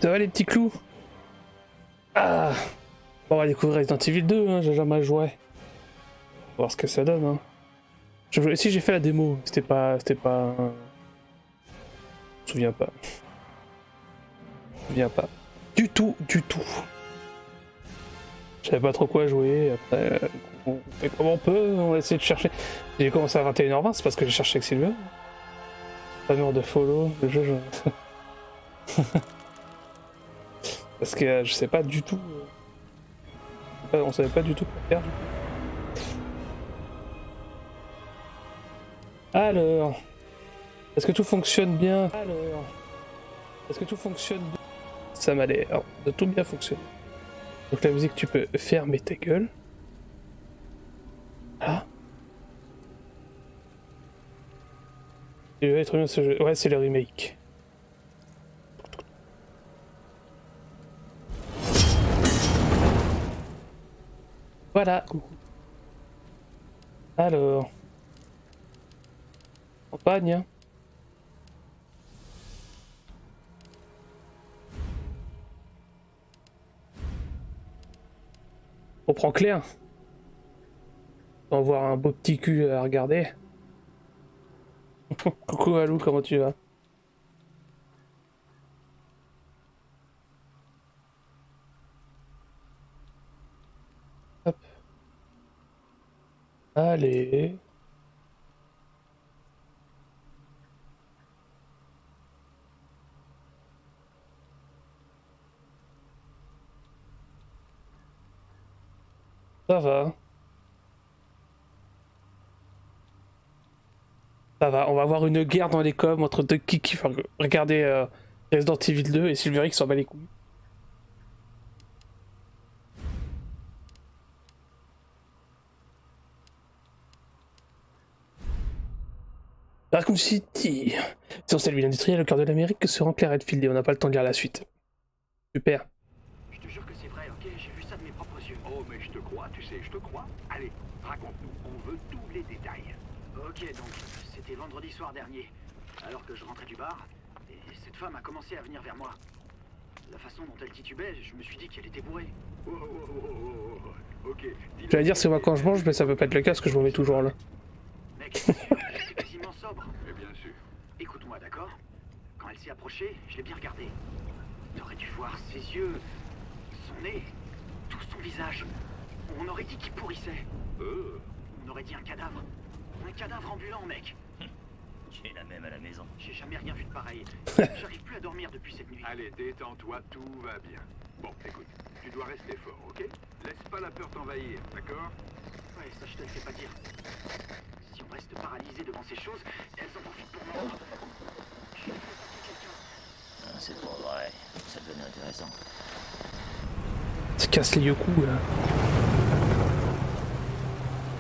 Ça va les petits clous? Ah, on va découvrir Resident Evil 2, hein, j'ai jamais joué. On va voir ce que ça donne. Hein. Si j'ai fait la démo, c'était pas... Je me souviens pas. Je me souviens pas. Du tout. Je savais pas trop quoi jouer, après... on fait comme on peut, on va essayer de chercher. J'ai commencé à 21h20, c'est parce que j'ai cherché avec Sylvain. Pas mort de follow, le jeu... Parce que je sais pas du tout... On savait pas du tout quoi faire. Alors... Est-ce que tout fonctionne bien? Alors... Est-ce que tout fonctionne bien? Ça m'a l'air de tout bien fonctionner. Donc la musique, tu peux fermer ta gueule. Ah. Il va être bien ce jeu. Ouais, c'est le remake. Voilà. Alors. Campagne. Hein. On prend clair. On va voir un beau petit cul à regarder. Coucou Alou, comment tu vas? Hop. Allez. Ça va. Ça va, on va avoir une guerre dans les coms entre deux kiki. Enfin, regardez Resident Evil 2 et Silvery qui s'en bat les couilles. Raccoon City. C'est censé lui l'industriel au cœur de l'Amérique que se rend Claire Redfield et on n'a pas le temps de lire la suite. Super. Je te jure que c'est vrai, ok? J'ai vu ça de mes propres yeux. Oh, mais je te crois, tu sais, je te crois. Allez, raconte-nous, on veut tous les détails. Ok, donc, c'était vendredi soir dernier, alors que je rentrais du bar, et cette femme a commencé à venir vers moi. La façon dont elle titubait, je me suis dit qu'elle était bourrée. Ok. J'allais dire c'est moi quand je mange, mais ça peut pas être le cas parce que je m'en mets toujours là. Mec, c'est quasiment sobre. Mais bien sûr. Écoute-moi, d'accord? Quand elle s'est approchée, je l'ai bien regardée. T'aurais dû voir ses yeux, son nez, tout son visage. On aurait dit qu'il pourrissait. On aurait dit un cadavre. Un cadavre ambulant, mec. J'ai la même à la maison. J'ai jamais rien vu de pareil. J'arrive plus à dormir depuis cette nuit. Allez, détends-toi, tout va bien. Bon, écoute, tu dois rester fort, ok? Laisse pas la peur t'envahir, d'accord? Ouais, ça je te le fais pas dire. Si on reste paralysé devant ces choses, elles en profitent pour mordre. Je vais faire quelqu'un. Ah, c'est pas vrai. Ça devenait intéressant. Ça casse les yoku là.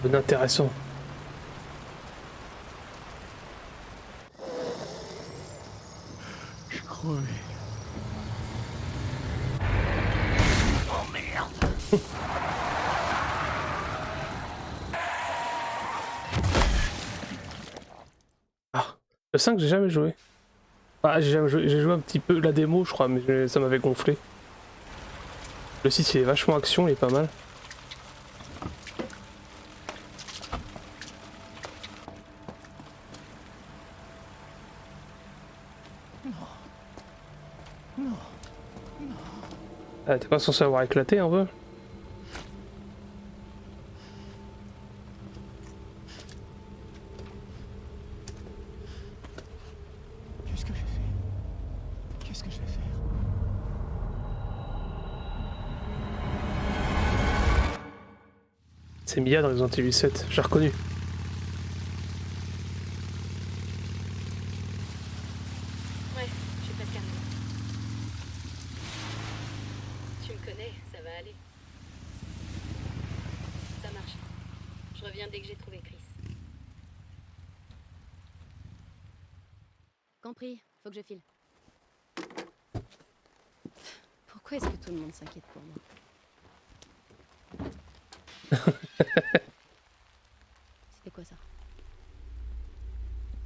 C'est intéressant. Je suis crevé. Oh merde. Ah, le 5 j'ai jamais joué. Ah, j'ai joué un petit peu la démo je crois, mais ça m'avait gonflé. Le 6 il est vachement action, il est pas mal. Ah, t'es pas censé avoir éclaté un peu? Qu'est-ce que j'ai fait? Qu'est-ce que je vais faire? C'est Mia dans Resident Evil 7, j'ai reconnu. Ouais, je suis presque arrivée. Tu me connais, ça va aller. Ça marche. Je reviens dès que j'ai trouvé Chris. Compris, faut que je file. Pourquoi est-ce que tout le monde s'inquiète pour moi? C'était quoi ça?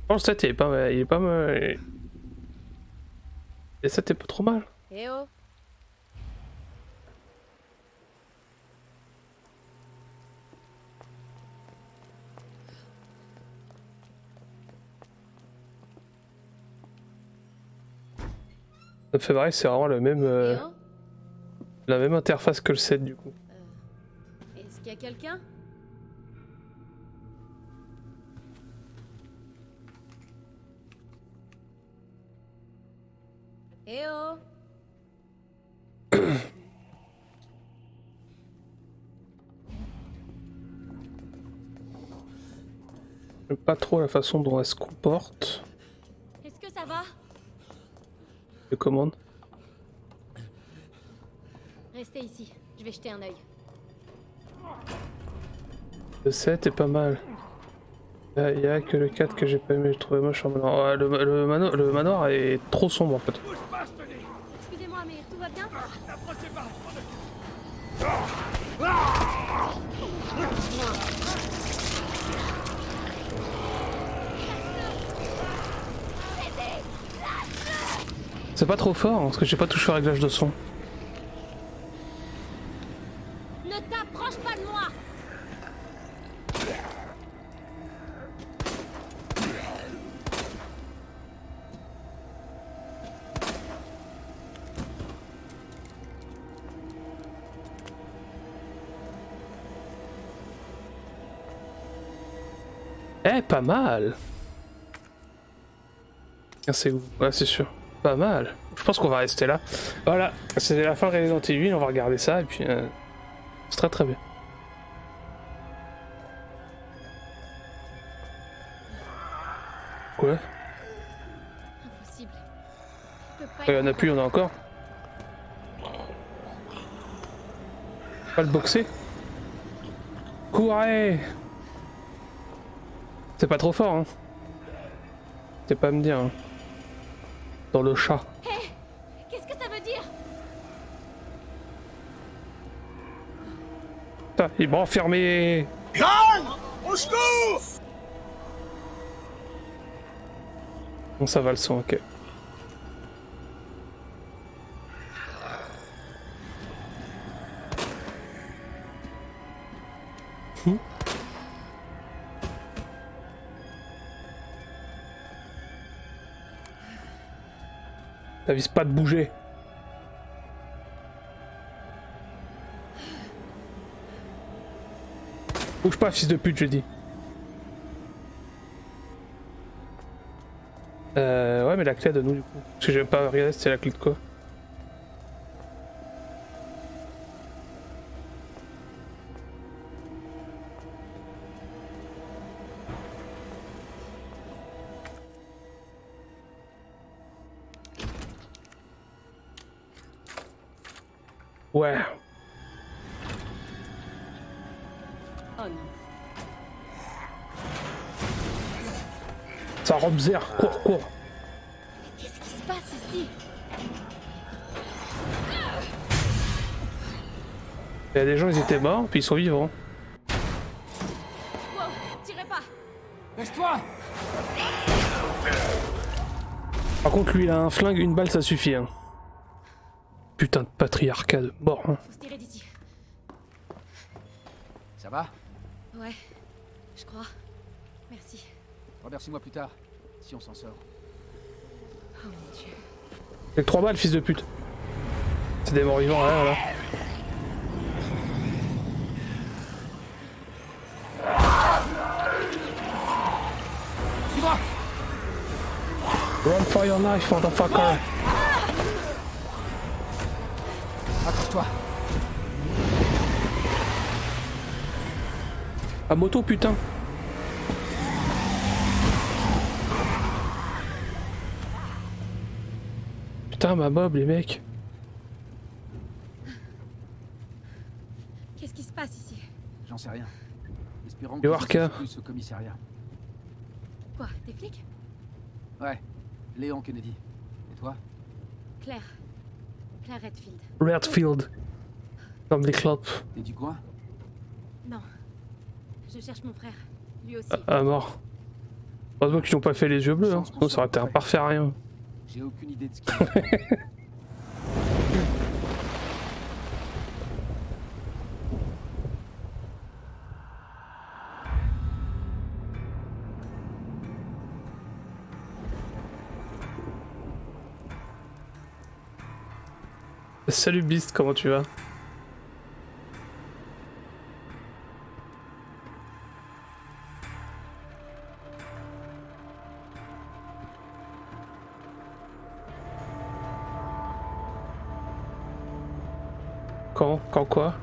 Oh, le 7 il est pas mal. Il est pas mal. Et ça t'es pas trop mal. Eh oh! Ça me fait pareil, c'est vraiment le même, Eh oh! la même interface que le 7 du coup. Est-ce qu'il y a quelqu'un? Eh oh! J'aime pas trop la façon dont elle se comporte. Est-ce que ça va? Les commandes. Restez ici, je vais jeter un œil. Le 7 est pas mal. Il y a que le 4 que j'ai pas aimé, je trouvais moche en manoir. Ouais, le manoir est trop sombre en fait. Excusez-moi, mais tout va bien? C'est pas trop fort hein, parce que j'ai pas touché au réglage de son. Ne t'approche pas de moi! Eh, pas mal. C'est où? Ouais, c'est sûr. Pas mal. Je pense qu'on va rester là. Voilà, c'est la fin de Resident Evil, on va regarder ça et puis c'est très très bien. Quoi? Impossible. Je peux pas Il y en a plus, il y en a encore. Pas le boxer. Courez! C'est pas trop fort, hein. C'est pas à me dire, hein. Dans le chat. Hé! Qu'est-ce que ça veut dire? Putain, il m'a enfermé! Au secours! Bon, ça va le son, ok. T'avises pas de bouger. Bouge pas, fils de pute, je dis. Ouais, mais la clé de nous du coup. Parce que j'ai pas regardé c'était la clé de quoi. Ouais. Oh non. Ça Robzer, cours, cours. Qu'est-ce qui se passe ici? Il y a des gens, ils étaient morts, puis ils sont vivants. Wow, tirez pas. Lâche-toi! Par contre, lui, il a un flingue, une balle, ça suffit. Hein. Putain de patriarcat de mort. Hein. Faut se tirer d'ici. Ça va? Ouais, je crois. Merci. Remercie-moi plus tard, si on s'en sort. Oh mon dieu. Avec 3 balles, fils de pute. C'est des morts vivants, là, voilà. Suis-moi! Run for your life, motherfucker. Accroche-toi! À moto, putain. Putain, ma mob, les mecs. Qu'est-ce qui se passe ici? J'en sais rien. Espérons Et que Warka. plus au commissariat. Quoi, des flics? Ouais, Léon Kennedy. Et toi? Claire. Claire Redfield. Redfield. Comme les clopes. T'es du coin? Non. Je cherche mon frère. Lui aussi. À mort. Heureusement qu'ils n'ont pas fait les yeux bleus, hein. Sinon ça aurait été un parfait à rien. J'ai aucune idée de ce qu'il fait. Salut Beast, comment tu vas? Quand quoi?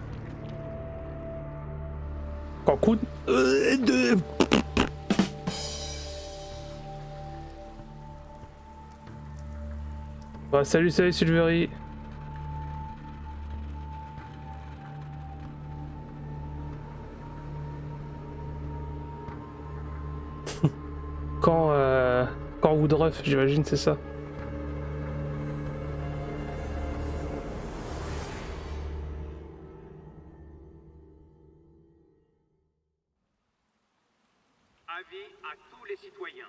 Quand coup de... Bah, salut Silvery. Quand Woodruff, j'imagine, c'est ça. Avis à tous les citoyens.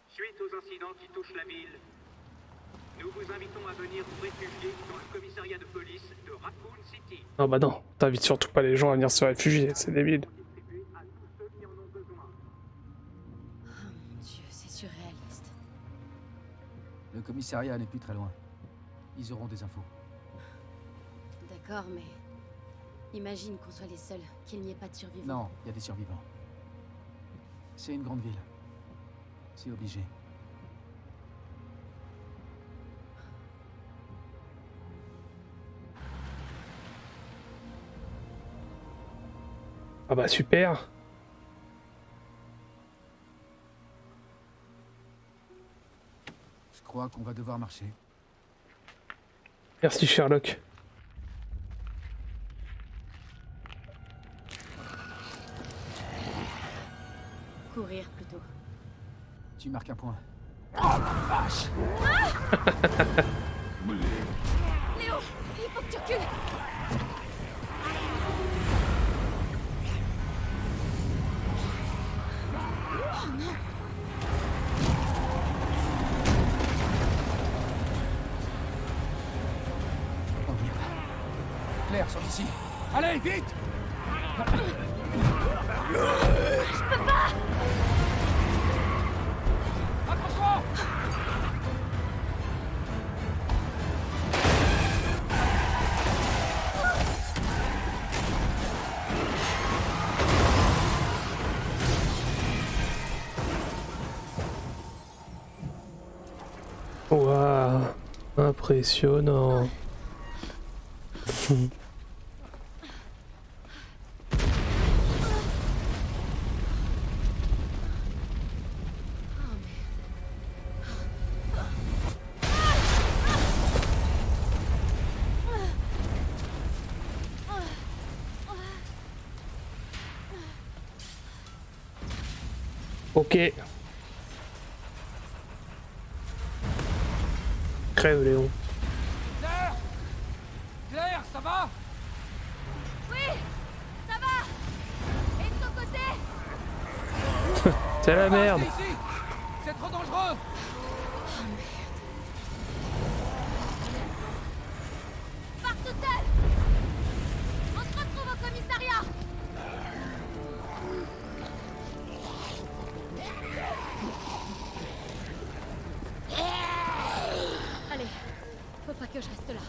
Suite aux incidents qui touchent la ville, nous vous invitons à venir vous réfugier dans le commissariat de police de Raccoon City. Non bah non, t'invites surtout pas les gens à venir se réfugier, c'est débile. Distribué à tous ceux qui en ont besoin. Oh mon dieu, c'est surréaliste. Le commissariat n'est plus très loin. Ils auront des infos. D'accord, mais... Imagine qu'on soit les seuls, qu'il n'y ait pas de survivants. Non, il y a des survivants. C'est une grande ville. C'est obligé. Ah bah super. Je crois qu'on va devoir marcher. Merci Sherlock. Courir plutôt. Tu marques un point. Léo, il faut que tu recules. Oh non. Oh merde. Claire, sors d'ici. Allez, vite! Accroche-toi! Waouh, impressionnant. Ok. Crève Léon. Claire! Claire, ça va? Oui, ça va. Et de ton côté? C'est la merde. Ici! C'est trop dangereux! Pars tout seul. On se retrouve au commissariat. Allez, faut pas que je reste là.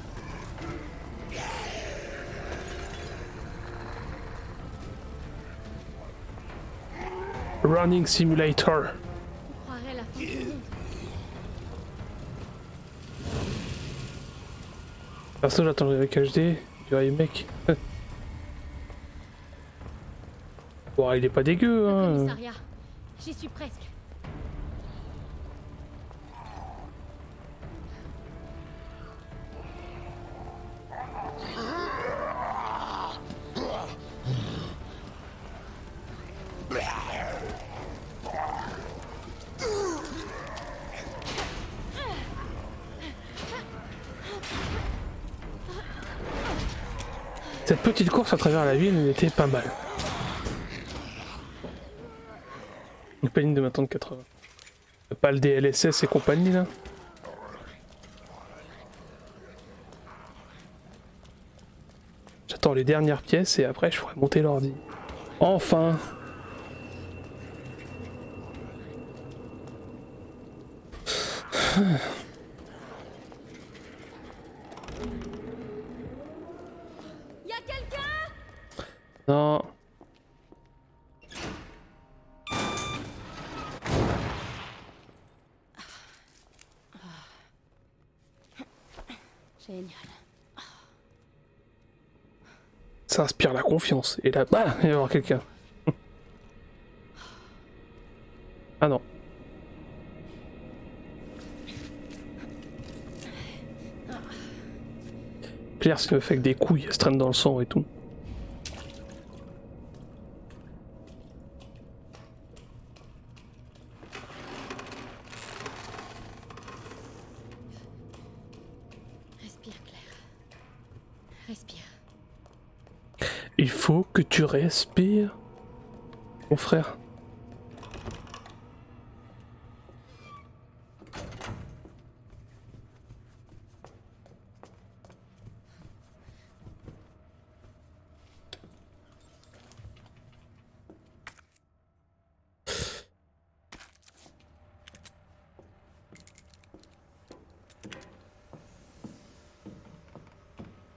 Running Simulator. On croirait la fin du monde. Perso, j'attends avec HD. Du remake. Bon, il est pas dégueu, Le hein. commissariat. J'y suis presque. Cette petite course à travers la ville était pas mal. Une panique de maintenant de 80. Pas le DLSS et compagnie là. J'attends les dernières pièces et après je pourrai monter l'ordi. Enfin! Y'a quelqu'un? Non. Génial. Ça inspire la confiance. Et là, bah, il va y avoir quelqu'un. Ah non. Claire, ce qui me fait que des couilles, elles se traînent dans le sang et tout. Respire, Claire. Respire. Il faut que tu respires, mon frère.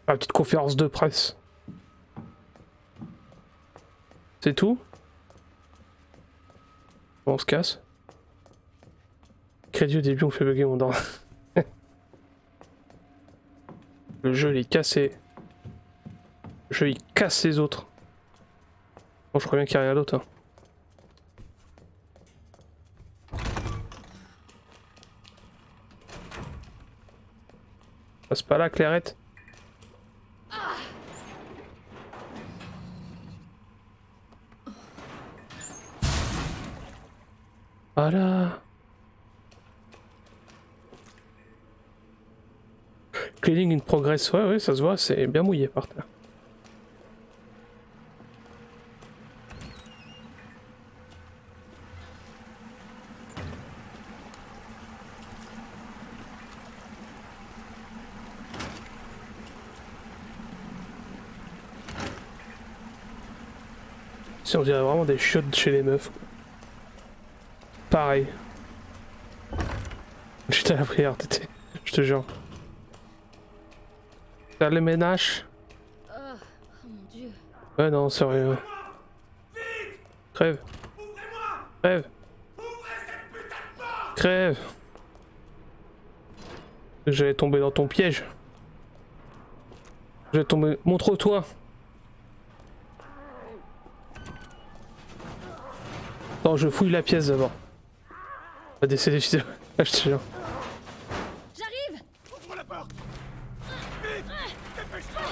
La petite conférence de presse. C'est tout? Bon, on se casse. Crédit au début, on fait bugger mon dent. Le jeu, il est cassé. Le jeu, il casse les autres. Bon, je crois bien qu'il n'y a rien d'autre. Hein. Passe pas là, Clairette. Voilà. Cleaning in progress, ouais, ça se voit, c'est bien mouillé par terre. Si on dirait vraiment des chiottes chez les meufs. Pareil. J'étais à la prière, t'étais. Je te jure. Faire le ménage. Oh, oh mon dieu. Ouais, non, sérieux. Crève. Crève. Crève. J'allais tomber dans ton piège. J'allais tomber. Montre-toi. Non, je fouille la pièce d'abord. On va décéder, je te jure. J'arrive. Ouvre la porte! Vite! Dépêche-toi!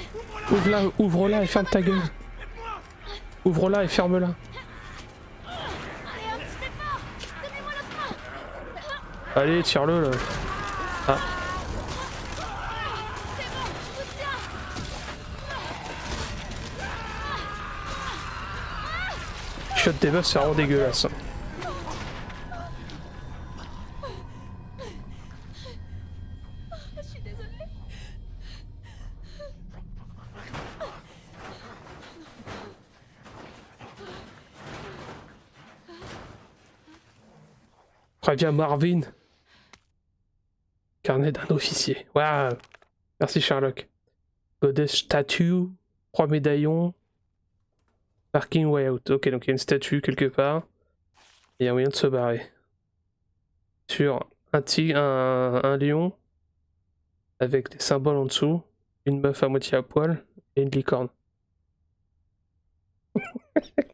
Ouvre-la, ouvre-la et ferme ta gueule. Ouvre-la et ferme-la. Allez hop, je fais fort. Allez, tire-le là. Ah. Shot des meufs, c'est vraiment dégueulasse. Je suis désolée. Préviens Marvin. Carnet d'un officier. Waouh. Merci Sherlock. Goddess statue. 3 médaillons. Parking way out. Ok, donc il y a une statue quelque part. Et il y a moyen de se barrer. Sur un tigre, un lion. Avec des symboles en dessous. Une meuf à moitié à poil. Et une licorne.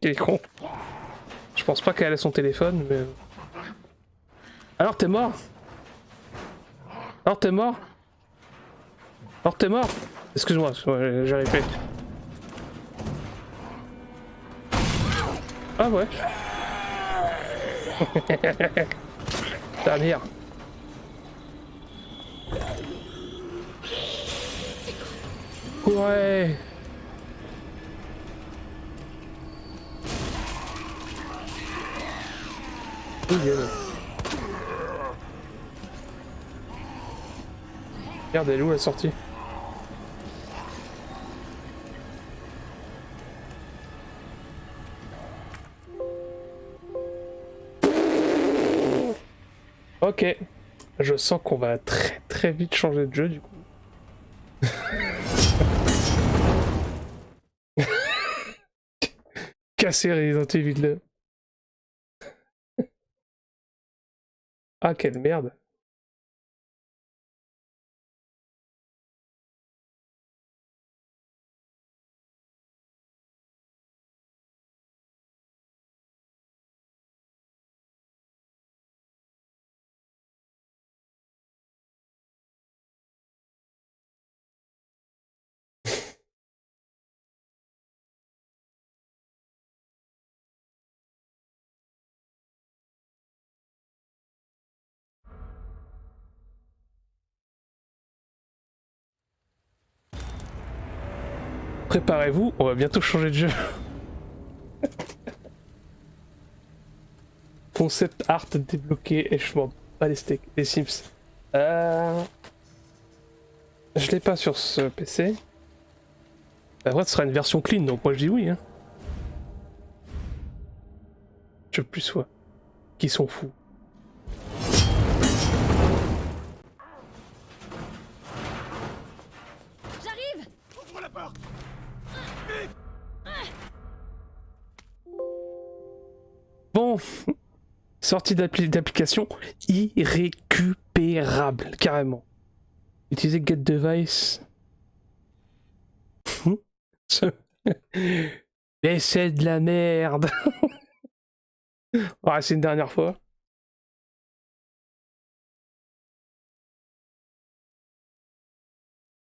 Quel est con. Je pense pas qu'elle a son téléphone, mais... Alors t'es mort? Alors t'es mort? Alors t'es mort? Excuse-moi, j'arrive pas. Ah ouais. Ta mère. Ouais. Merde, elle est où la sortie? Ok. Je sens qu'on va très vite changer de jeu du coup. Casser Resident Evil 2. Ah quelle merde. Préparez-vous, on va bientôt changer de jeu. Concept art débloqué et je m'en bats les steaks, les Sims. Je l'ai pas sur ce PC. Après, ce sera une version clean, donc moi je dis oui. Hein. Je veux plus soit. Qui sont fous. J'arrive. Ouvre la porte. Bon, sortie d'application irrécupérable, carrément. Utilisez Get Device. Mais c'est de la merde. On va essayer une dernière fois.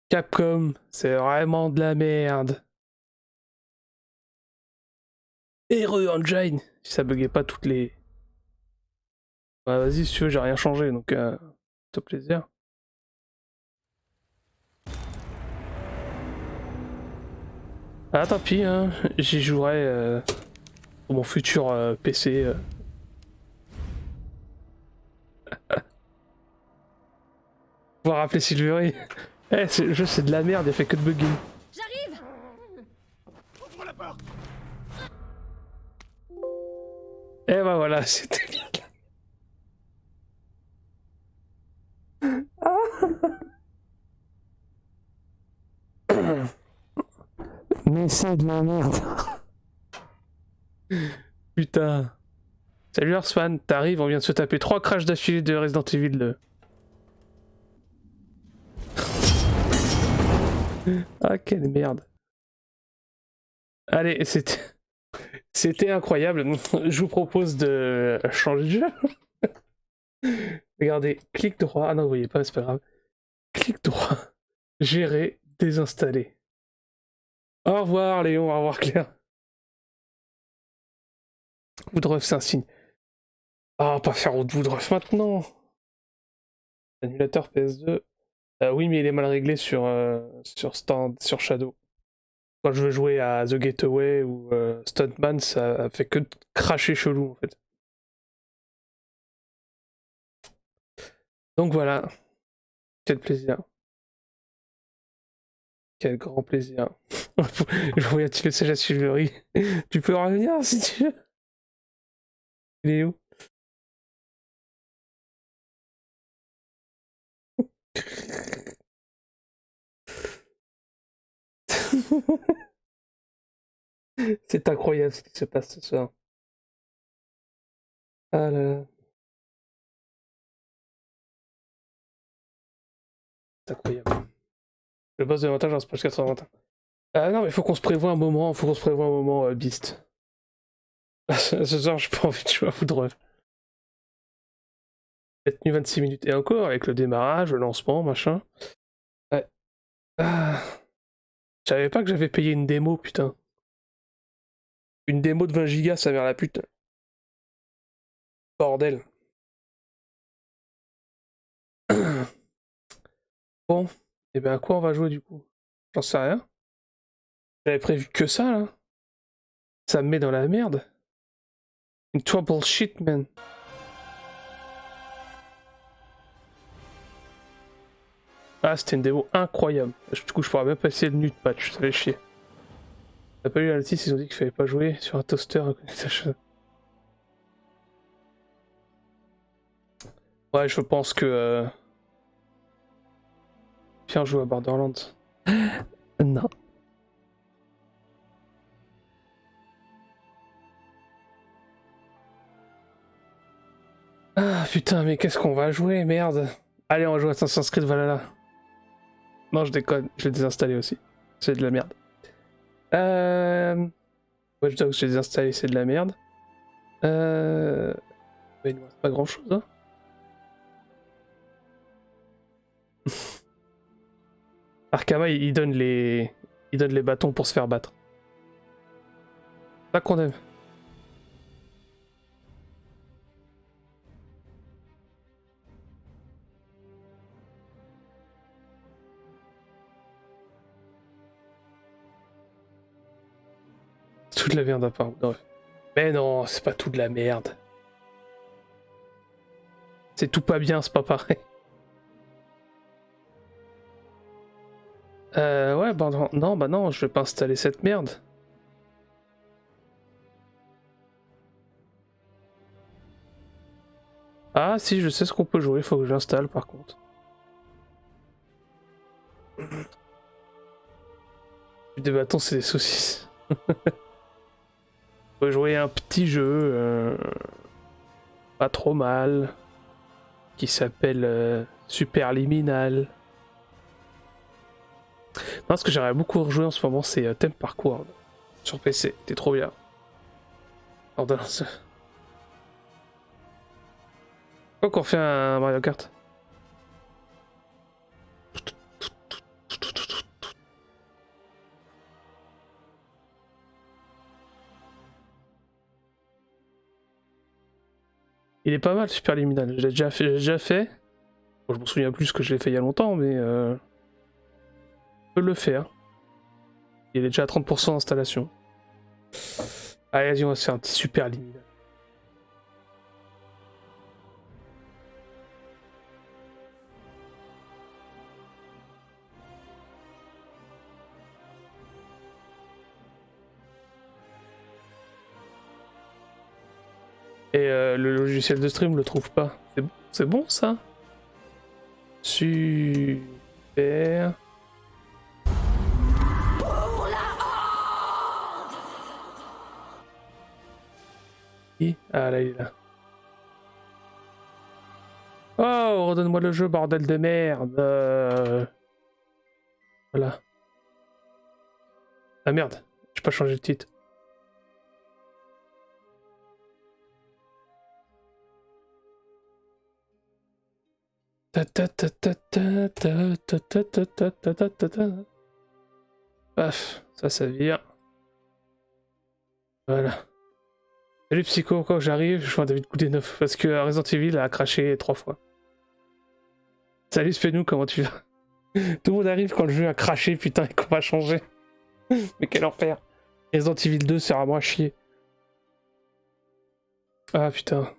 Capcom, c'est vraiment de la merde. Heureux Engine, si ça buguait pas toutes les... Bah vas-y si tu veux, j'ai rien changé, donc top plaisir. Ah tant pis, hein, j'y jouerai pour mon futur PC. Pouvoir rappeler Silvery. Eh, ce jeu c'est de la merde, il fait que de bugger. J'arrive. Ouvre la porte. Et bah voilà, c'était bien. Mais c'est de la merde. Putain. Salut Arswan, t'arrives, on vient de se taper 3 crashs d'affilée de Resident Evil 2. Ah quelle merde. Allez, c'était incroyable. Je vous propose de changer de jeu. Regardez, clic droit. Ah non, vous voyez pas, c'est pas grave. Clic droit. Gérer, désinstaller. Au revoir Léon, au revoir Claire. Woodruff, c'est un signe. Ah, pas faire Woodruff maintenant. Annulateur PS2. Oui, mais il est mal réglé sur Shadow. Quand je veux jouer à The Getaway ou Stuntman, ça fait que cracher chelou en fait. Donc voilà. Quel plaisir. Quel grand plaisir. Je vois un petit message à Silvery. Tu peux revenir si tu veux. Il est où? C'est incroyable ce qui se passe ce soir. Ah là là. C'est incroyable. Le boss de montage, c'est pas jusqu'à 120. Ah non, mais faut qu'on se prévoie un moment, Beast. Ce soir, j'ai pas envie de jouer à Foudre. J'ai tenu 26 minutes. Et encore, avec le démarrage, le lancement, machin. Ouais. Ah. Je savais pas que j'avais payé une démo, putain. Une démo de 20 gigas, ça mère la pute. Bordel. Bon, et ben à quoi on va jouer du coup? J'en sais rien. J'avais prévu que ça là. Ça me met dans la merde. Une troubleshit, man. Ah, c'était une démo incroyable. Du coup, je pourrais même passer le nu de patch, ça fait chier. T'as pas eu la notice, ils ont dit qu'il fallait pas jouer sur un toaster. Ouais, je pense que. Viens jouer à Borderlands. Non. Ah putain, mais qu'est-ce qu'on va jouer, merde. Allez, on va jouer à Assassin's Creed Valhalla. Non, je déconne, je l'ai désinstallé aussi. C'est de la merde. Watch Dogs, j'ai désinstallé, c'est de la merde. Mais il ne reste pas grand chose, hein. Arkama, il donne les bâtons pour se faire battre. C'est ça qu'on aime. C'est tout de la merde à part. Bref. Mais non, c'est pas tout de la merde. C'est tout pas bien, c'est pas pareil. Ouais, bah non, bah non, je vais pas installer cette merde. Ah si, je sais ce qu'on peut jouer, faut que j'installe par contre. Des bâtons, c'est des saucisses. Faut jouer un petit jeu, pas trop mal, qui s'appelle Superliminal. Non, ce que j'aimerais beaucoup rejouer en ce moment, c'est Theme Parkour sur PC. C'était trop bien. Ordonnance. Pourquoi qu'on refait un Mario Kart? Il est pas mal, Superliminal. J'ai déjà fait. Bon, je me souviens plus que je l'ai fait il y a longtemps, mais je peux le faire. Il est déjà à 30% d'installation. Allez, vas-y, on va se faire un petit Superliminal. Et le logiciel de stream le trouve pas. C'est bon ça? Super. Ah là il est là. Oh, redonne-moi le jeu, bordel de merde. Voilà. Ah merde, j'ai pas changé le titre. Paf, ça vire. Voilà. Salut Psycho, quand j'arrive, je vois David Goudéneuf parce que Resident Evil a craché 3 fois. Salut Spenou, comment tu vas? Tout le monde arrive quand le jeu a craché, putain, et qu'on va changer. Mais quel enfer. Resident Evil 2, c'est vraiment à chier. Ah putain.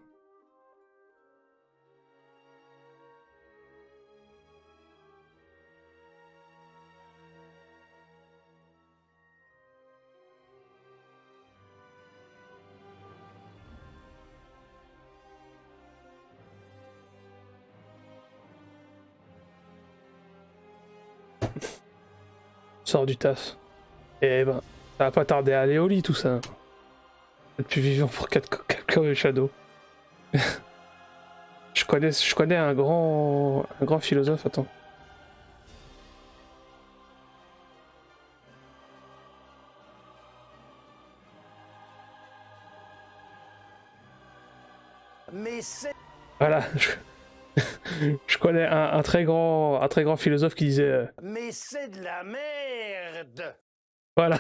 Sors du taf. Eh ben, ça va pas tarder à aller au lit tout ça. Être plus vivant pour quelqu'un Shadow. je connais un grand philosophe, attends. Mais c'est... Voilà, je connais un très grand philosophe qui disait Mais c'est de la merde. voilà.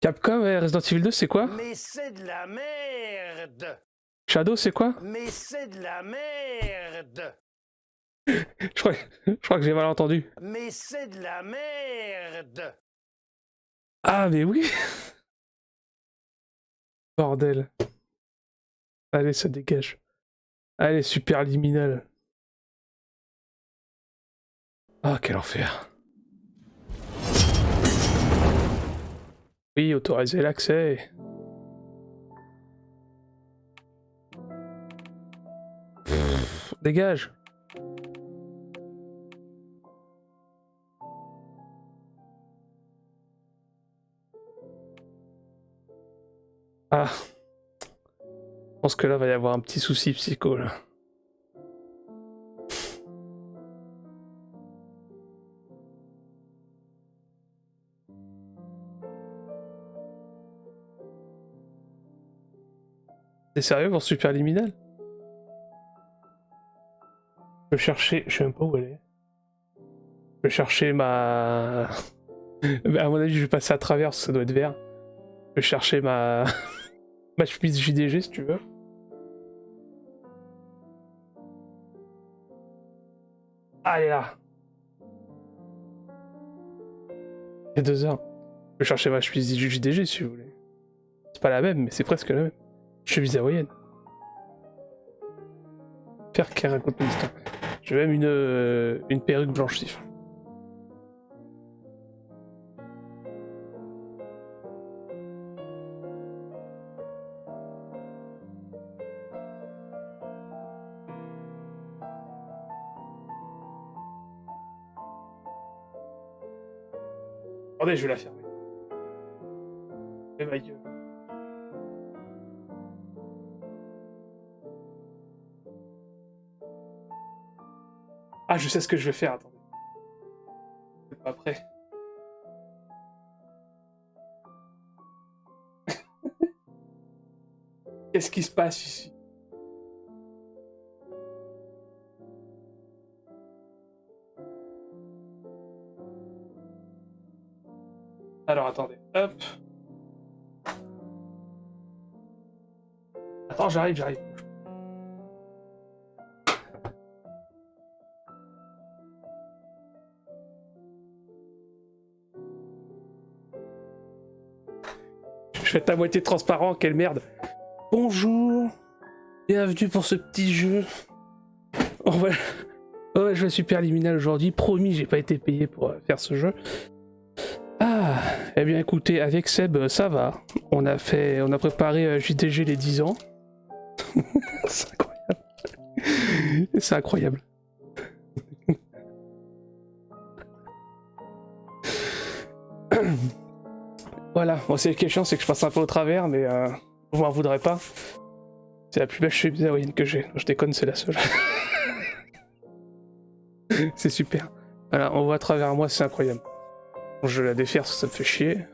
Capcom et Resident Evil 2, c'est quoi? Mais c'est de la merde. Shadow, c'est quoi? Mais c'est de la merde. Je crois que j'ai mal entendu. Mais c'est de la merde. Ah, mais oui! Bordel. Allez, ça dégage. Allez, super liminal. Ah, quel enfer. Oui, autoriser l'accès. Dégage. Ah. Je pense que là, va y avoir un petit souci psycho, là. T'es sérieux pour Super Liminal? Je vais chercher... Je sais même pas où elle est. Je vais chercher ma... À mon avis, je vais passer à travers, parce que ça doit être vert. Je vais chercher ma... ma chemise JDG, si tu veux. Ah, elle est là. Il y a 2 heures. Je vais chercher ma chemise JDG, si vous voulez. C'est pas la même, mais c'est presque la même. Chemise hawaïenne. Faire qu'elle raconte une histoire. J'ai même une perruque blanche sif. Attendez, je vais la fermer. Et ma gueule. Ah, je sais ce que je vais faire, attendez. C'est pas prêt. Qu'est-ce qui se passe ici? Alors, attendez. Hop. Attends, j'arrive. Je vais être à moitié transparent, quelle merde. Bonjour. Bienvenue pour ce petit jeu. On va jouer Super Liminal aujourd'hui. Promis, j'ai pas été payé pour faire ce jeu. Ah, eh bien écoutez, avec Seb, ça va. On a préparé JDG les 10 ans. C'est incroyable. C'est incroyable. Voilà, bon, c'est qui est chiant, c'est que je passe un peu au travers, mais vous m'en voudrez pas. C'est la plus belle chemise hawaïenne que j'ai. Je déconne, c'est la seule. C'est super. Voilà, on voit à travers moi, c'est incroyable. Je vais la défaire, ça me fait chier.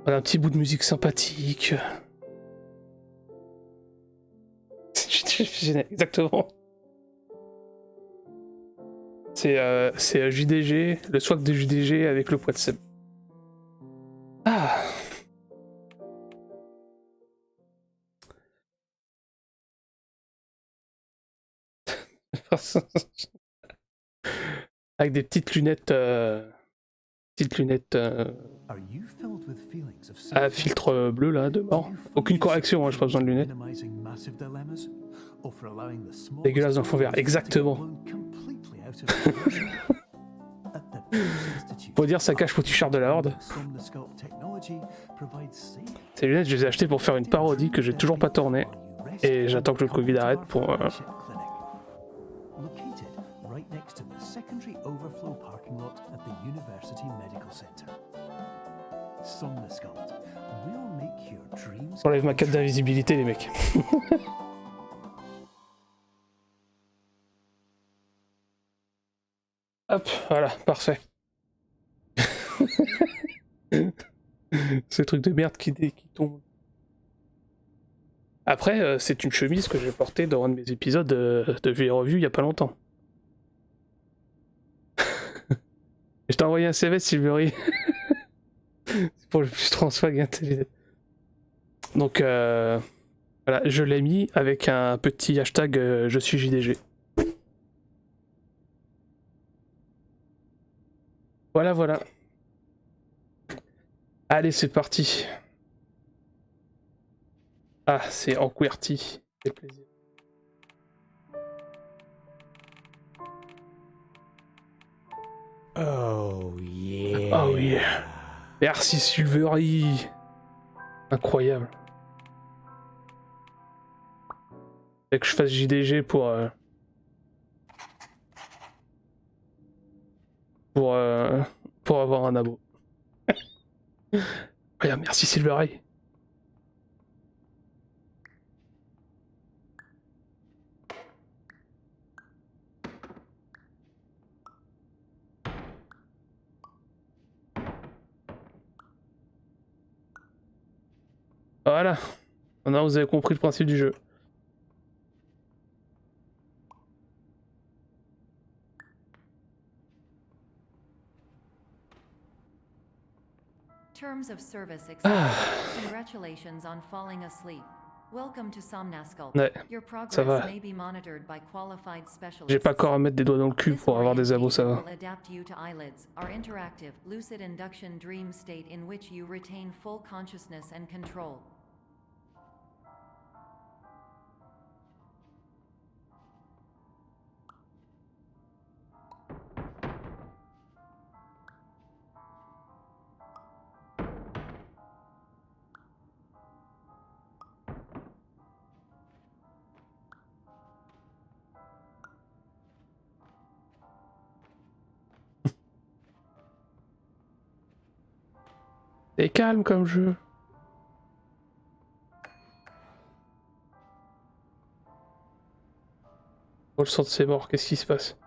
Voilà, un petit bout de musique sympathique. Exactement. C'est JDG, le swag de JDG avec le poids de Seb. Ah. Avec des petites lunettes. Petites lunettes à filtre bleu là, de mort. Aucune correction, hein, j'ai pas besoin de lunettes. Dégueulasse dans le fond vert, exactement. Faut dire, ça cache mon t-shirt de la Horde. Ces lunettes, je les ai achetées pour faire une parodie que j'ai toujours pas tournée. Et j'attends que le Covid arrête pour... J'enlève ma cape d'invisibilité, les mecs. Hop, voilà, parfait. Ce truc de merde qui tombe. Après, c'est une chemise que j'ai portée dans un de mes épisodes de Vie et Revue il y a pas longtemps. Je t'ai envoyé un CV, Silvery. C'est pour le plus transfag intelligent. Donc, voilà, je l'ai mis avec un petit hashtag je suis JDG. Voilà, voilà. Allez, c'est parti. Ah, c'est en QWERTY. C'est plaisir. Oh yeah. Oh yeah. Merci Silvery. Incroyable. Fait que je fasse JDG pour avoir un abo. Regarde, merci Silvery. Voilà. Maintenant vous avez compris le principe du jeu. Terms of service accepted. Congratulations on falling asleep. Welcome to Somnasculpt. Ouais, Your progress ça va. may be monitored by qualified specialists. J'ai pas encore à mettre des doigts dans le cul pour avoir des abos, ça va. Will adapt you to eyelids, our interactive, lucid induction dream state in which you retain full consciousness and control. C'est calme comme jeu. Oh, le sang de ses morts, qu'est-ce qui se passe?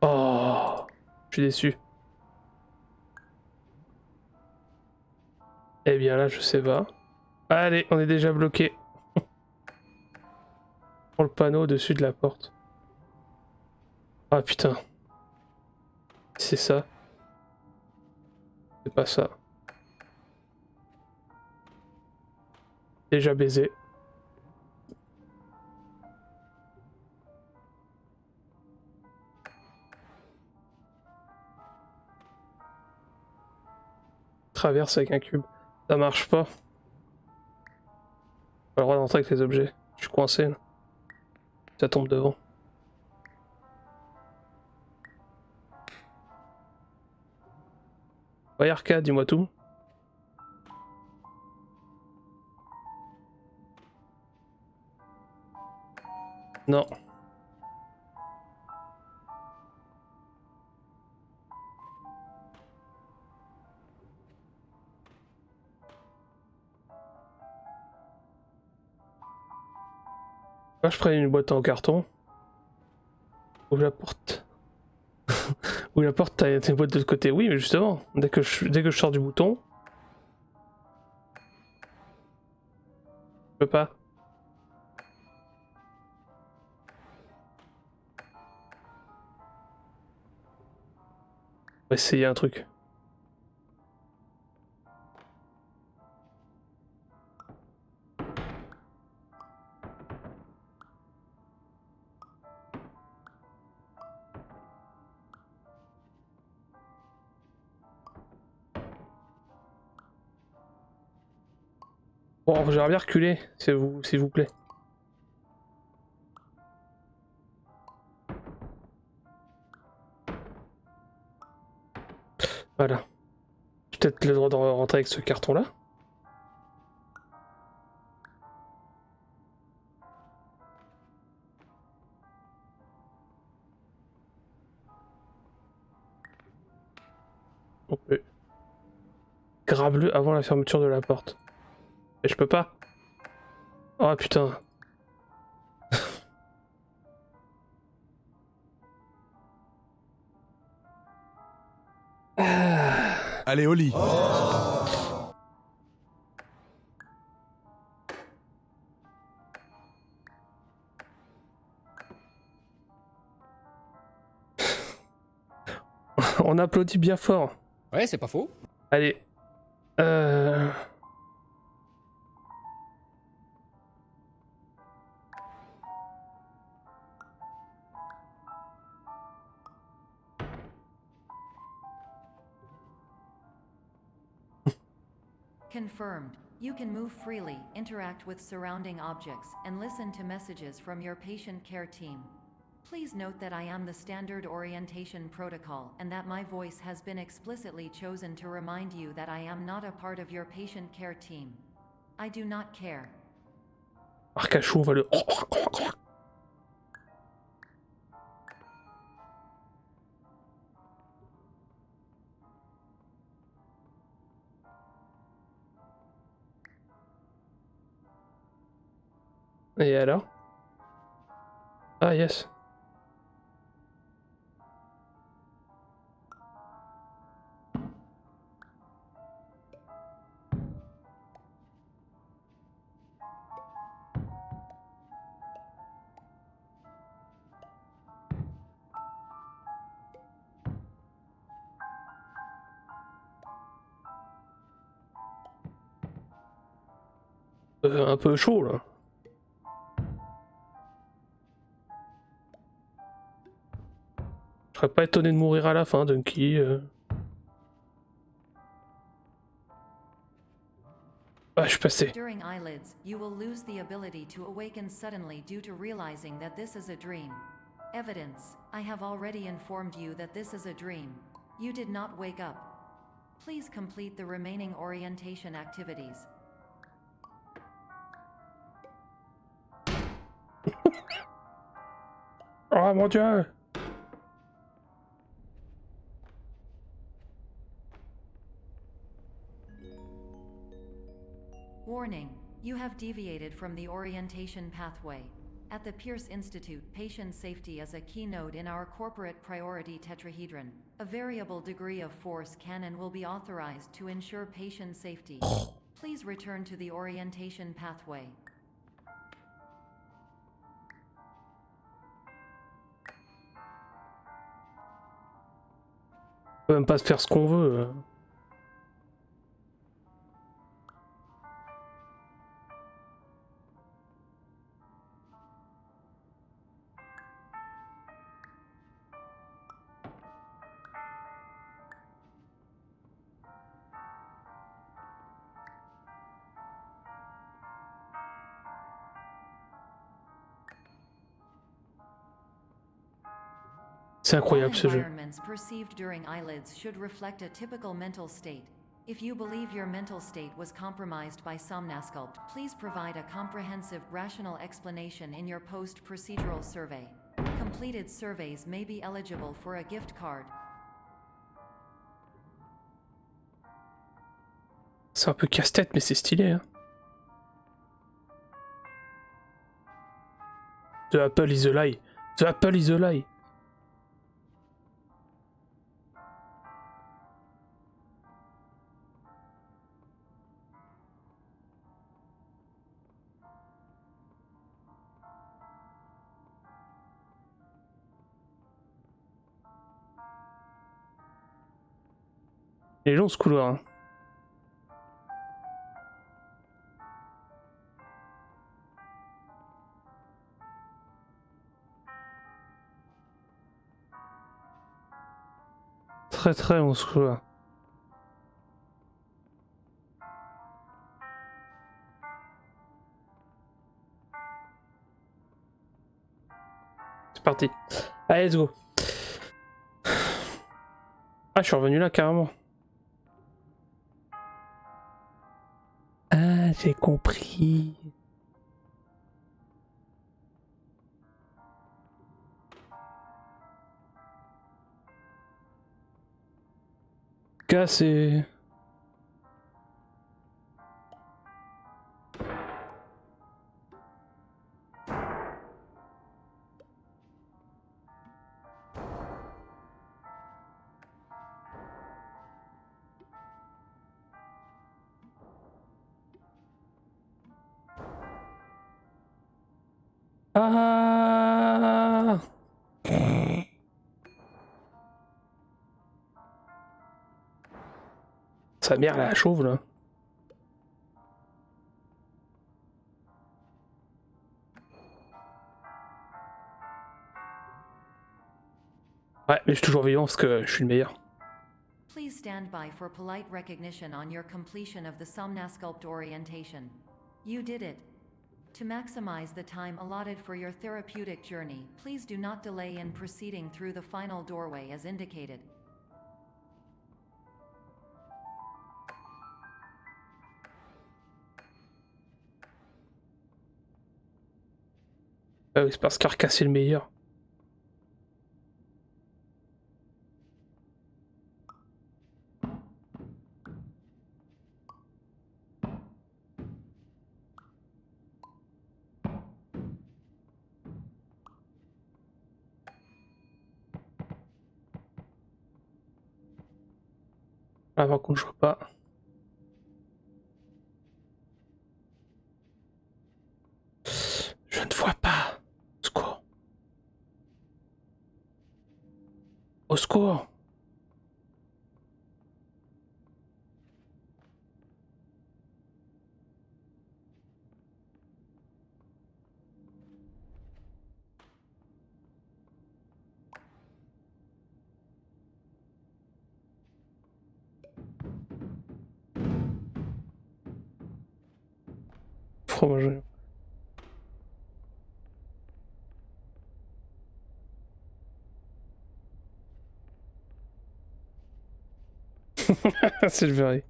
Oh, je suis déçu. Eh bien là, je sais pas. Allez, on est déjà bloqué. Pour le panneau au-dessus de la porte. Ah putain. C'est ça. C'est pas ça. Déjà baisé. Traverse avec un cube. Ça marche pas. Pas le droit d'entrer avec les objets. Je suis coincé là. Ça tombe devant. Ouais, arcade, dis-moi tout. Non. Moi je prends une boîte en carton. Ouvre la porte. Ouvre la porte, t'as une boîte de l'autre côté. Oui, mais justement, dès que je sors du bouton, je peux pas. On va essayer un truc. Bon, j'aimerais bien reculer, s'il vous plaît. Voilà. Peut-être le droit de rentrer avec ce carton-là. Ok. Grave-le avant la fermeture de la porte. Et je peux pas. Oh putain. Allez, au lit. On applaudit bien fort. Ouais, c'est pas faux. Allez. Confirmed. You can move freely, interact with surrounding objects, and listen to messages from your patient care team. Please note that I am the standard orientation protocol and that my voice has been explicitly chosen to remind you that I am not a part of your patient care team. I do not care. Arcachou, on va le... Et alors? Ah yes. Un peu chaud là. Je serais pas étonné de mourir à la fin, Dunky. Ah, je suis passé. During eyelids, you will lose the ability to awaken suddenly due to realizing that this is a dream. Evidence. I have already informed you that this is a dream. You did not wake up. Please complete the remaining orientation activities. Oh mon dieu! Warning. You have deviated from the orientation pathway. At the Pierce Institute, patient safety is a key node in our corporate priority tetrahedron. A variable degree of force can and will be authorized to ensure patient safety. Please return to the orientation pathway. On peut même pas se faire ce qu'on veut. C'est incroyable ce All jeu. environments perceived during eyelids should reflect a typical mental state. If you believe your mental state was compromised by somnasculpt, please provide a comprehensive, rational explanation in your post-procedural survey. Completed surveys may be eligible for a gift card. C'est un peu casse-tête, mais c'est stylé. Hein. The apple is a lie. The apple is a lie. Il est long ce couloir. Hein. Très très long ce couloir. C'est parti. Allez, let's go. Ah, je suis revenu là carrément. Ah, j'ai compris. Cassé. Ah. Sa mère la chauve là. Ouais, mais je suis toujours vivant parce que je suis le meilleur. Please stand by for polite recognition on your completion of the Somnasculpt orientation. You did it. To maximize the time allotted for your therapeutic journey, please do not delay in proceeding through the final doorway as indicated. Ah oui, c'est parce qu'Arca c'est le meilleur. Ah, par contre, je vois pas. Je ne vois pas. Au secours. Au secours. Fromage. C'est le verre.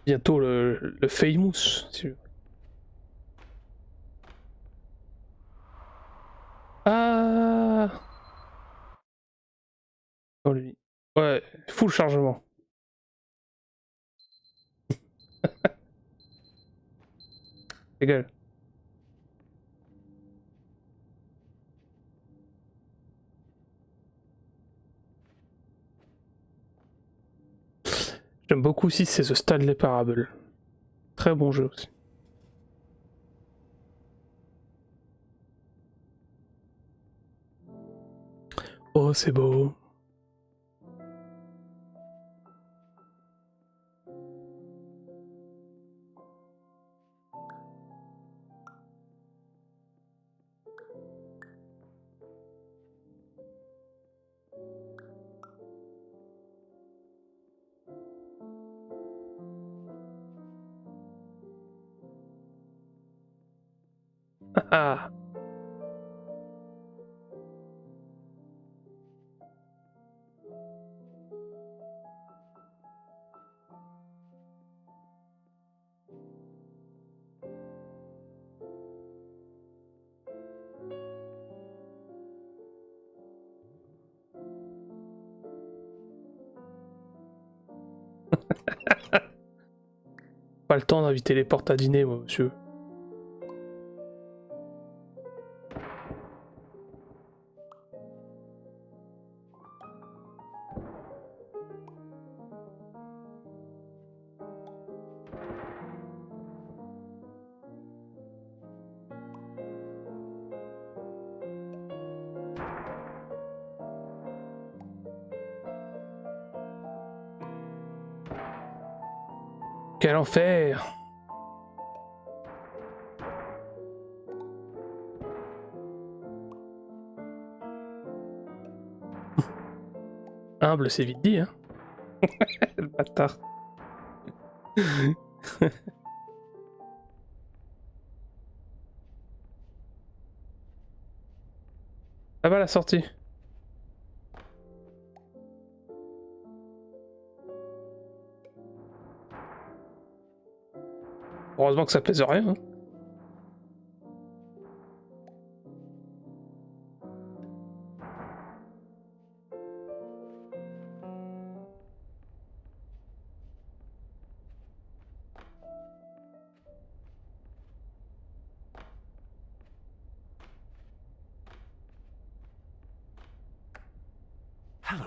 Bientôt le famous. Si je... Ah. Oh, lui. Ouais, full chargement. Égal. J'aime beaucoup aussi, c'est The Stanley Parable. Très bon jeu aussi. Oh, c'est beau. Ah. Pas le temps d'inviter les portes à dîner, moi, monsieur. Quel enfer! Humble, c'est vite dit, hein. Le bâtard. Là-bas la sortie. Heureusement que ça pèse rien. Hein. Hello,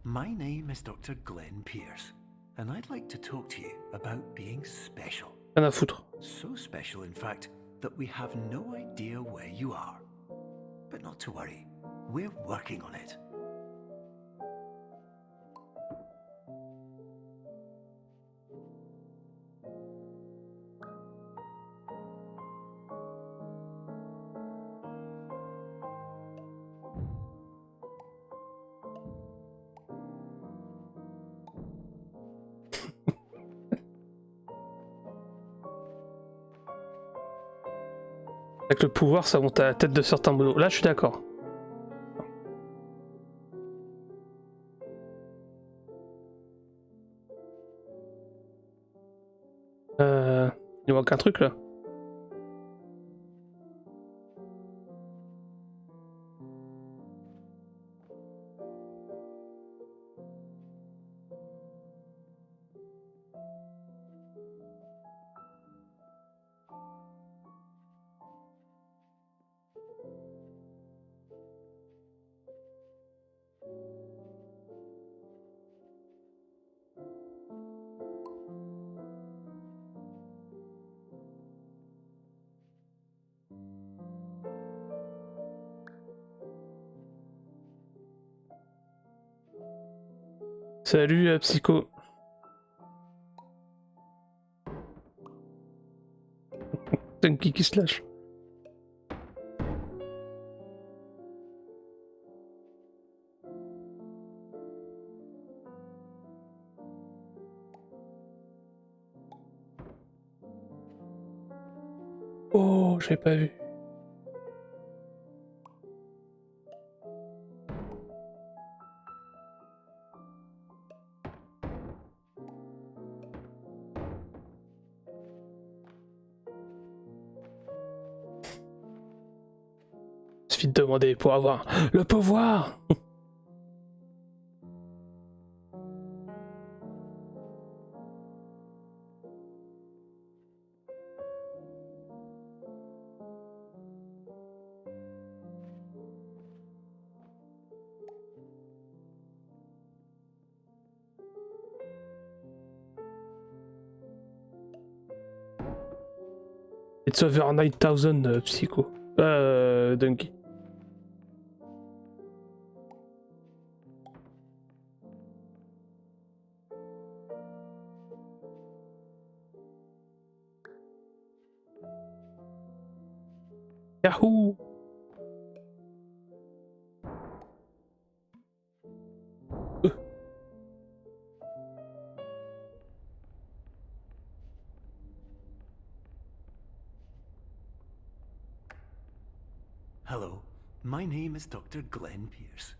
my name is Dr. Glenn Pierce, and I'd like to talk to you about being special. Rien à foutre. So special, in fact, that we have no idea where you are. But not to worry, we're working on it. Avec le pouvoir, ça monte à la tête de certains boulots. Là, je suis d'accord. Il manque un truc là. Salut Psycho. C'est une qui se lâche. Oh, j'ai pas vu. Suffit de demander pour avoir le pouvoir. It's over 9000 Psycho. Donkey. Yahoo! Hello, my name is Dr. Glenn Pierce,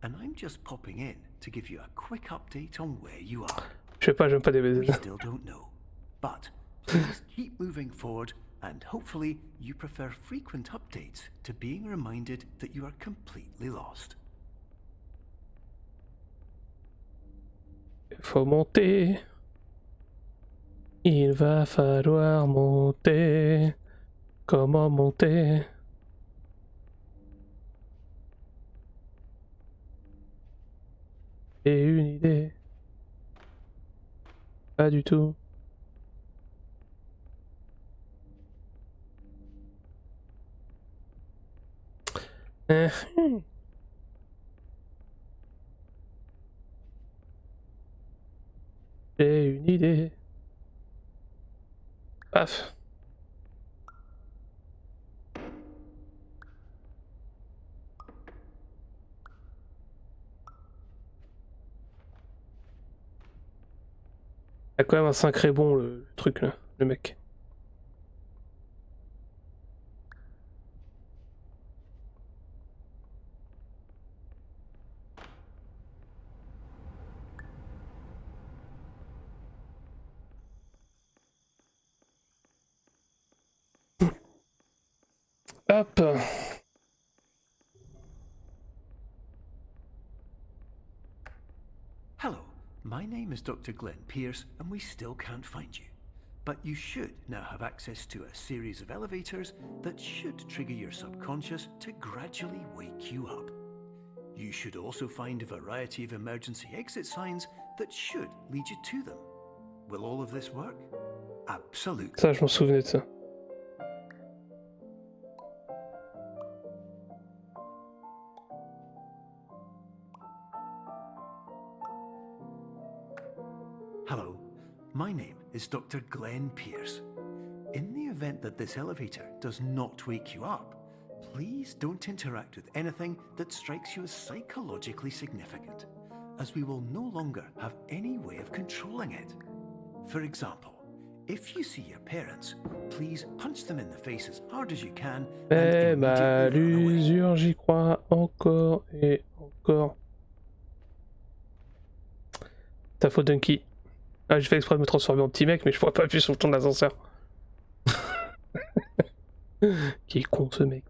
and I'm just popping in to give you a quick update on where you are. Je sais pas, j'aime pas des We baisers. still don't know, but please keep moving forward, and hopefully you prefer frequent updates to being reminded that you are completely lost. Il faut monter. Il va falloir monter. Comment monter? J'ai une idée. Pas du tout. J'ai une idée. Paf. Il a quand même un sacré bon le truc là, le mec. Hop. Hello, my name is Dr. Glenn Pierce, and we still can't find you. But you should now have access to a series of elevators that should trigger your subconscious to gradually wake you up. You should also find a variety of emergency exit signs that should lead you to them. Will all of this work? Absolutely. Ça, je m'en souvenais de ça. Hello, my name is Dr. Glenn Pierce. In the event that this elevator does not wake you up, please don't interact with anything that strikes you as psychologically significant, as we will no longer have any way of controlling it. For example, if you see your parents, please punch them in the face as hard as you can and Ma immediately run away. l'usure, j'y crois encore et encore. Ta faute, Dunky. Ah, j'ai fait exprès de me transformer en petit mec, mais je pourrais pas appuyer sur le bouton de l'ascenseur. Qui est con ce mec.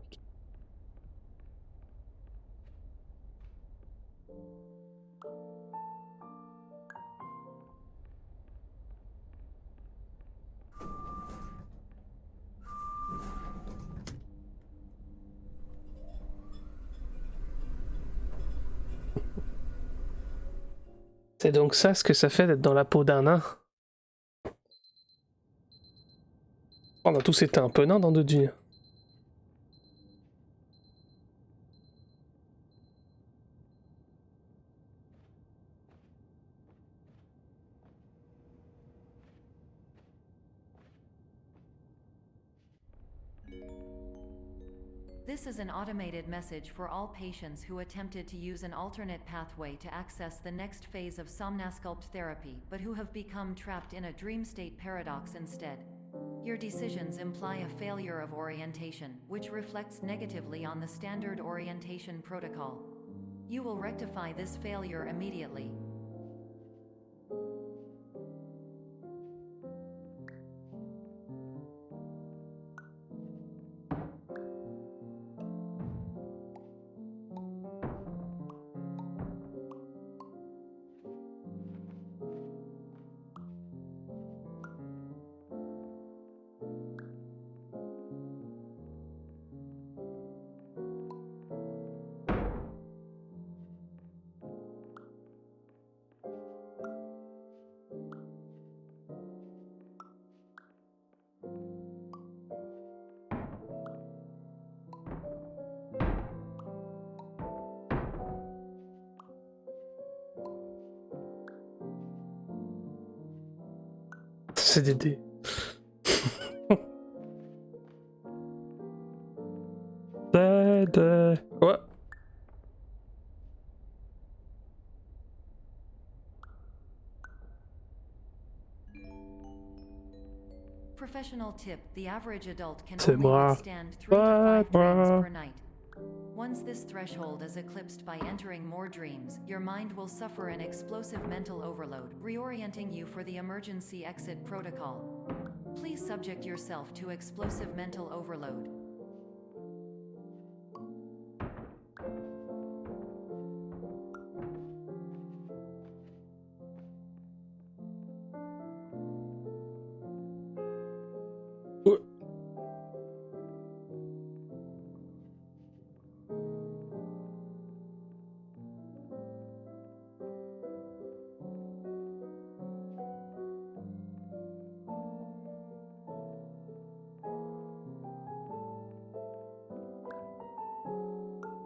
C'est donc ça ce que ça fait d'être dans la peau d'un nain. On a tous été un peu nains dans notre vie. This is an automated message for all patients who attempted to use an alternate pathway to access the next phase of somnasculpt therapy, but who have become trapped in a dream state paradox instead. Your decisions imply a failure of orientation, which reflects negatively on the standard orientation protocol. You will rectify this failure immediately. C'est des dés. Ouais. Professional tip: the average adult can C'est only moi. withstand 3 to 5 dreams per night. Once this threshold is eclipsed by entering more dreams, your mind will suffer an explosive mental overload, reorienting you for the emergency exit protocol. Please subject yourself to explosive mental overload.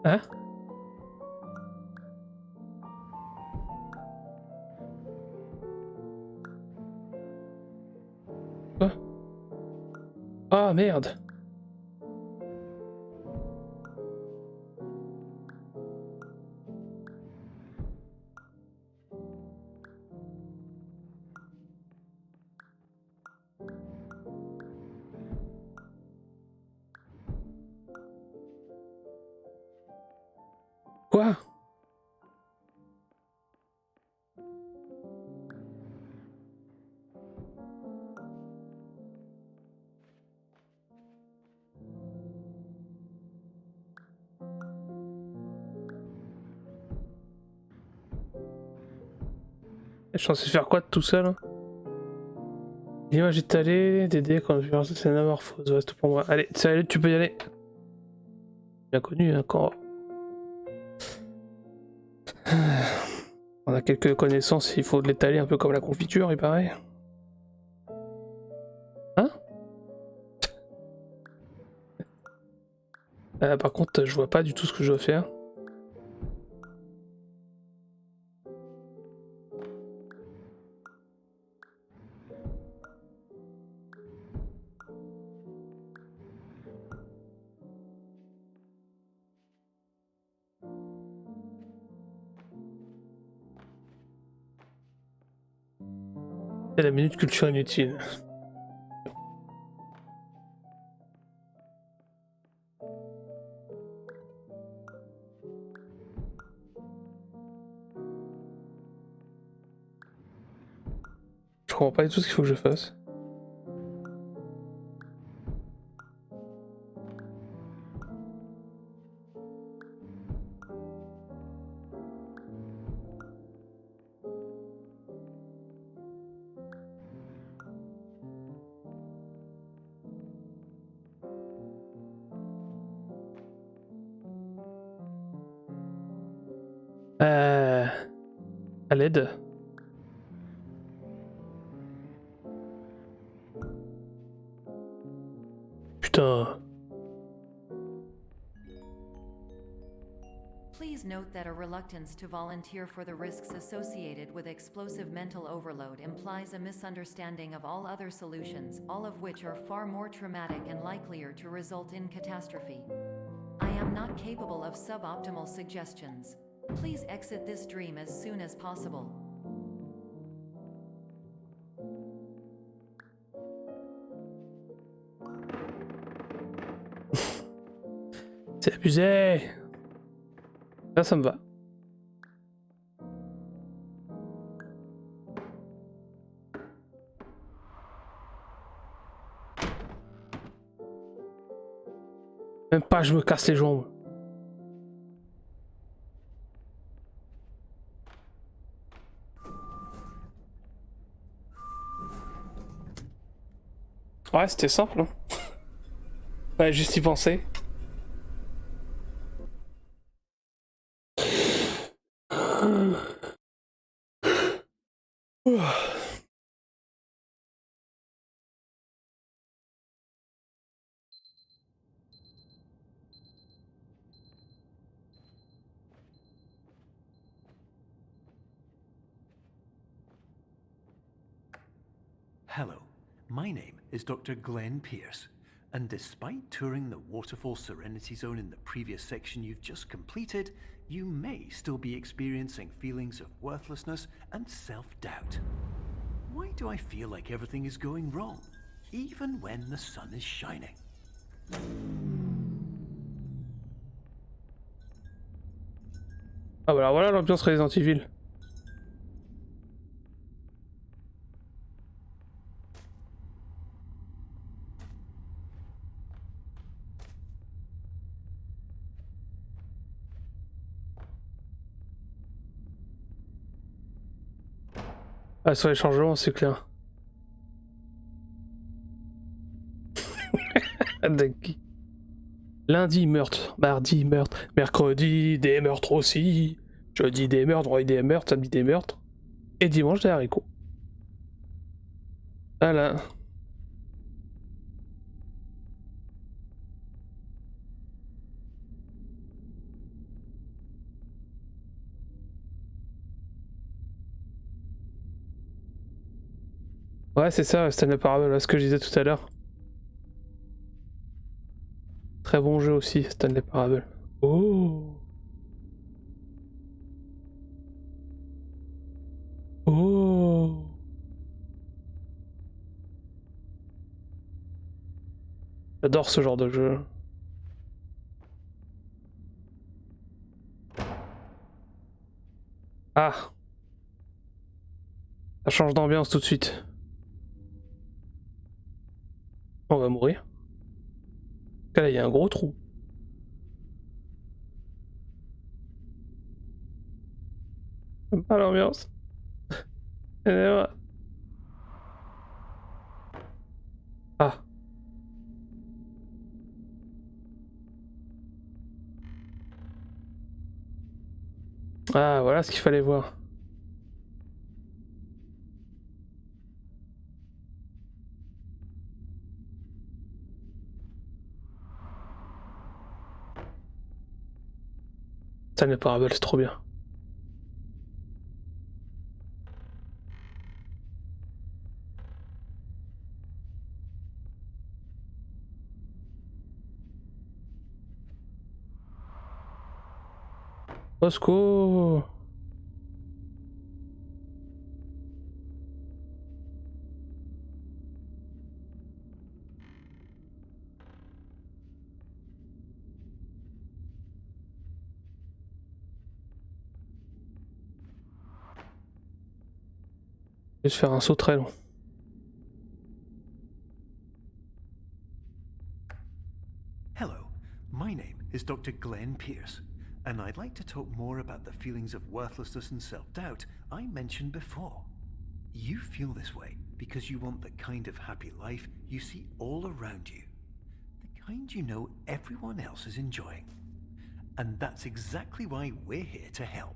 Hein? Quoi? Ah merde. Quoi? Je suis censé faire quoi de tout seul hein? L'image étalée, DD quand je vais c'est l'anamorphose, reste pour moi. Allez, salut, tu peux y aller. Bien connu hein, quand. On a quelques connaissances, il faut de l'étaler un peu comme la confiture, il paraît. Hein? Par contre, je vois pas du tout ce que je dois faire. C'est la minute culture inutile. Je comprends pas du tout ce qu'il faut que je fasse. À l'aide. Putain. Please note that a reluctance to volunteer for the risks associated with explosive mental overload implies a misunderstanding of all other solutions, all of which are far more traumatic and likelier to result in catastrophe. I am not capable of suboptimal suggestions. Please exit this dream as soon as possible. C'est abusé. Là, ça me va. Même pas, je me casse les jambes. Ouais, c'était simple. Hein. Ouais, juste y penser. Hello, my name is Dr. Glenn Pierce, and despite touring the Waterfall Serenity Zone in the previous section you've just completed, you may still be experiencing feelings of worthlessness and self-doubt. Why do I feel like everything is going wrong, even when the sun is shining? Ah bah alors voilà l'ambiance Resident Evil. Ah sur les changements c'est clair. Lundi meurtre, mardi meurtre, mercredi des meurtres aussi, jeudi des meurtres, vendredi des meurtres, samedi des meurtres, et dimanche des haricots. Voilà. Ouais c'est ça, c'était la parabole, ce que je disais tout à l'heure. Très bon jeu aussi, Stanley Parable. Oh. Oh. J'adore ce genre de jeu. Ah. Ça change d'ambiance tout de suite. On va mourir. Là, il y a un gros trou. J'aime pas l'ambiance. Ah. Ah, voilà ce qu'il fallait voir. Ça n'est pas c'est trop bien. Osco. Je vais se faire un saut très long. Hello, my name is Dr. Glenn Pierce, and I'd like to talk more about the feelings of worthlessness and self-doubt I mentioned before. You feel this way because you want the kind of happy life you see all around you, the kind you know everyone else is enjoying. And that's exactly why we're here to help.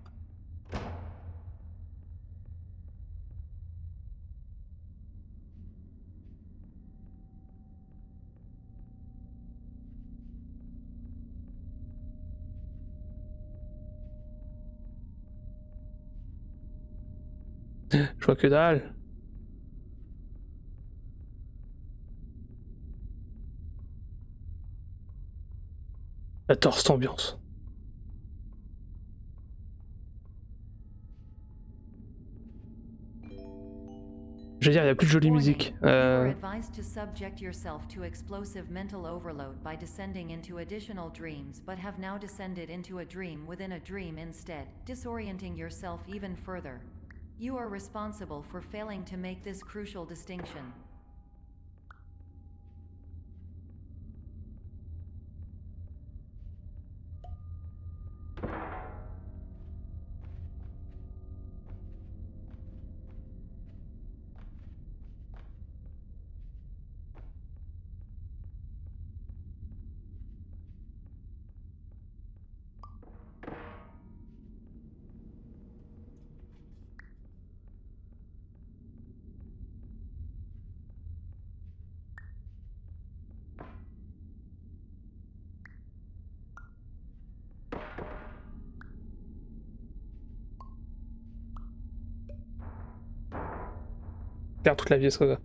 Je vois que dalle. J'adore cette ambiance. Je veux dire, il n'y a plus de jolie musique. You are advised to subject yourself to explosive mental overload by descending into additional dreams, but have now descended into a dream within a dream instead, disorienting yourself even further. You are responsible for failing to make this crucial distinction. Perd toute la vie, ce que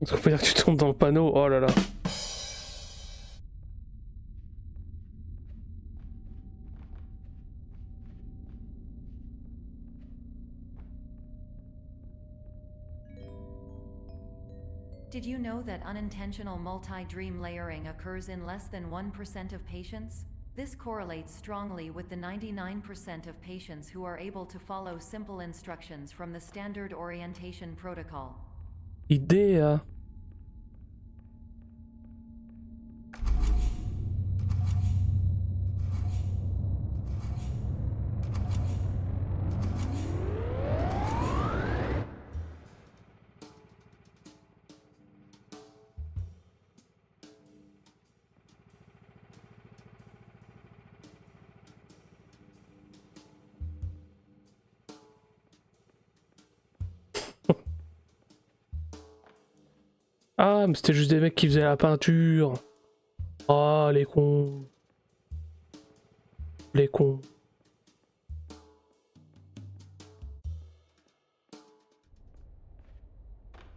est-ce qu'on peut dire que tu tombes dans le panneau? Oh là là. Did you know that unintentional multi-dream layering occurs in less than 1% of patients? This correlates strongly with the 99% of patients who are able to follow simple instructions from the standard orientation protocol. Idée. Ah, mais c'était juste des mecs qui faisaient la peinture. Ah, les cons. Les cons.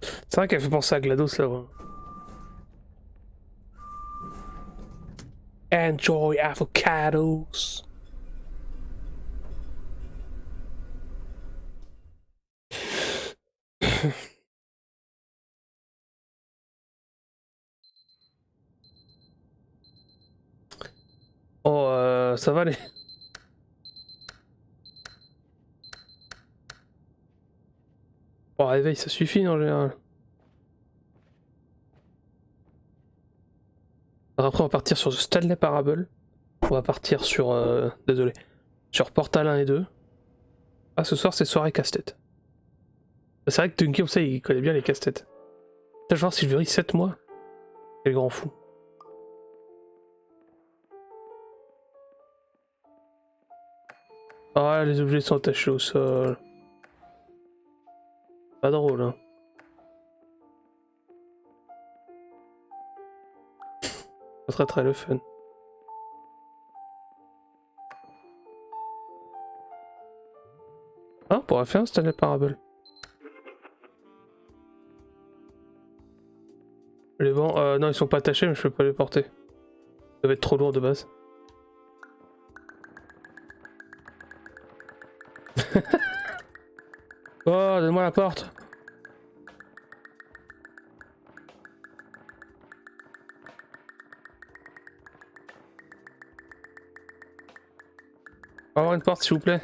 C'est vrai qu'elle fait penser à GLaDOS là. Ouais. Enjoy avocados. Oh, ça va les... Bon, réveil, ça suffit en général. Alors après, on va partir sur The Stanley Parable. On va partir sur... désolé. Sur Portal 1 et 2. Ah, ce soir, c'est soirée casse-tête. C'est vrai que Dunky, comme ça, il connaît bien les casse-têtes. Je vais voir si je verrai 7 mois. Quel grand fou. Ah, les objets sont attachés au sol. Pas drôle, hein. Pas très le fun. Ah, on pourrait faire un Stanley Parable. Les bancs, non, ils sont pas attachés, mais je peux pas les porter. Ils doivent être trop lourds de base. Oh, donne-moi la porte. On va avoir une porte, s'il vous plaît.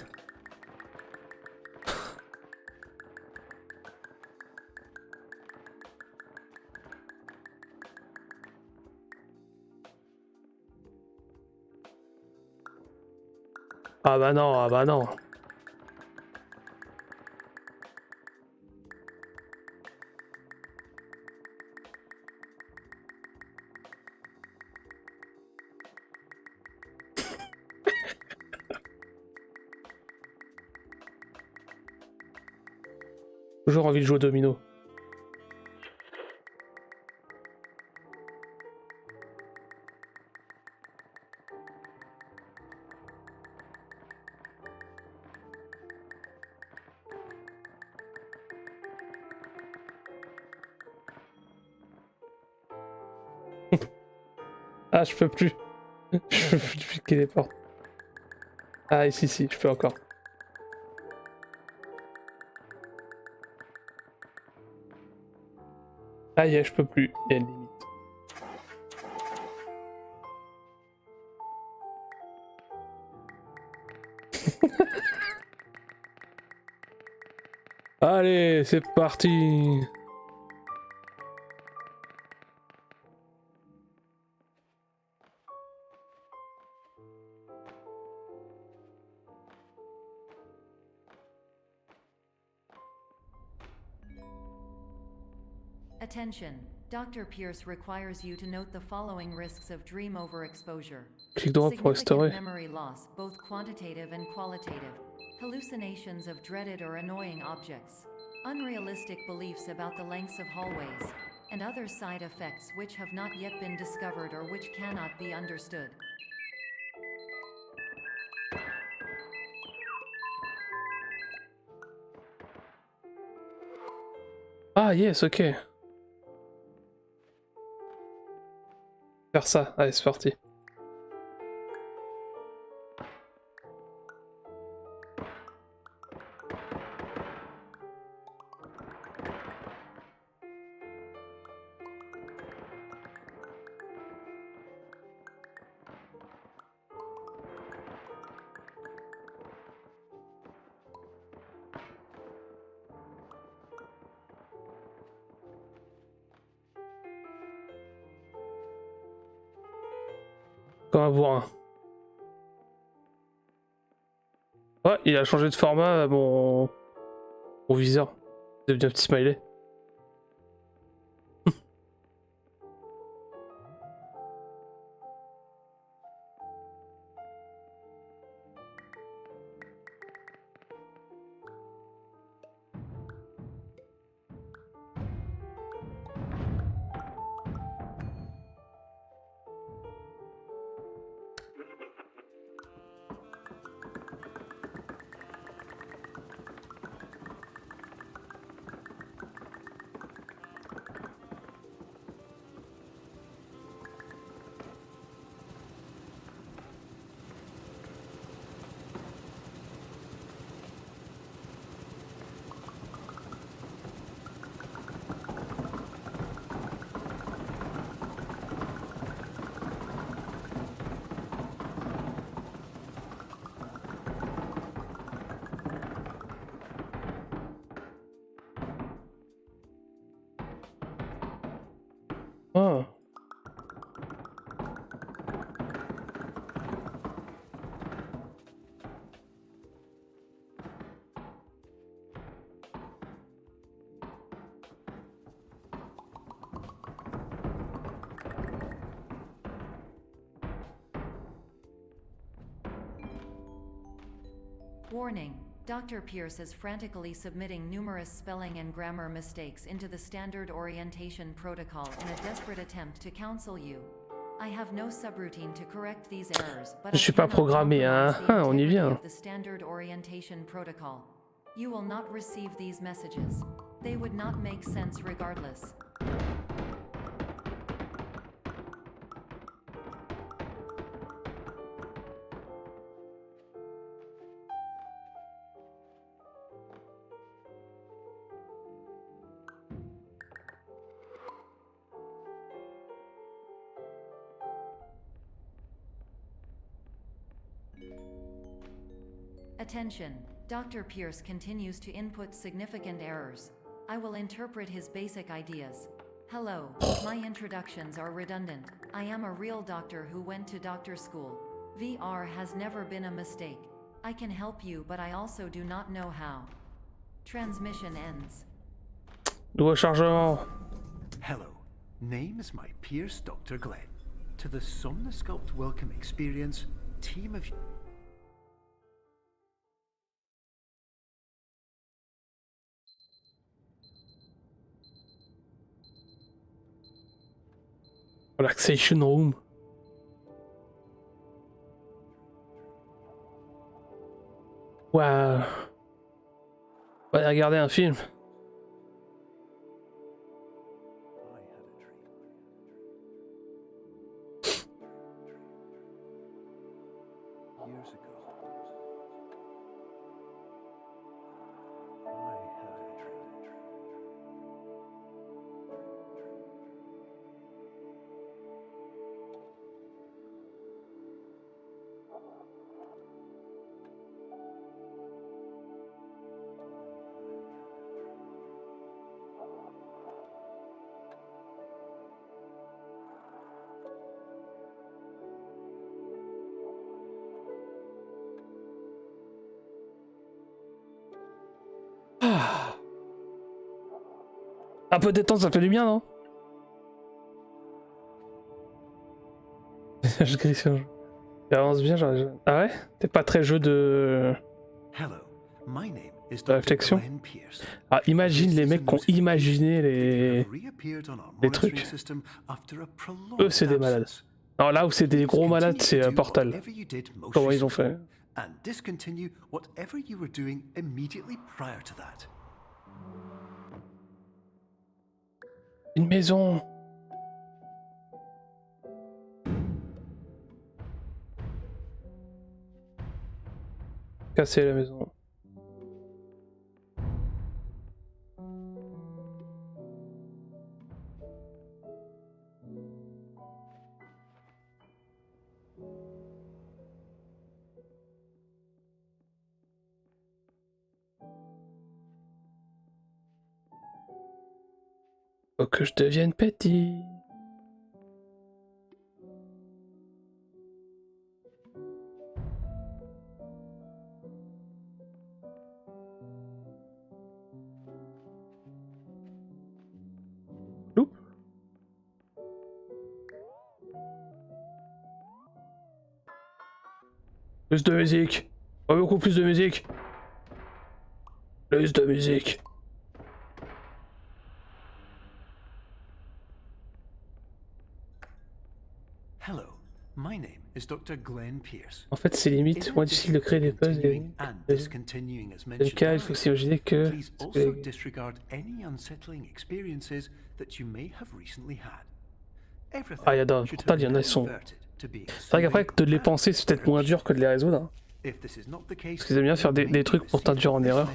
Ah bah non, ah bah non. Toujours envie de jouer au domino. Ah, je peux plus. Je peux plus cliquer les portes. Ah, ici, si, je peux encore. Ah, yeah, je peux plus. Il y a une limite. Allez, c'est parti. Attention. Dr. Pierce requires you to note the following risks of dream overexposure. Clique droit pour restaurer. Significant memory loss, both quantitative and qualitative. Hallucinations of dreaded or annoying objects. Unrealistic beliefs about the lengths of hallways. And other side effects which have not yet been discovered or which cannot be understood. Ah, yes, ok. Faire ça, allez, c'est parti. Encore un bourrin. Ouais, il a changé de format mon viseur. C'est devenu un petit smiley. Warning. Dr. Pierce is frantically submitting numerous spelling and grammar mistakes into the standard orientation protocol in a desperate attempt to counsel you. I have no subroutine to correct these errors, but Je suis pas programmé, hein. On y vient. the standard orientation protocol. You will not receive these messages. They would not make sense regardless. Attention. Dr. Pierce continues to input significant errors. I will interpret his basic ideas. Hello, my introductions are redundant. I am a real doctor who went to doctor school. VR has never been a mistake. I can help you, but I also do not know how. Transmission ends. Nouveau chargement. Hello, name is my Pierce Dr. Glenn. To the Somnosculpt Welcome Experience, team of... Relaxation room. Waouh. On va regarder un film. Un peu de détente, ça fait du bien, non? Je grille sur le jeu. Il avance bien, genre... Ah ouais? T'es pas très jeu de... réflexion? Ah, imagine les mecs qui ont imaginé les trucs. Eux, c'est des malades. Alors là où c'est des gros malades, c'est Portal. Comment ils ont fait? Une maison. Casser la maison. Faut que je devienne petit. Loup. Plus de musique. Pas beaucoup plus de musique. Plus de musique. En fait, c'est limite moins difficile de créer des puzzles et le cas, il faut s'imaginer que... Ah, il y a dans Portal, il y en a, ils sont... C'est vrai qu'après, de les penser, c'est peut-être moins dur que de les résoudre. Hein. Parce qu'ils aiment bien faire des trucs pour t'induire en erreur.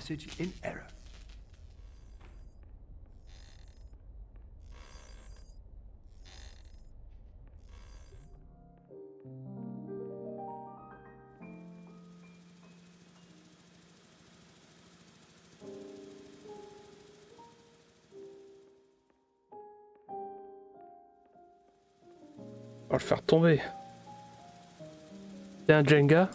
On va le faire tomber. C'est un Jenga.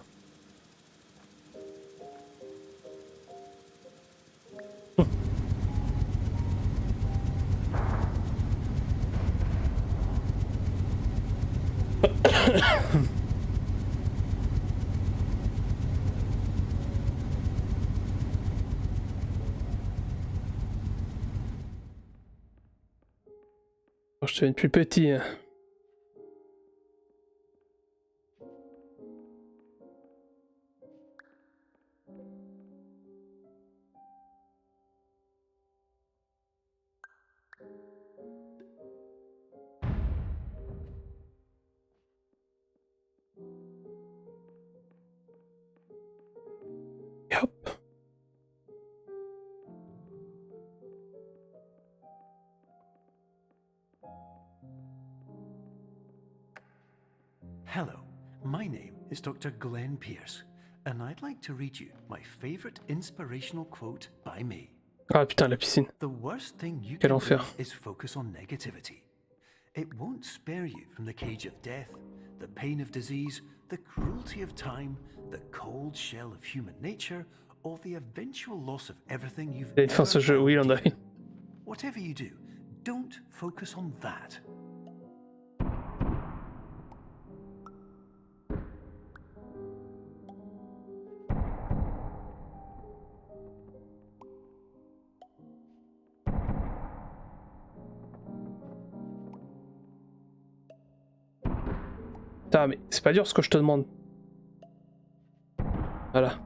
Oh, je deviens plus petit. Hein. Et hop. Hello, my name is Dr. Glenn Pierce, and I'd like to read you my favorite inspirational quote by me. Ah putain, la piscine. The worst thing you Quel can do enfer. is focus on negativity. It won't spare you from the cage of death, the pain of disease, the cruelty of time, the cold shell of human nature, or the eventual loss of everything you've Il a une fin ce jeu, oui, il en a une. Whatever you do, don't focus on that. Putain, mais c'est pas dur ce que je te demande. Voilà.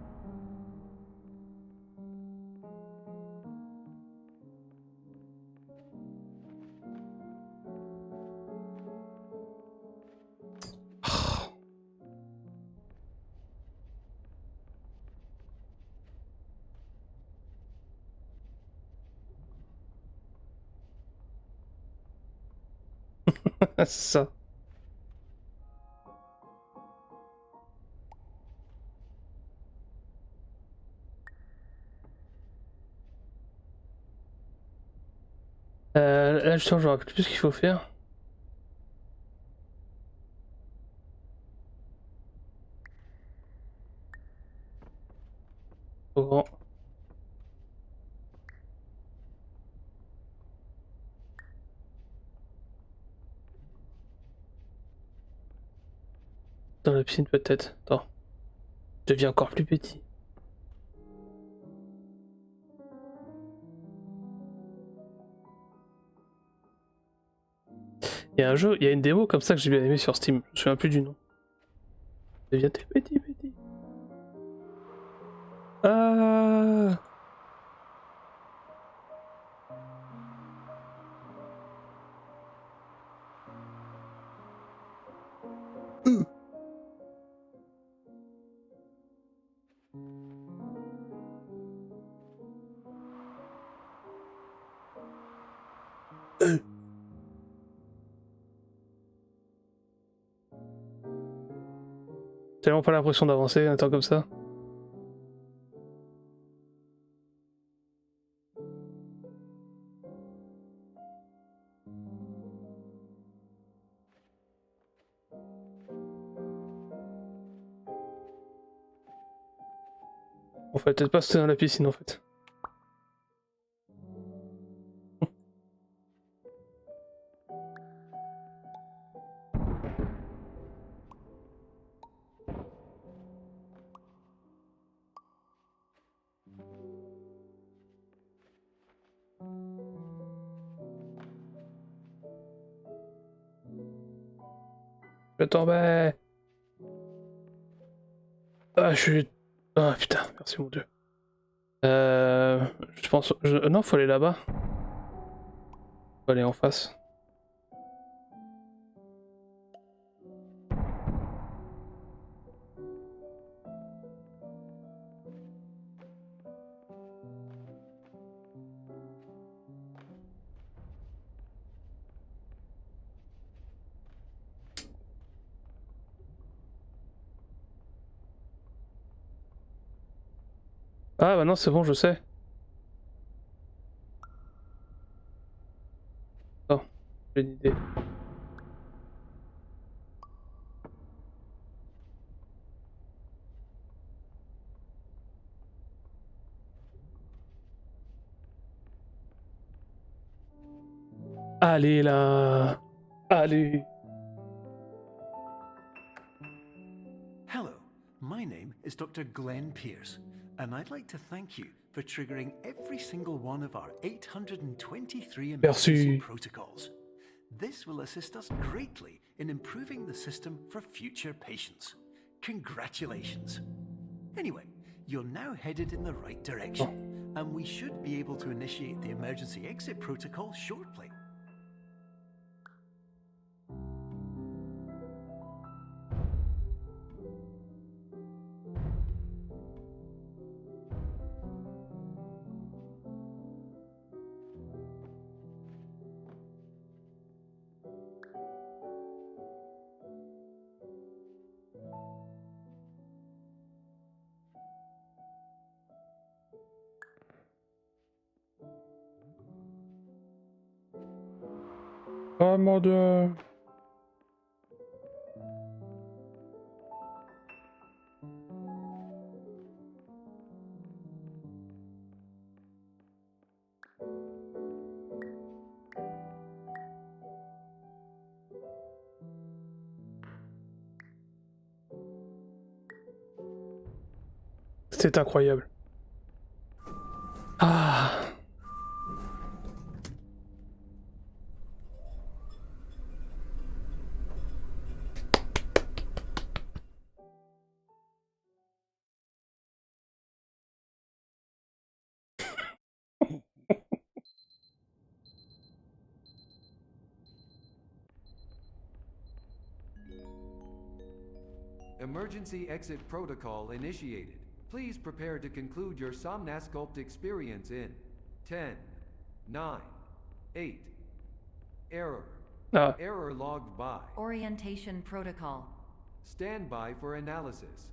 C'est ça. Là justement je me rappelle plus ce qu'il faut faire. Trop grand. Dans la piscine peut-être. Attends. Je deviens encore plus petit. Il y a un jeu, il y a une démo comme ça que j'ai bien aimé sur Steam. Je me souviens plus du nom. Deviens petit. Ah. J'ai vraiment pas l'impression d'avancer un temps comme ça. On fait peut-être pas sauter dans la piscine en fait. Je tombais. Ah, je suis... Ah putain, merci mon dieu. Je pense... Non, faut aller là-bas. Faut aller en face. Ah bah non, c'est bon, je sais. Non, j'ai une idée. Allez là. Allez. Hello, my name is Dr. Glenn Pierce, and I'd like to thank you for triggering every single one of our 823 emergency protocols. This will assist us greatly in improving the system for future patients. Congratulations. Anyway, you're now headed in the right direction, and we should be able to initiate the emergency exit protocol shortly. Oh mon dieu. C'est incroyable. Ah. Emergency exit protocol initiated. Please prepare to conclude your Somnasculpt experience in 10, 9, 8. Error. Error logged by. Orientation protocol. Stand by for analysis.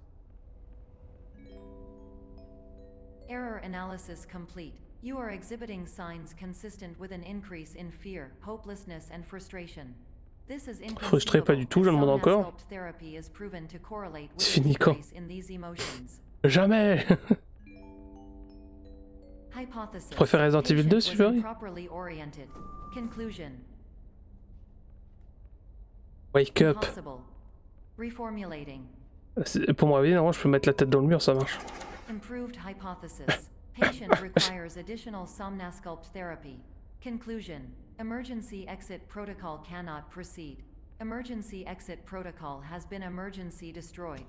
Error analysis complete. You are exhibiting signs consistent with an increase in fear, hopelessness and frustration. This is Frustré pas du tout, je le demande encore. therapy is proven to correlate with C'est an fini quand? increase in these emotions. Jamais. Hypothesis. Je préfère Resident Evil 2, Super. Properly oriented. Conclusion. Wake up. Impossible. Reformulating. Pour me réveiller, normalement, je peux mettre la tête dans le mur, ça marche. Improved hypothesis. Patient requires additional Somnasculpt therapy. Conclusion. Emergency exit protocol cannot proceed. Emergency exit protocol has been emergency destroyed.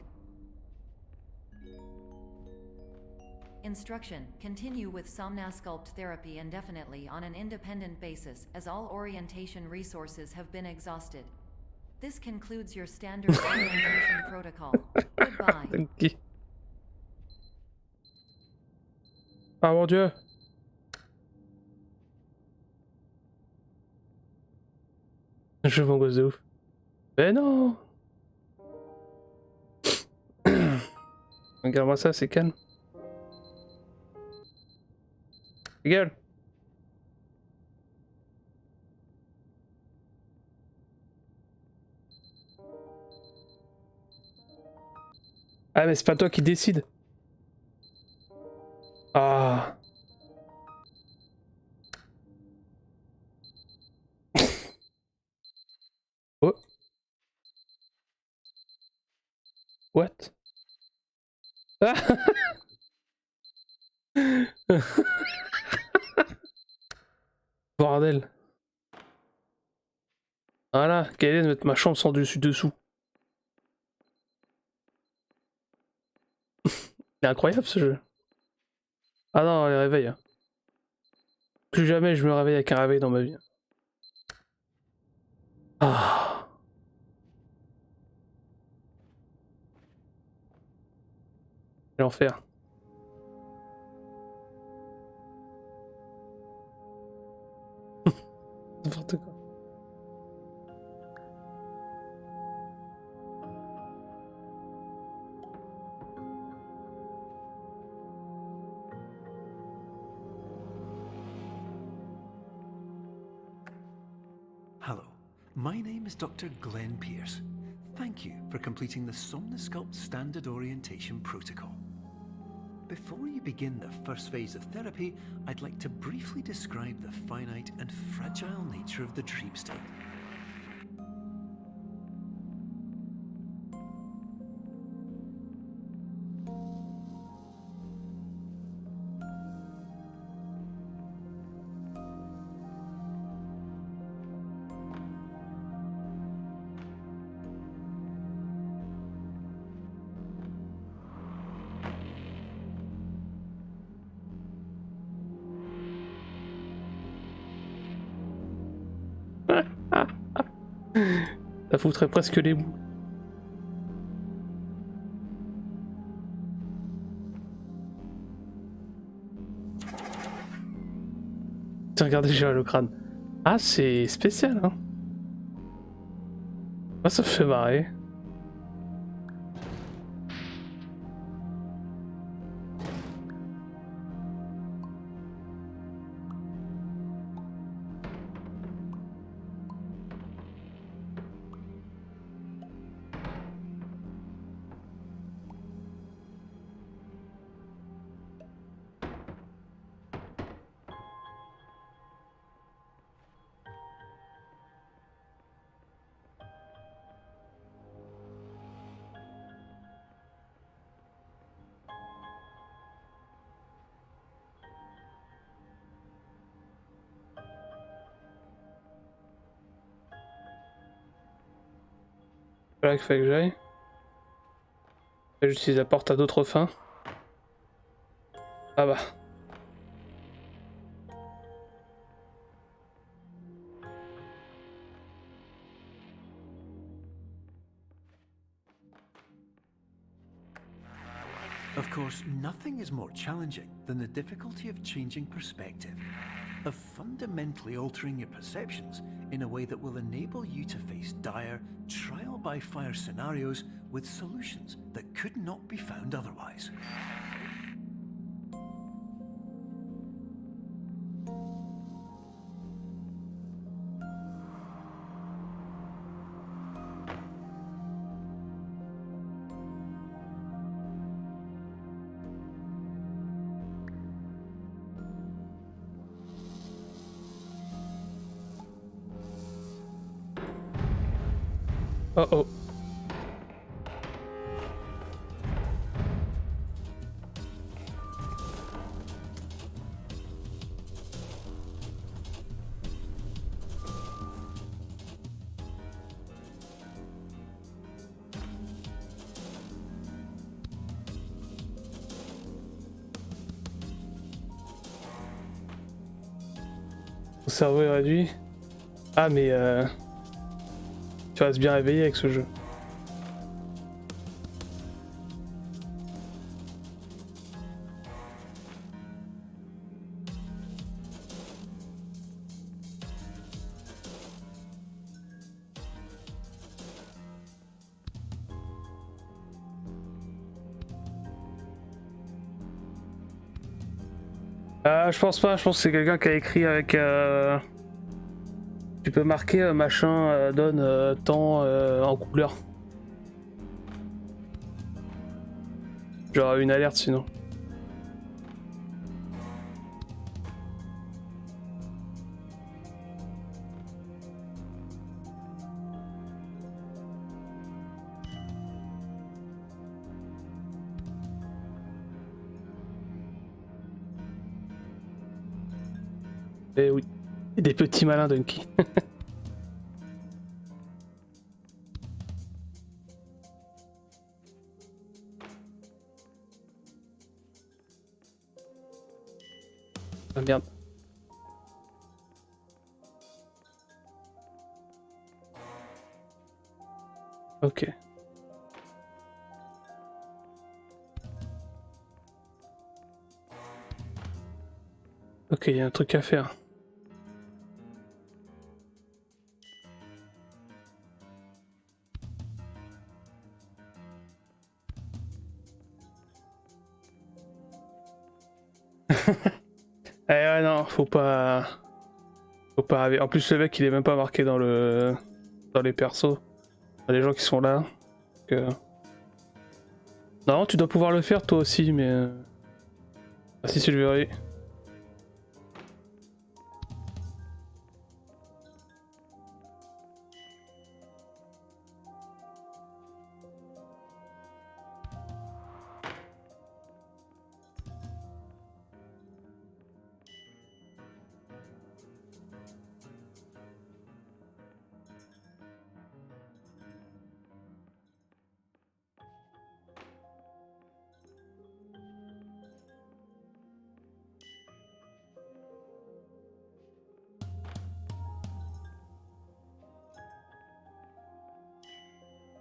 Instruction. Continue with Somnasculpt therapy indefinitely on an independent basis, as all orientation resources have been exhausted. This concludes your standard orientation protocol. Goodbye. Okay. Ah mon dieu. Je m'angoisse de ouf. Mais non. Regarde-moi ça, c'est calme. Gueule. Ah mais c'est pas toi qui décide. Ah. Oh. What? Ah. Bordel. Voilà, quelle est de mettre ma chambre sans dessus-dessous. C'est incroyable ce jeu. Ah non, les réveils. Plus jamais je me réveille avec un réveil dans ma vie. Ah. L'enfer. N'importe quoi. Hello, my name is Dr. Glenn Pierce. Thank you for completing the Somnasculpt Standard Orientation Protocol. Before you begin the first phase of therapy, I'd like to briefly describe the finite and fragile nature of the dream state. Ça foutrait presque les bouts. Tiens, regardez, j'ai le crâne. Ah, c'est spécial, hein. Ah, ça me fait marrer. Voilà qu'il fallait que j'aille. J'utilise la porte à d'autres fins. Ah bah. Of course, nothing is more challenging than the difficulty of changing perspective, of fundamentally altering your perceptions in a way that will enable you to face dire, trial-by-fire scenarios with solutions that could not be found otherwise. Oh oh. Mon cerveau est réduit. Ah mais tu restes bien réveillé avec ce jeu. Je pense pas, je pense que c'est quelqu'un qui a écrit avec... Tu peux marquer machin donne temps en couleur. J'aurais une alerte sinon. Eh oui, et des petits malins Dunky. Ah merde. Ok. Ok, il y a un truc à faire. Eh ouais non, faut pas rêver. En plus le mec il est même pas marqué dans les persos. Dans les gens qui sont là. Donc, non, tu dois pouvoir le faire toi aussi, mais ah si le verrai.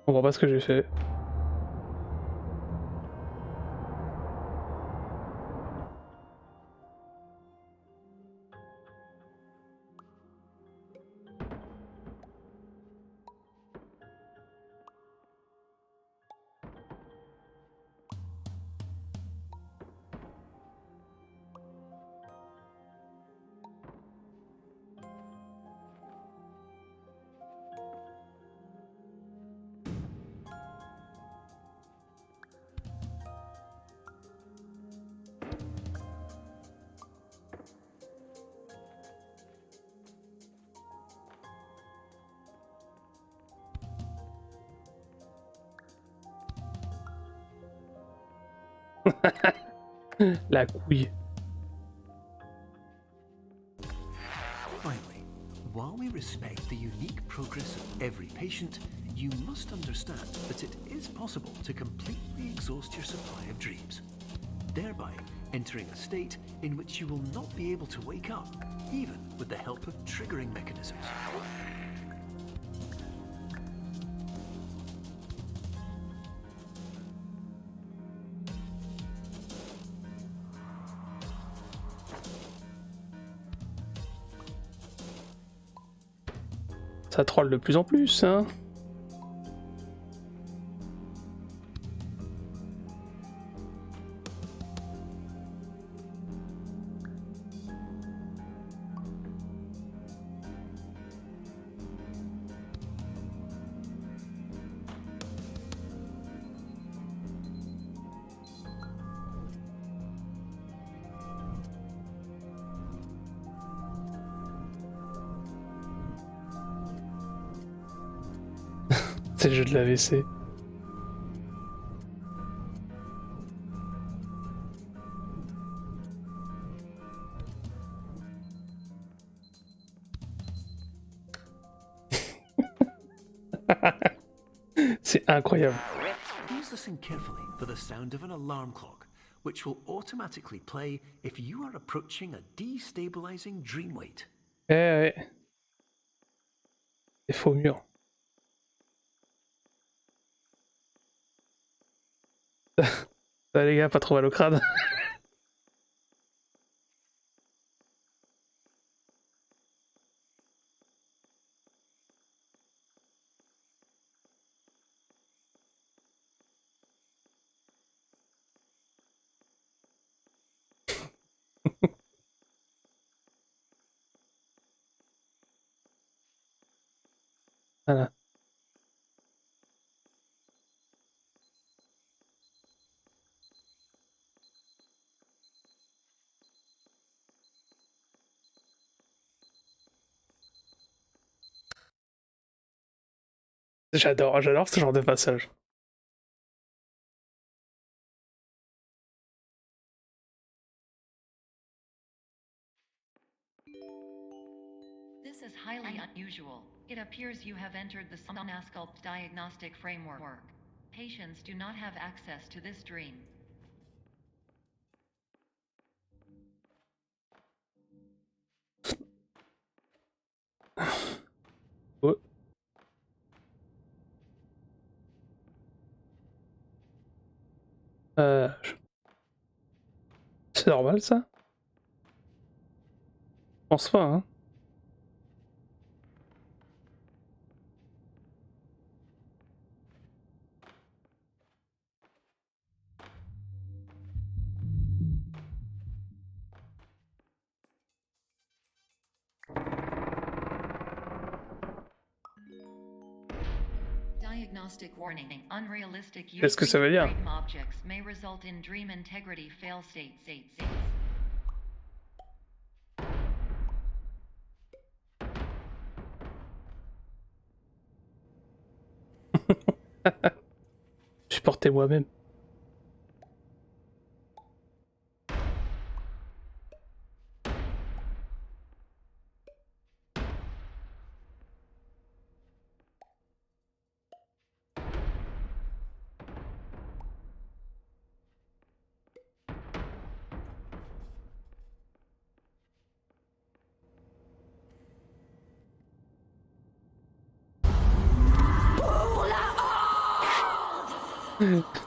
On voit pas ce que j'ai fait. La couille. Finally, while we respect the unique progress of every patient, you must understand that it is possible to completely exhaust your supply of dreams, thereby entering a state in which you will not be able to wake up, even with the help of triggering mechanisms. Ça troll de plus en plus, hein. C'est le jeu de l'AVC. C'est incroyable. Please listen carefully for the sound of an alarm clock, which will automatically play if you are approaching a destabilizing dream weight. Eh ouais. C'est faux mur. Ça les gars, pas trop mal au crâne. Voilà. J'adore ce genre de passage. This is highly unusual. It appears you have entered the Somnasculpt diagnostic framework. Patients do not have access to this dream. Oh. C'est normal ça? Je pense pas, hein. Diagnostic warning. Unrealistic use Qu'est-ce que ça veut dire? dream objects may result in dream integrity fail states. Supportez moi-même.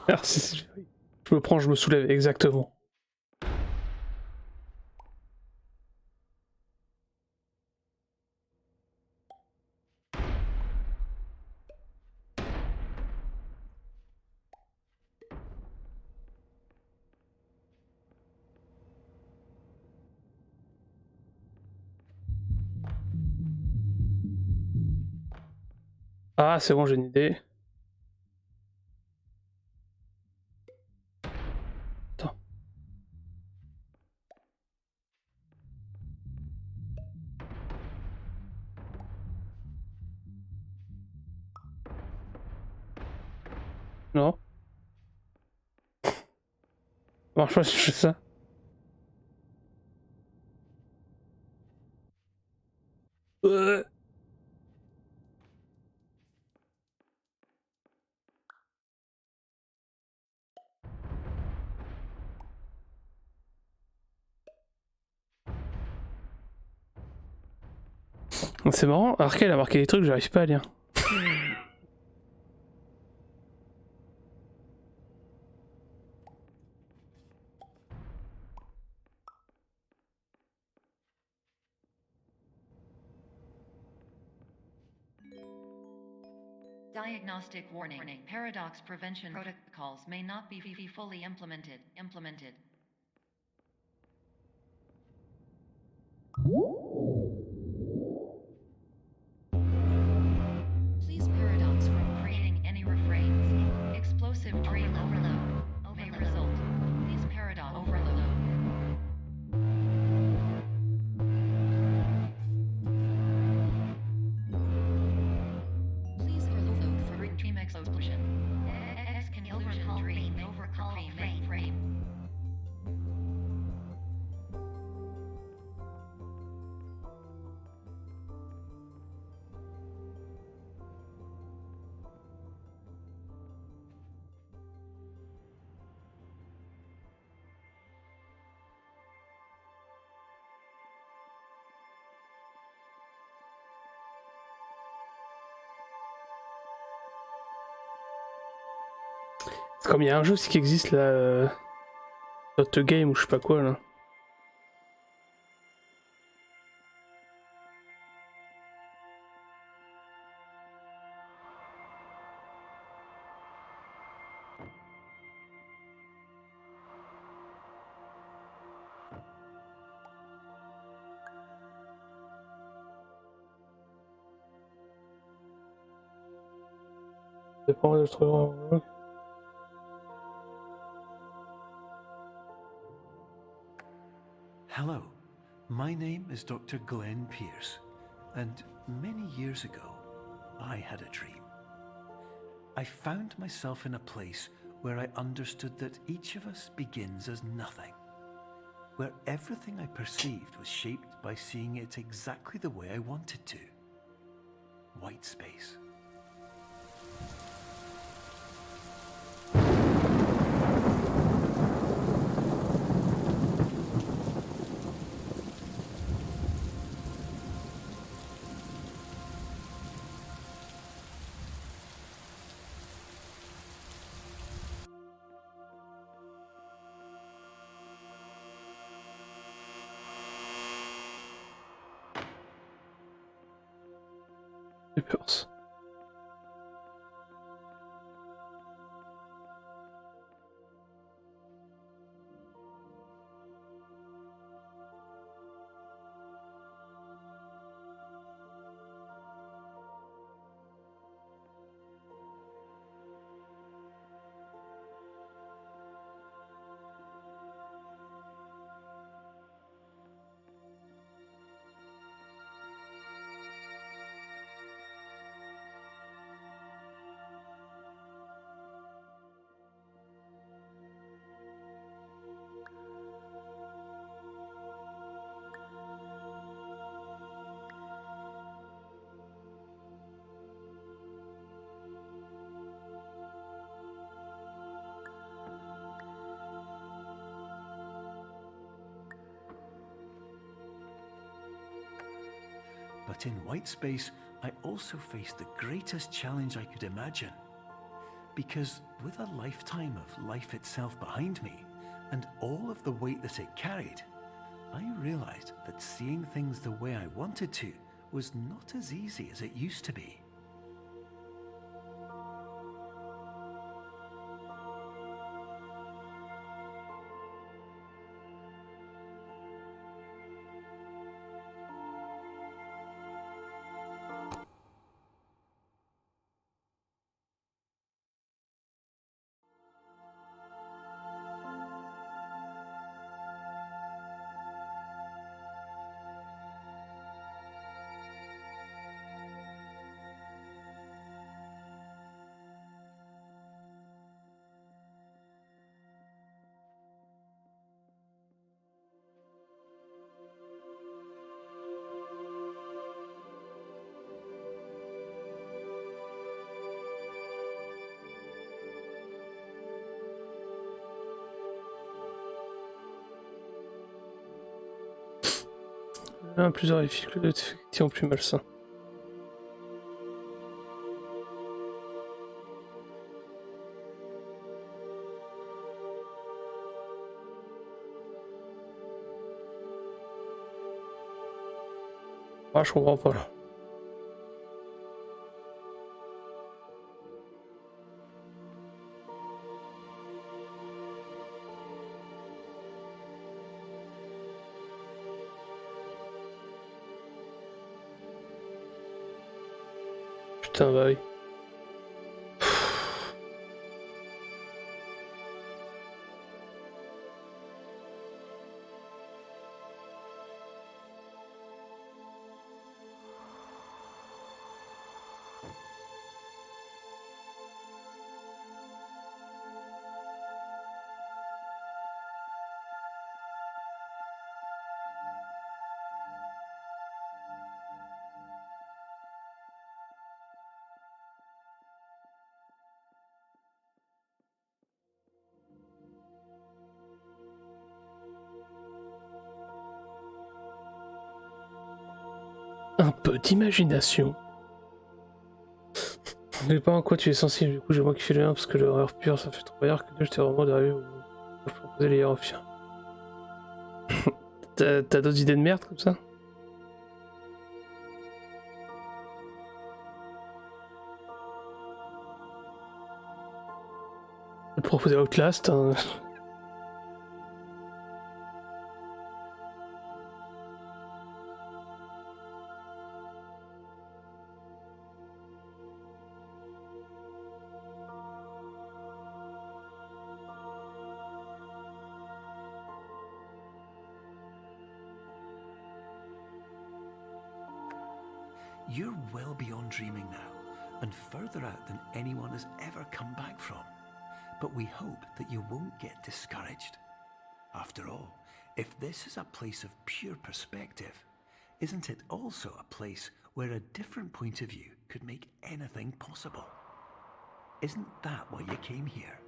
Merci. Je me prends, je me soulève, exactement. Ah, c'est bon, j'ai une idée. Attends. Non. Marche pas si je fais ça. C'est marrant, Arca elle a marqué des trucs, j'arrive pas à lire. Diagnostic warning. Paradox prevention protocols may not be fully implemented. Please paradox from creating any refrains. Explosive dream overload may result. Please paradox overload. Please overload for dream explosion. X can illusion dream overcall frame. C'est comme il y a un jeu aussi qui existe là. Dot Game ou je sais pas quoi là. Dépend de ce. Hello, my name is Dr. Glenn Pierce, and many years ago, I had a dream. I found myself in a place where I understood that each of us begins as nothing, where everything I perceived was shaped by seeing it exactly the way I wanted to. White space. Papers. But in white space, I also faced the greatest challenge I could imagine. Because with a lifetime of life itself behind me, and all of the weight that it carried, I realized that seeing things the way I wanted to was not as easy as it used to be. L'un plus horrifique que l'autre, effectivement plus malsain. Ah, je comprends pas là. Putain, bah oui. Un peu d'imagination. Je sais pas en quoi tu es sensible, du coup j'ai moi qui fais le 1 parce que l'horreur pure ça fait trop rire que j'étais vraiment d'arriver où je proposais les hiérarchies. T'as d'autres idées de merde comme ça? Je vais proposer Outlast. Hein. You're well beyond dreaming now, and further out than anyone has ever come back from. But we hope that you won't get discouraged. After all, if this is a place of pure perspective, isn't it also a place where a different point of view could make anything possible? Isn't that why you came here?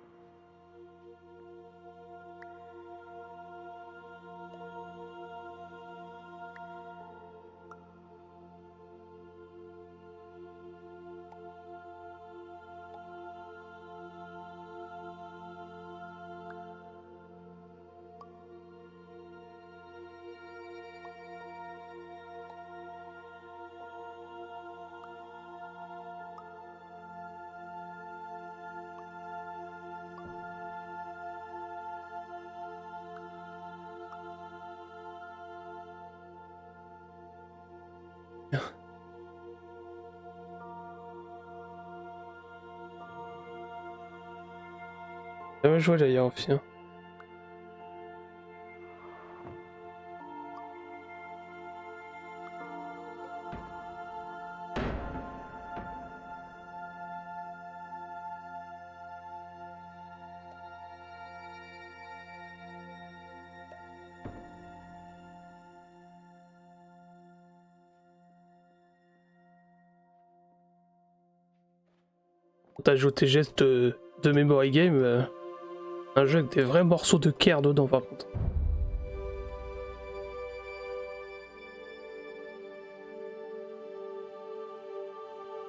J'ai jamais joué d'ailleurs au film. T'ajoutes tes gestes de memory game, un jeu avec des vrais morceaux de care dedans par contre.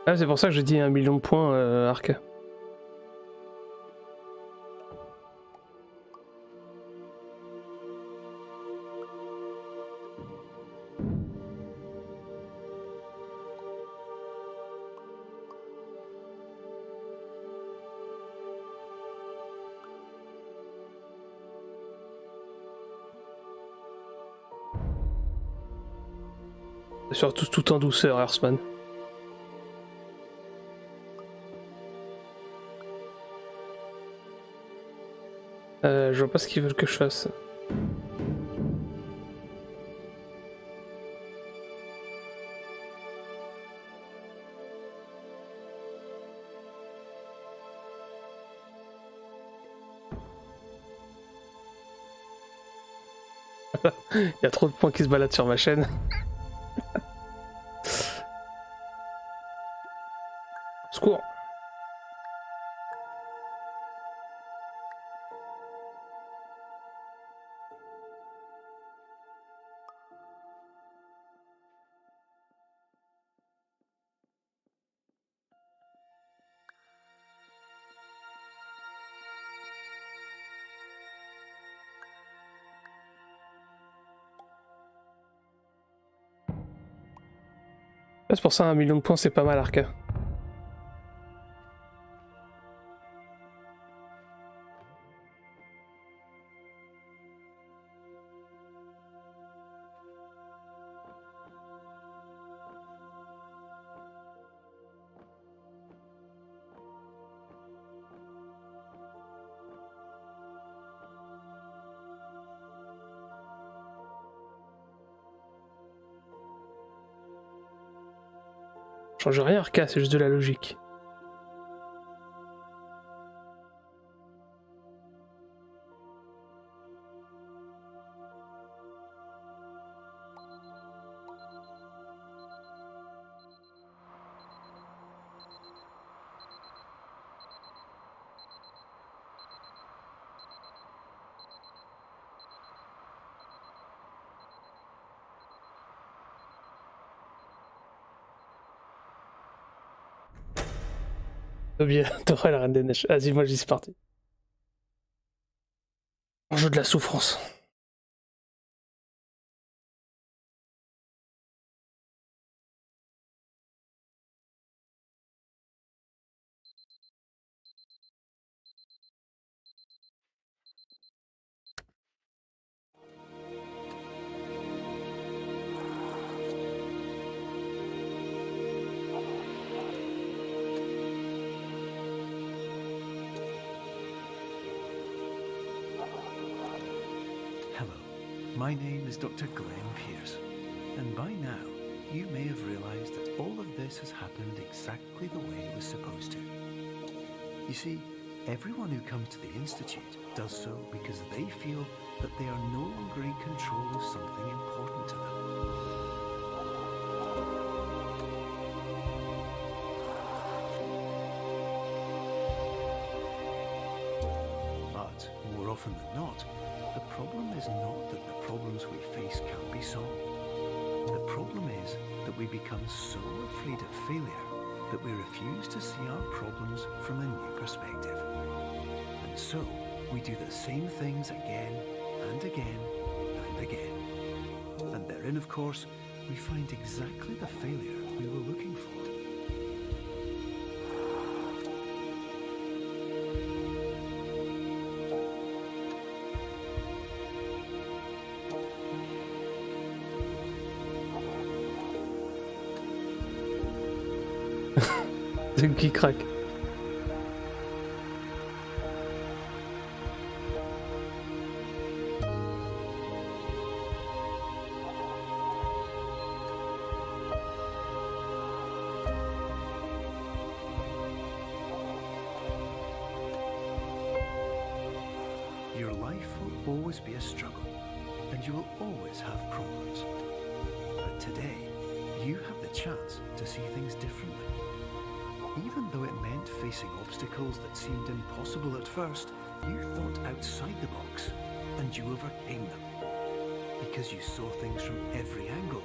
Ah, c'est pour ça que j'ai dit 1 million de points Arca. Surtout tout en douceur, Earthman. Je vois pas ce qu'ils veulent que je fasse. Il y a trop de points qui se baladent sur ma chaîne. Secours. C'est pour ça 1 million de points, c'est pas mal, Arca. Change rien, Arca, c'est juste de la logique. Bien, t'auras la Reine des Neiges. Vas-y, moi j'y suis parti. On joue de la souffrance. My name is Dr. Glenn Pierce, and by now you may have realized that all of this has happened exactly the way it was supposed to. You see, everyone who comes to the Institute does so because they feel that they are no longer in control of something important to them. But more often than not, the problem is not that the problems we face can't be solved. The problem is that we become so afraid of failure that we refuse to see our problems from a new perspective. And so, we do the same things again and again and again. And therein, of course, we find exactly the failure we were looking for. Qui craque. Your life will always be a struggle, and you will always have problems. But today, you have the chance to see things differently. Even though it meant facing obstacles that seemed impossible at first, you thought outside the box, and you overcame them. Because you saw things from every angle,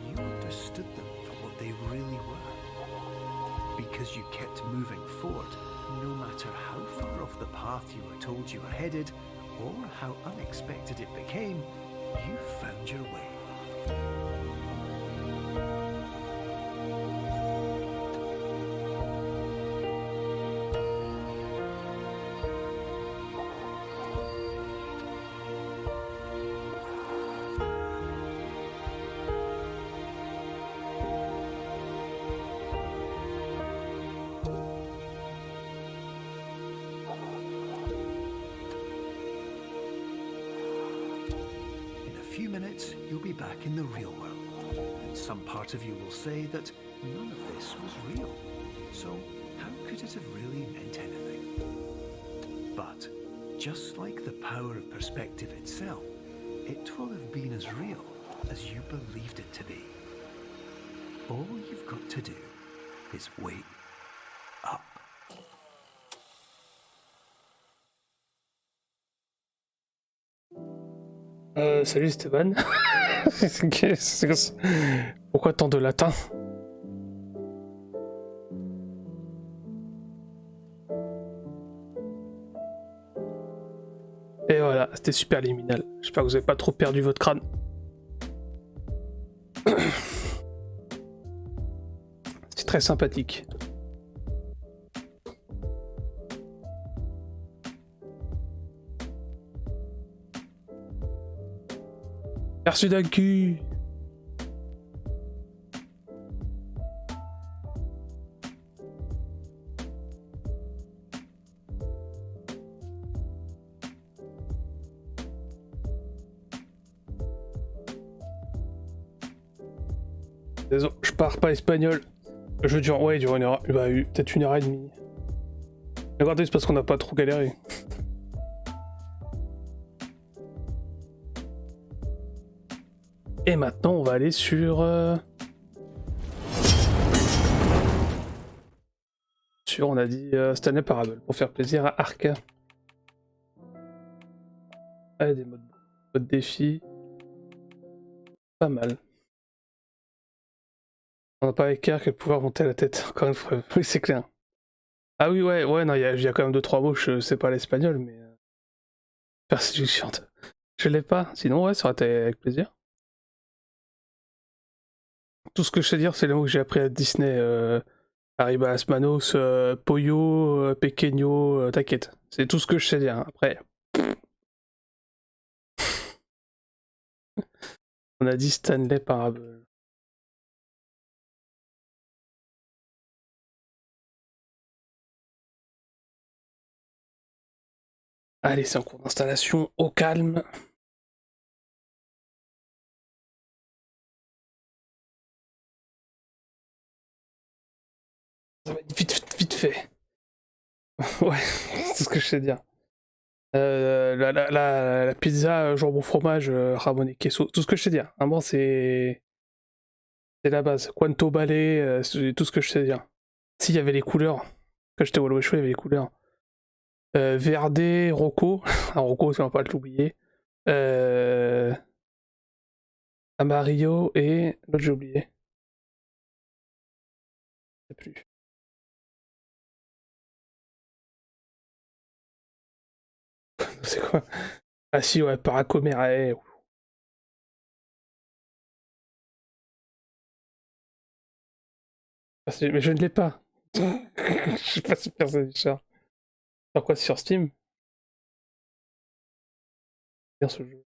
you understood them for what they really were. Because you kept moving forward, no matter how far off the path you were told you were headed, or how unexpected it became, you found your way. few minutes, you'll be back in the real world. And some part of you will say that none of this was real. So how could it have really meant anything? But just like the power of perspective itself, it will have been as real as you believed it to be. All you've got to do is wait up. Salut Stéphane. Pourquoi tant de latin? Et voilà, c'était super liminal. J'espère que vous avez pas trop perdu votre crâne. C'est très sympathique. Merci d'un cul. Désolé, je pars pas espagnol. Le jeu dure, ouais, il dure une heure, bah, peut-être 1h30. Regardez, c'est parce qu'on n'a pas trop galéré. Et maintenant, on va aller sur... on a dit Stanley Parable, pour faire plaisir à Arca. Ah, des modes défi. Pas mal. On n'a pas avec R que de pouvoir monter la tête, encore une fois. Oui, c'est clair. Ah oui, ouais, non, il y a quand même 2-3 mots, je sais pas l'espagnol, mais... Persécution. Je l'ai pas, sinon ouais, ça aurait été avec plaisir. Tout ce que je sais dire, c'est les mots que j'ai appris à Disney. Arribas, Manos, Pollo, Pequeño, t'inquiète. C'est tout ce que je sais dire. Après... On a dit Stanley Parable. Allez, c'est en cours d'installation, au calme. Ça va être vite fait. Ouais, c'est ce que je sais dire. La pizza, jambon fromage, ramone queso, tout ce que je sais dire. Vraiment, c'est la base. Quanto ballet, c'est tout ce que je sais dire. S'il y avait les couleurs, quand j'étais au Wallo Show, il y avait les couleurs. Verde, Rocco, Rocco, on va pas l'oublier. Amarillo et l'autre j'ai oublié. Je sais plus. C'est quoi? Ah si, ouais, Paracomerae. Mais je ne l'ai pas. Je sais pas si personne y cherche. Sur quoi? Sur Steam? Bien ce jeu.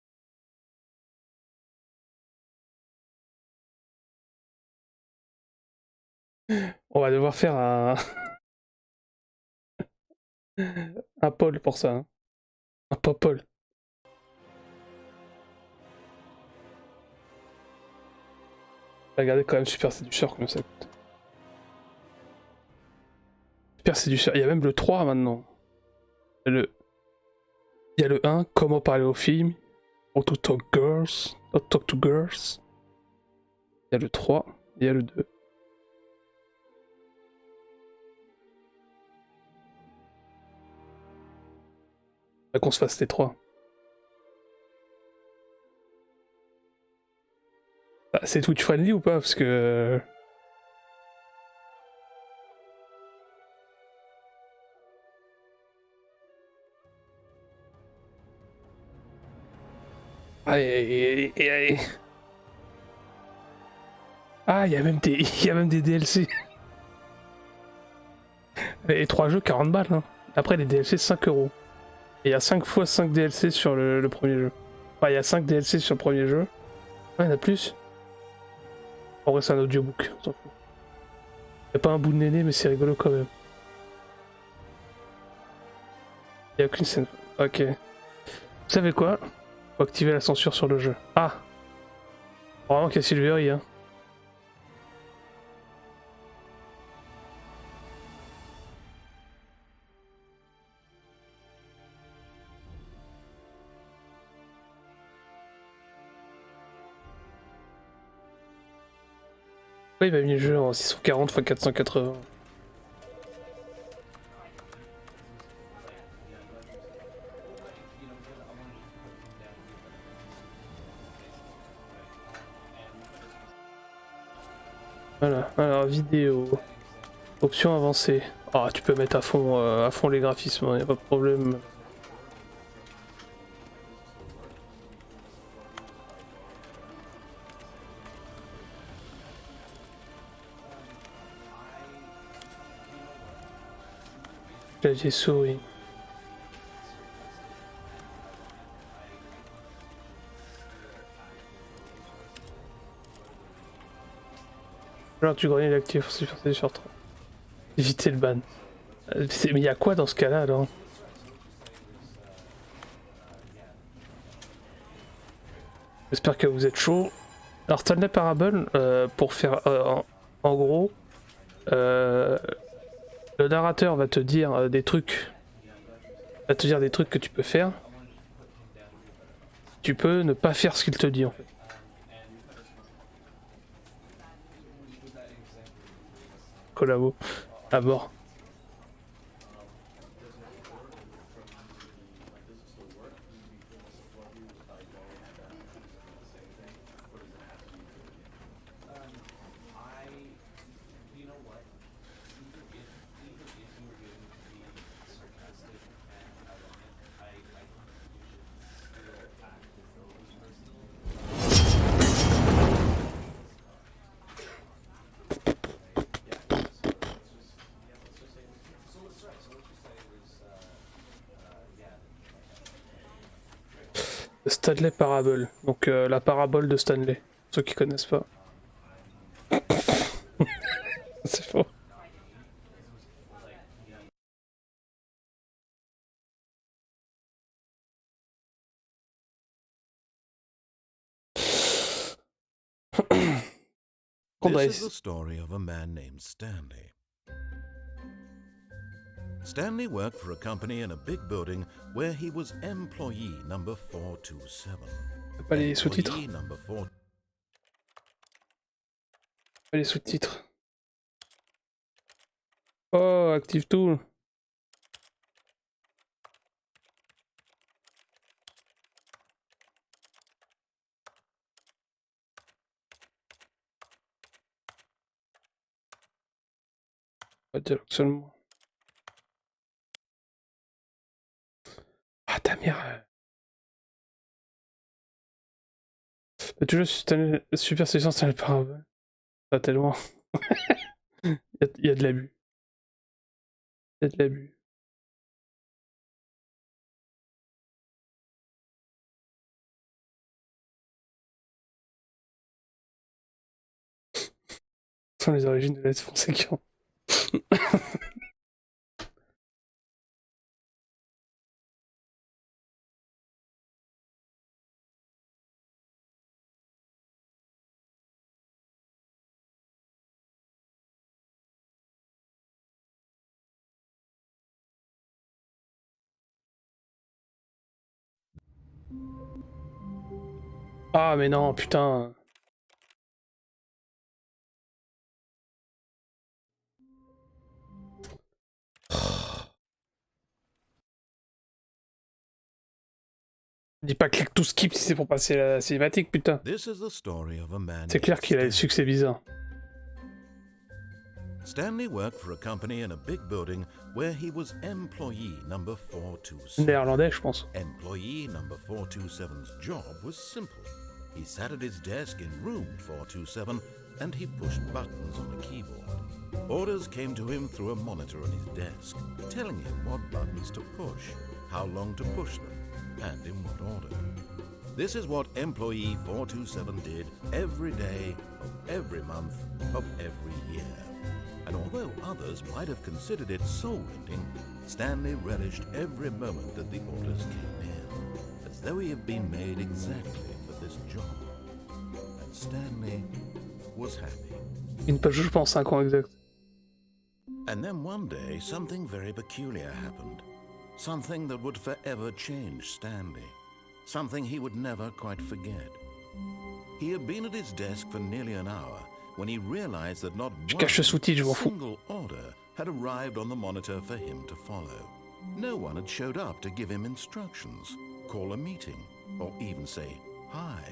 On va devoir faire un poll pour ça. Hein. Un popol. Regardez quand même Super Séducteur comme ça coûte. Super Séducteur, il y a même le 3 maintenant. Il y a le 1, comment parler aux filles. How to talk girls. How to talk to girls. Il y a le 3, il y a le 2. Faudrait qu'on se fasse les 3. Bah, c'est Twitch friendly ou pas? Parce que... Allez. Ah, il y a même des DLC. Les 3 jeux, 40 balles. Hein. Après, les DLC, 5 €. Et il y a 5 fois 5 DLC sur le premier jeu. Enfin, il y a 5 DLC sur le premier jeu. Ouais, il y en a plus. En vrai, c'est un audiobook, on s'en fout. Il n'y a pas un bout de néné, mais c'est rigolo quand même. Il n'y a aucune scène. Ok. Vous savez quoi? Faut activer la censure sur le jeu. Ah! Vraiment qu'il y a Silvery, hein. Il m'a mis le jeu en 640 x 480. Voilà, alors vidéo. Option avancée. Ah, tu peux mettre à fond les graphismes, hein, y a pas de problème. Clavier souris. Alors tu grenier l'actif sur 3. Éviter le ban. Mais il y a quoi dans ce cas-là alors? J'espère que vous êtes chaud. Alors Stanley Parable, pour faire en gros, le narrateur va te dire des trucs. Va te dire des trucs que tu peux faire. Tu peux ne pas faire ce qu'il te dit en fait. Collabo, à bord. Stanley Parable, donc la parabole de Stanley, ceux qui connaissent pas. C'est faux. This is the story of a man named Stanley. Stanley worked for a company in a big building where he was employee number 427. Pas les sous-titres. Pas les sous-titres. Oh, active tout. Pas de dialogue seulement. Ah, ta mère. Toujours super session Stanley Parable. Pas tellement. Il y a de l'abus. Il y a de l'abus. Ce sont les origines de l'Est Fonséquent. Ah mais non, putain. Dis pas clique tout skip si c'est pour passer la cinématique, putain. C'est clair qu'il a des succès bizarres. Stanley worked for a company in a big building where he was employee number 427. Néerlandais, je pense. Employee number 427's job was simple. He sat at his desk in room 427 and he pushed buttons on the keyboard. Orders came to him through a monitor on his desk, telling him what buttons to push, how long to push them, and in what order. This is what employee 427 did every day of every month of every year. And although others might have considered it soul-ending, Stanley relished every moment that the orders came in, as though he had been made exactly for this job. And Stanley was happy. Une page, je pense, 5 ans exact. And then one day, something very peculiar happened. Something that would forever change Stanley. Something he would never quite forget. He had been at his desk for nearly an hour when he realized that not one single order had arrived on the monitor for him to follow. No one had showed up to give him instructions, call a meeting, or even say hi.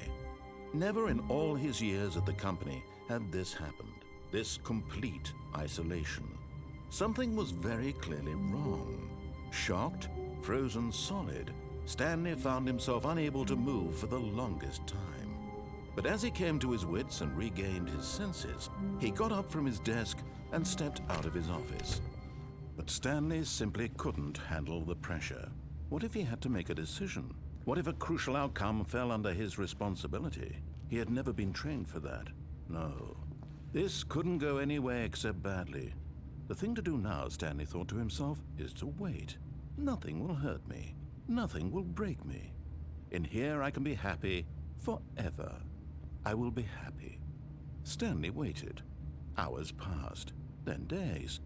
Never in all his years at the company had this happened, this complete isolation. Something was very clearly wrong. Shocked, frozen solid, Stanley found himself unable to move for the longest time. But as he came to his wits and regained his senses, he got up from his desk and stepped out of his office. But Stanley simply couldn't handle the pressure. What if he had to make a decision? What if a crucial outcome fell under his responsibility? He had never been trained for that. No. This couldn't go any way except badly. The thing to do now, Stanley thought to himself, is to wait. Nothing will hurt me. Nothing will break me. In here I can be happy forever. I will be happy. Stanley waited. Hours passed, then days.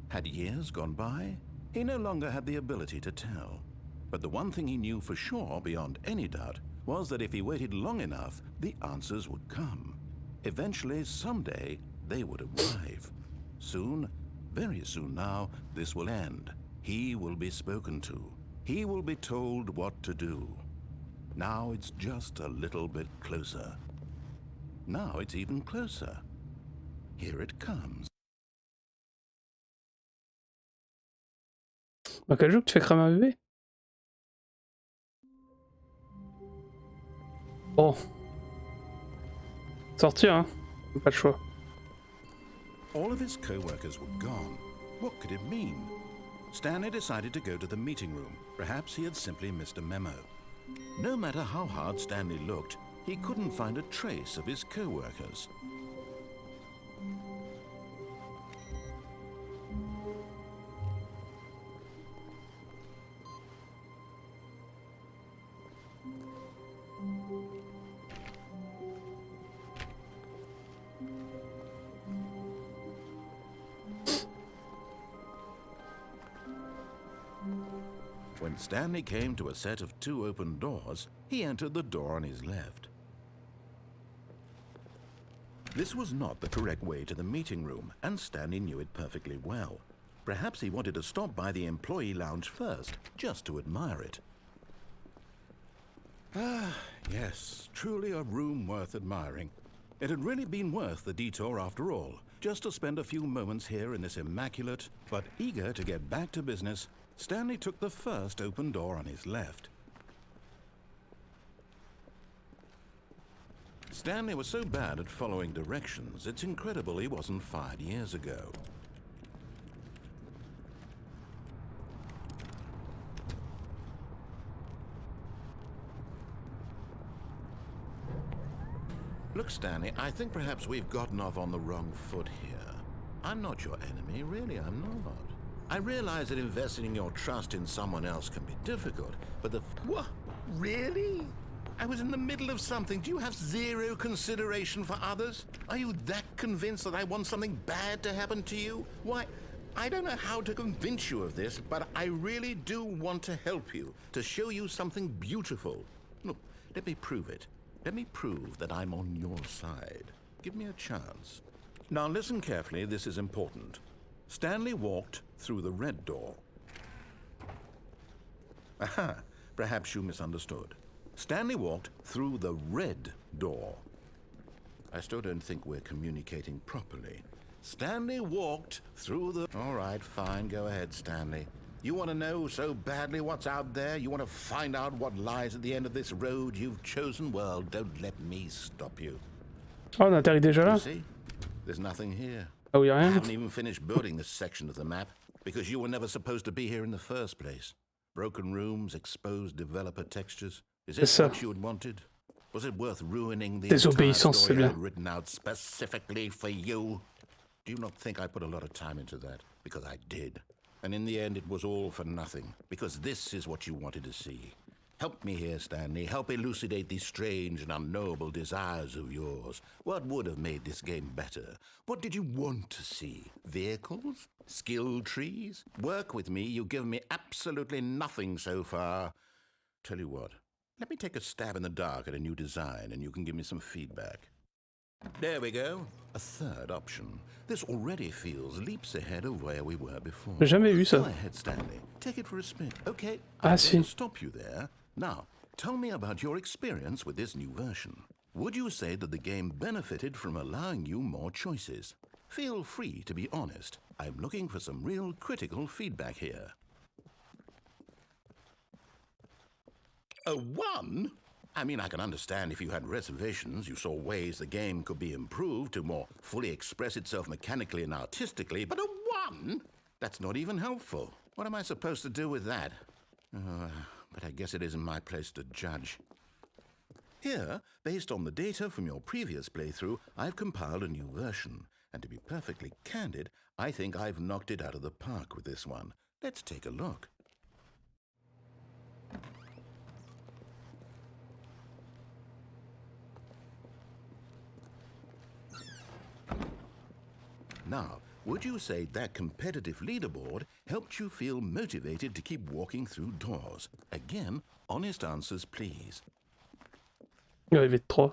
Had years gone by? He no longer had the ability to tell. But the one thing he knew for sure, beyond any doubt, was that if he waited long enough, the answers would come. Eventually, someday, they would arrive. Soon, very soon now, this will end. He will be spoken to. He will be told what to do. Now it's just a little bit closer. Now it's even closer. Here it comes. Dans quel jeu que tu fais cramer un bébé? Bon. Sortir, hein. Pas le choix. All of his co-workers were gone. What could it mean? Stanley decided to go to the meeting room. Perhaps he had simply missed a memo. No matter how hard Stanley looked, he couldn't find a trace of his co-workers. When Stanley came to a set of 2 open doors, he entered the door on his left. This was not the correct way to the meeting room, and Stanley knew it perfectly well. Perhaps he wanted to stop by the employee lounge first, just to admire it. Ah, yes, truly a room worth admiring. It had really been worth the detour after all, just to spend a few moments here in this immaculate, but eager to get back to business, Stanley took the first open door on his left. Stanley was so bad at following directions, it's incredible he wasn't fired years ago. Look, Stanley, I think perhaps we've gotten off on the wrong foot here. I'm not your enemy, really, I'm not. I realize that investing your trust in someone else can be difficult, but the... What? Really? I was in the middle of something. Do you have zero consideration for others? Are you that convinced that I want something bad to happen to you? Why, I don't know how to convince you of this, but I really do want to help you, to show you something beautiful. Look, let me prove it. Let me prove that I'm on your side. Give me a chance. Now listen carefully, this is important. Stanley walked through the red door. Aha, perhaps you misunderstood. Stanley walked through the red door. I still don't think we're communicating properly. Stanley walked through the... All right, fine, go ahead, Stanley. You want to know so badly what's out there? You want to find out what lies at the end of this road you've chosen? Well, don't let me stop you. Oh, on atterrit déjà là? You see? There's nothing here. Ah oui, rien. I haven't even finished building this section of the map because you were never supposed to be here in the first place. Broken rooms, exposed developer textures. Is this what you had wanted? Was it worth ruining the entire story I had written out specifically for you? Do you not think I put a lot of time into that? Because I did. And in the end, it was all for nothing. Because this is what you wanted to see. Help me here, Stanley. Help elucidate these strange and unknowable desires of yours. What would have made this game better? What did you want to see? Vehicles? Skill trees? Work with me. You've given me absolutely nothing so far. Tell you what, let me take a stab in the dark at a new design and you can give me some feedback. There we go. A third option. This already feels leaps ahead of where we were before. J'ai jamais vu ça. Go ahead, Stanley. Take it for a spin. Okay, Ah, I'm si. going to stop you there. Now, tell me about your experience with this new version. Would you say that the game benefited from allowing you more choices? Feel free to be honest. I'm looking for some real critical feedback here. A 1? I mean, I can understand if you had reservations, you saw ways the game could be improved to more fully express itself mechanically and artistically, but a 1? That's not even helpful. What am I supposed to do with that? But I guess it isn't my place to judge. Here, based on the data from your previous playthrough, I've compiled a new version. And to be perfectly candid, I think I've knocked it out of the park with this one. Let's take a look. Now, would you say that competitive leaderboard helped you feel motivated to keep walking through doors? Again, honest answers, please. Il arrivait de 3.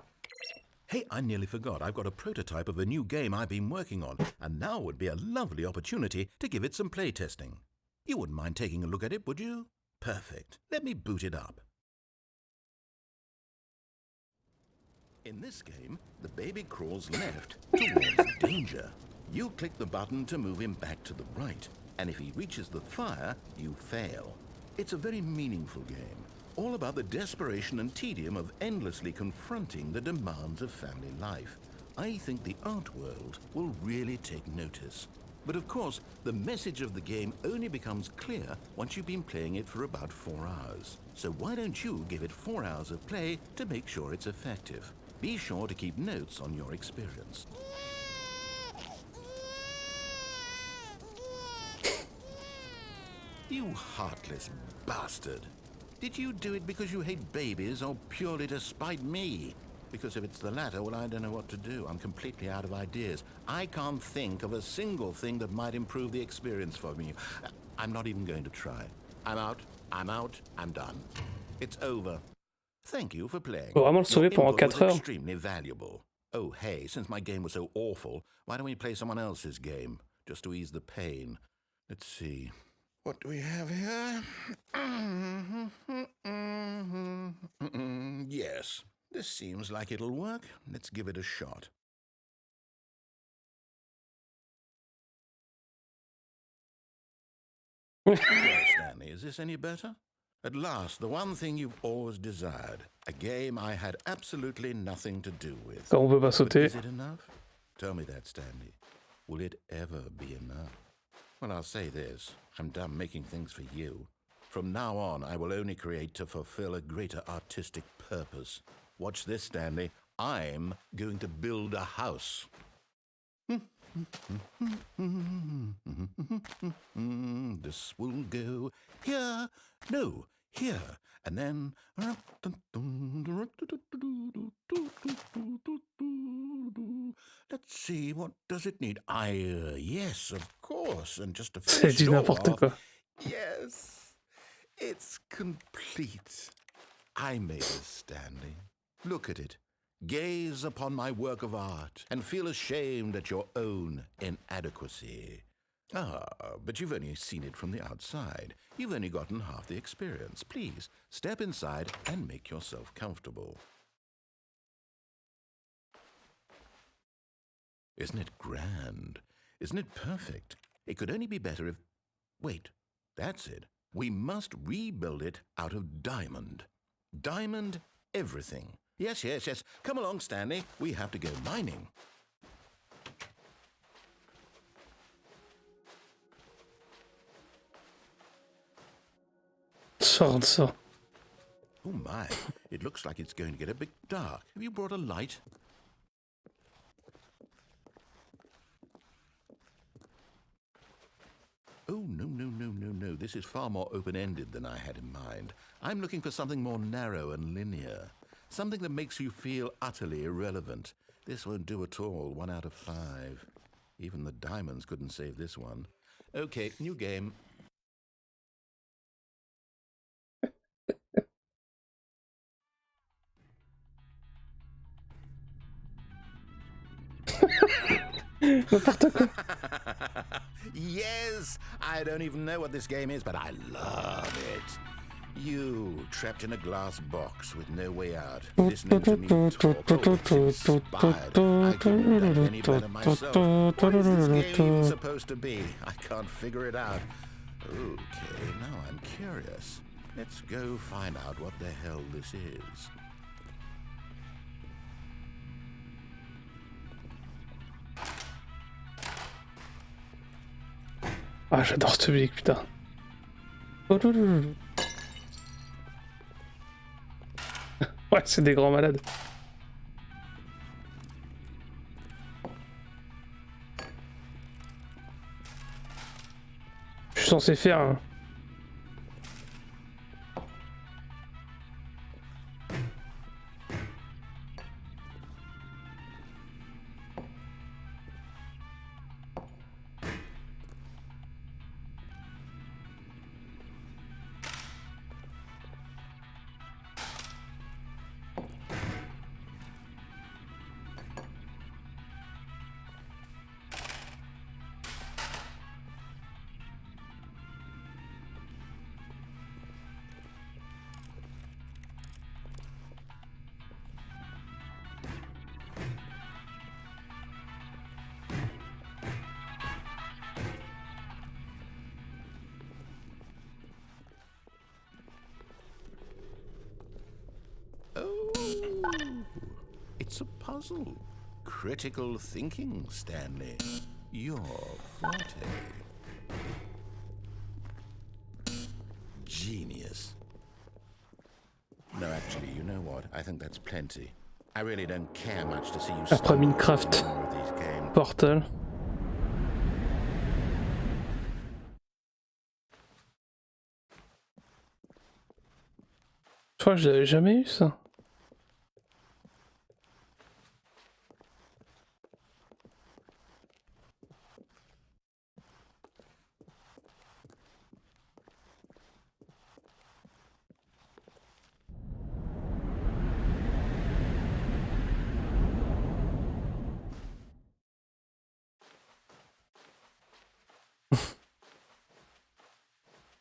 Hey, I nearly forgot. I've got a prototype of a new game I've been working on, and now would be a lovely opportunity to give it some playtesting. You wouldn't mind taking a look at it, would you? Perfect. Let me boot it up. In this game, the baby crawls left towards danger. You click the button to move him back to the right, and if he reaches the fire, you fail. It's a very meaningful game, all about the desperation and tedium of endlessly confronting the demands of family life. I think the art world will really take notice. But of course, the message of the game only becomes clear once you've been playing it for about 4 hours. So why don't you give it 4 hours of play to make sure it's effective? Be sure to keep notes on your experience. You heartless bastard. Did you do it because you hate babies or purely to spite me? Because if it's the latter, well, I don't know what to do. I'm completely out of ideas. I can't think of a single thing that might improve the experience for me. I'm not even going to try. I'm out, I'm done. It's over. Thank you for playing. Faut vraiment le sauver pendant 4 heures. Extremely valuable. Oh, hey, since my game was so awful, why don't we play someone else's game? Just to ease the pain. Let's see. What do we have here? Yes, this seems like it'll work. Let's give it a shot. Well, Stanley, is this any better? At last, the one thing you've always desired. A game I had absolutely nothing to do with. Quand on peut pas sauter. Is it enough? Tell me that, Stanley. Will it ever be enough? Well, I'll say this. I'm done making things for you. From now on, I will only create to fulfill a greater artistic purpose. Watch this, Stanley. I'm going to build a house. This will go here. No, here. And then... Let's see, what does it need? Yes, of course, and just a C'est du n'importe quoi. Yes, it's complete. I made it, Stanley. Look at it. Gaze upon my work of art and feel ashamed at your own inadequacy. But you've only seen it from the outside. You've only gotten half the experience. Please, step inside and make yourself comfortable. Isn't it grand? Isn't it perfect? It could only be better if... Wait, that's it. We must rebuild it out of diamond. Diamond everything. Yes. Come along, Stanley. We have to go mining. Sors de ça. Oh my, it looks like it's going to get a bit dark. Have you brought a light? Oh, no. no, this is far more open-ended than I had in mind. I'm looking for something more narrow and linear. Something that makes you feel utterly irrelevant. This won't do at all. 1 out of 5. Even the diamonds couldn't save this one. Okay, new game. N'importe quoi. Yes! I don't even know what this game is, but I love it. You, trapped in a glass box with no way out, listening to me talk. Oh, it's inspired. I couldn't have done it any better myself. What is this game even supposed to be? I can't figure it out. Okay, now I'm curious. Let's go find out what the hell this is. Ah, j'adore cette musique, putain. Ouais, c'est des grands malades. Je suis censé faire un... It's a puzzle. Critical thinking, Stanley. Your forte. Genius. No, actually, you know what? I think that's plenty. I really don't care much to see you Après Minecraft, Portal. Je crois que je l'avais jamais eu ça.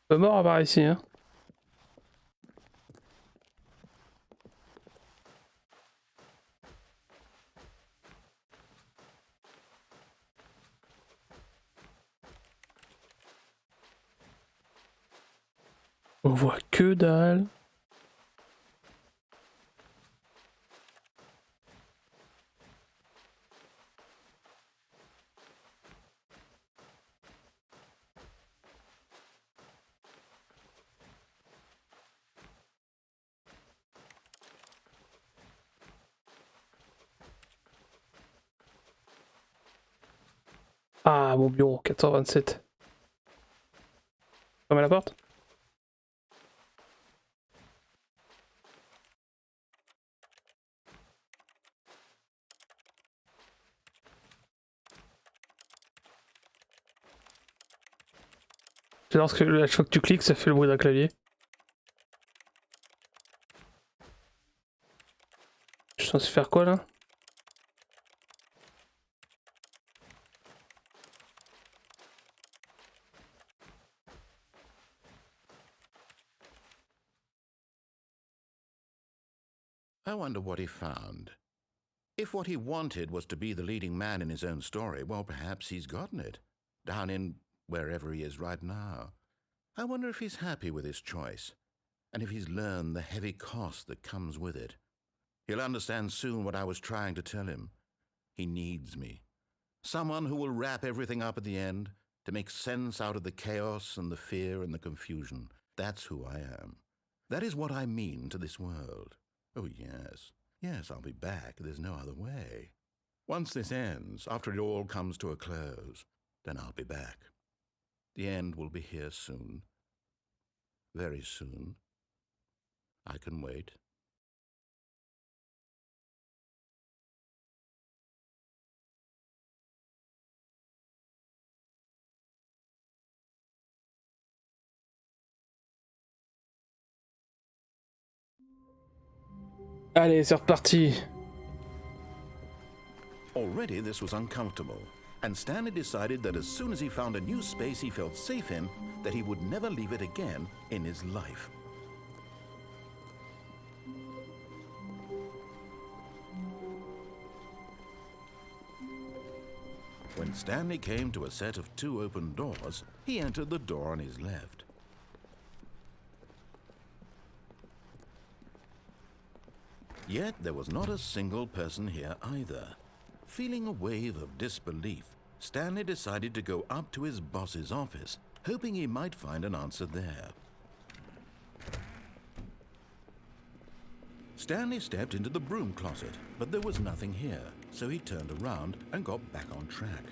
Pas mort à part ici, hein. On voit que dalle. Ah, mon bureau, 427. Fermez la porte. J'adore que à chaque fois que tu cliques, ça fait le bruit d'un clavier. Je suis censé faire quoi là? I wonder what he found. If what he wanted was to be the leading man in his own story, well, perhaps he's gotten it. Down in wherever he is right now. I wonder if he's happy with his choice, and if he's learned the heavy cost that comes with it. He'll understand soon what I was trying to tell him. He needs me. Someone who will wrap everything up at the end, to make sense out of the chaos and the fear and the confusion. That's who I am. That is what I mean to this world. Oh, yes. Yes, I'll be back. There's no other way. Once this ends, after it all comes to a close, then I'll be back. The end will be here soon. Very soon. I can wait. Allez, c'est reparti. Already this was uncomfortable, and Stanley decided that as soon as he found a new space he felt safe in, that he would never leave it again in his life. When Stanley came to a set of 2 open doors, he entered the door on his left. Yet there was not a single person here either. Feeling a wave of disbelief, Stanley decided to go up to his boss's office, hoping he might find an answer there. Stanley stepped into the broom closet, but there was nothing here, so he turned around and got back on track.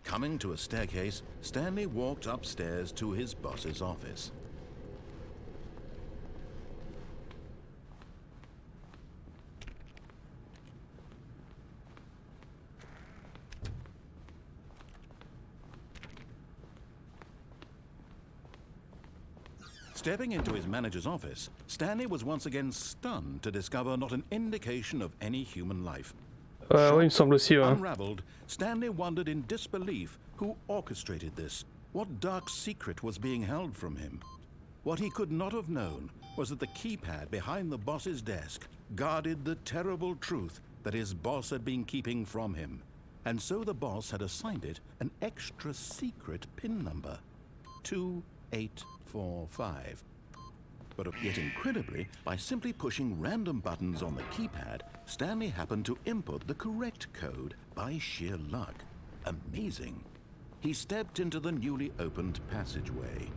Coming to a staircase, Stanley walked upstairs to his boss's office. Stepping into his manager's office, Stanley was once again stunned to discover not an indication of any human life. Oui, il me semble aussi, ouais. Unraveled, Stanley wondered in disbelief who orchestrated this, what dark secret was being held from him. What he could not have known was that the keypad behind the boss's desk guarded the terrible truth that his boss had been keeping from him. And so the boss had assigned it an extra secret PIN number, 2845. But yet incredibly, by simply pushing random buttons on the keypad, Stanley happened to input the correct code by sheer luck. Amazing. He stepped into the newly opened passageway.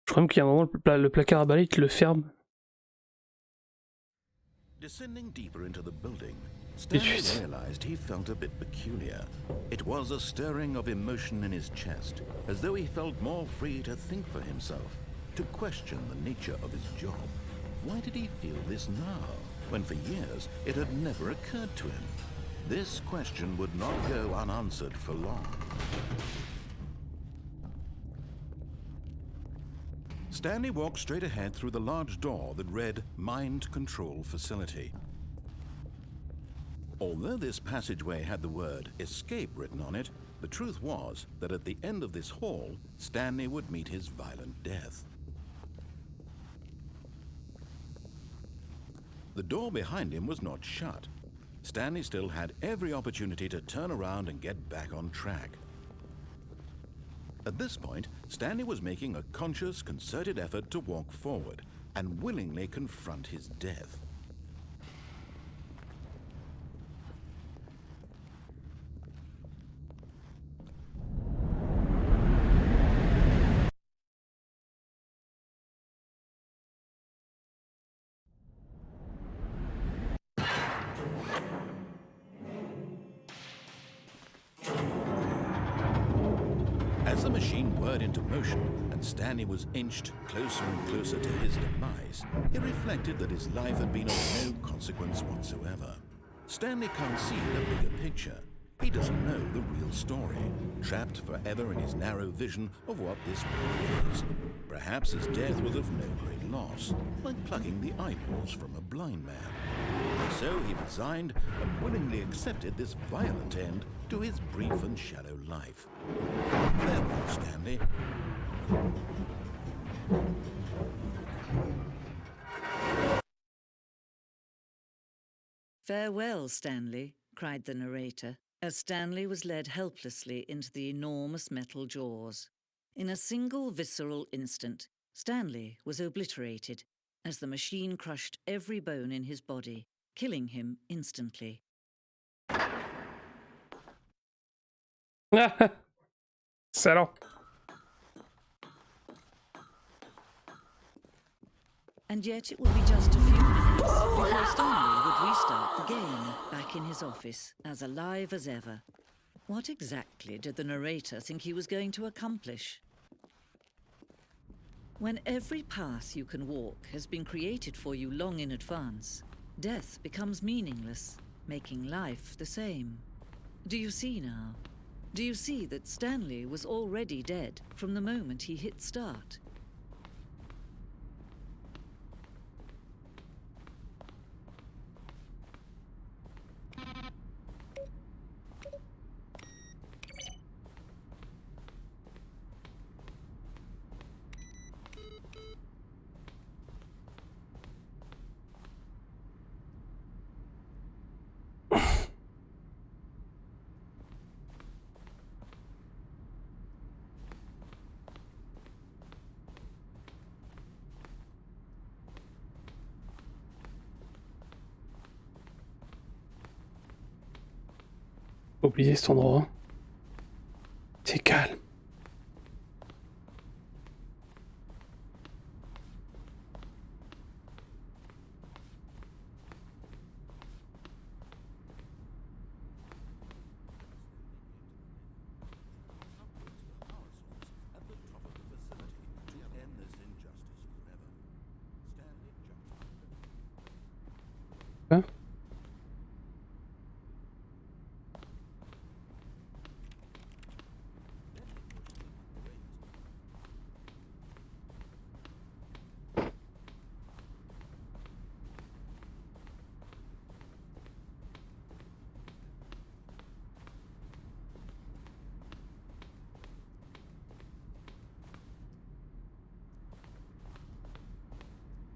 Je crois même qu'il y a un moment, le placard à balai, il te le ferme. Descending deeper into the building, Stanley realized he felt a bit peculiar. It was a stirring of emotion in his chest, as though he felt more free to think for himself, to question the nature of his job. Why did he feel this now, when for years it had never occurred to him? This question would not go unanswered for long. Stanley walked straight ahead through the large door that read Mind Control Facility. Although this passageway had the word Escape written on it, the truth was that at the end of this hall, Stanley would meet his violent death. The door behind him was not shut. Stanley still had every opportunity to turn around and get back on track. At this point, Stanley was making a conscious, concerted effort to walk forward and willingly confront his death. As the machine whirred into motion and Stanley was inched closer and closer to his demise, he reflected that his life had been of no consequence whatsoever. Stanley can't see the bigger picture. He doesn't know the real story, trapped forever in his narrow vision of what this world is. Perhaps his death was of no great loss, like plucking the eyeballs from a blind man. And so he resigned and willingly accepted this violent end to his brief and shallow life. Farewell, Stanley. Farewell, Stanley, cried the narrator, as Stanley was led helplessly into the enormous metal jaws. In a single visceral instant, Stanley was obliterated as the machine crushed every bone in his body, killing him instantly. Salaud. And yet it would be just a few minutes before Stanley would restart the game, back in his office, as alive as ever. What exactly did the narrator think he was going to accomplish? When every path you can walk has been created for you long in advance, death becomes meaningless, making life the same. Do you see now? Do you see that Stanley was already dead from the moment he hit start? Oubliez cet endroit. C'est calme. Hein?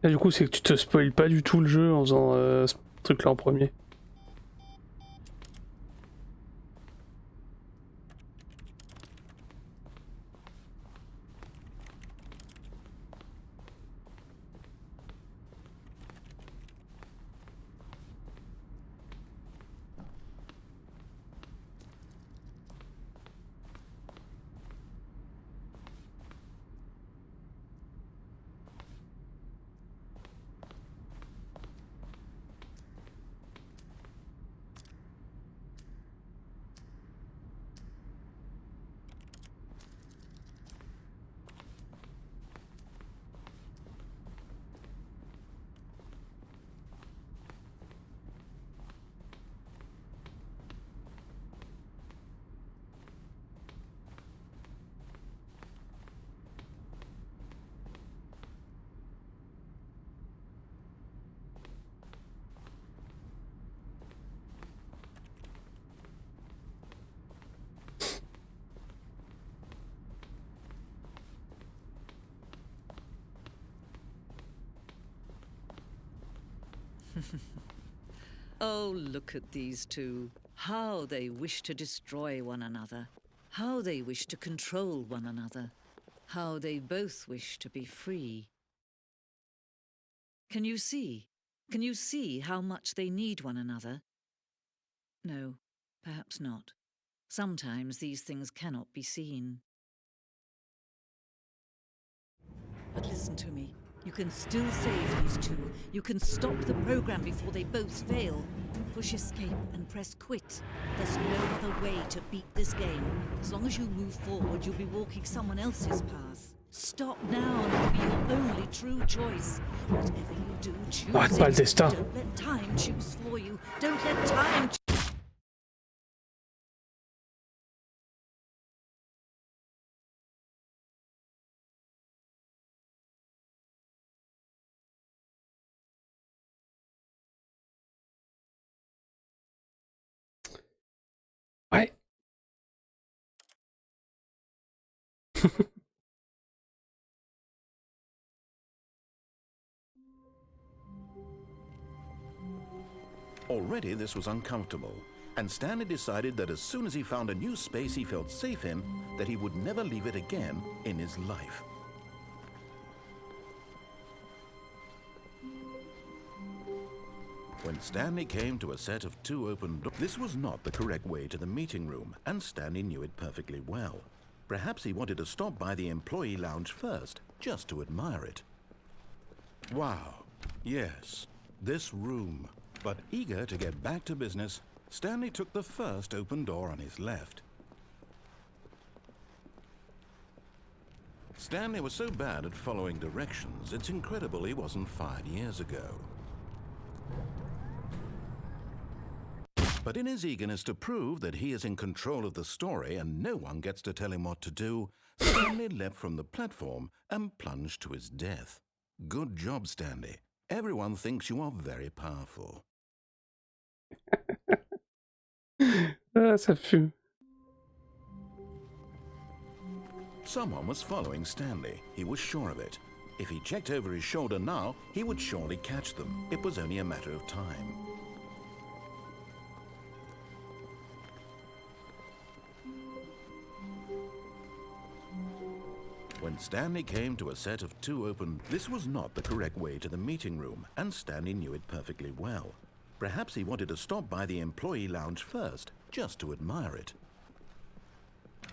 Et du coup, c'est que tu te spoiles pas du tout le jeu en faisant ce truc-là en premier. Oh, look at these two. How they wish to destroy one another. How they wish to control one another. How they both wish to be free. Can you see? Can you see how much they need one another? No, perhaps not. Sometimes these things cannot be seen. But listen to me. You can still save these two. You can stop the program before they both fail. Push escape and press quit. There's no other way to beat this game. As long as you move forward, you'll be walking someone else's path. Stop now and it'll be your only true choice. Whatever you do, choose it. Don't let time choose for you. Don't let time choose. Ouais. Already this was uncomfortable, and Stanley decided that as soon as he found a new space he felt safe in, that he would never leave it again in his life. When Stanley came to a set of 2 open doors, this was not the correct way to the meeting room, and Stanley knew it perfectly well. Perhaps he wanted to stop by the employee lounge first, just to admire it. Wow, yes, this room. But eager to get back to business, Stanley took the first open door on his left. Stanley was so bad at following directions, it's incredible he wasn't fired years ago. But in his eagerness to prove that he is in control of the story and no one gets to tell him what to do, Stanley leapt from the platform and plunged to his death. Good job, Stanley. Everyone thinks you are very powerful. Ça fume. Someone was following Stanley. He was sure of it. If he checked over his shoulder now, he would surely catch them. It was only a matter of time. When Stanley came to a set of 2 open, this was not the correct way to the meeting room, and Stanley knew it perfectly well. Perhaps he wanted to stop by the employee lounge first, just to admire it.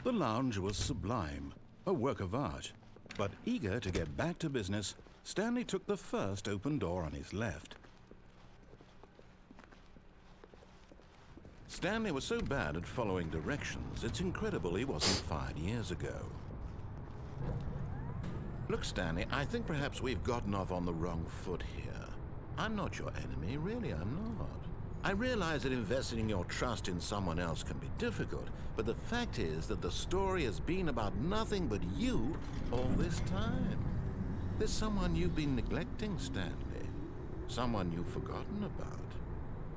The lounge was sublime, a work of art. But eager to get back to business, Stanley took the first open door on his left. Stanley was so bad at following directions, it's incredible he wasn't fired years ago. Look, Stanley, I think perhaps we've gotten off on the wrong foot here. I'm not your enemy, really, I'm not. I realize that investing your trust in someone else can be difficult, but the fact is that the story has been about nothing but you all this time. There's someone you've been neglecting, Stanley. Someone you've forgotten about.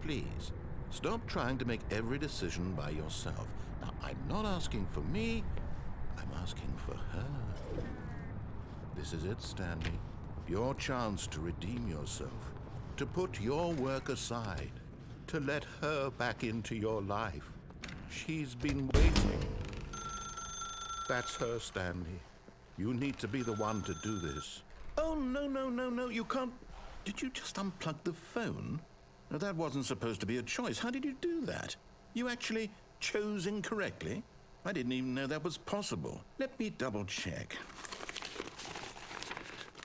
Please, stop trying to make every decision by yourself. Now, I'm not asking for me, I'm asking for her. This is it, Stanley. Your chance to redeem yourself. To put your work aside. To let her back into your life. She's been waiting. That's her, Stanley. You need to be the one to do this. Oh, no, you can't. Did you just unplug the phone? No, that wasn't supposed to be a choice. How did you do that? You actually chose incorrectly? I didn't even know that was possible. Let me double check.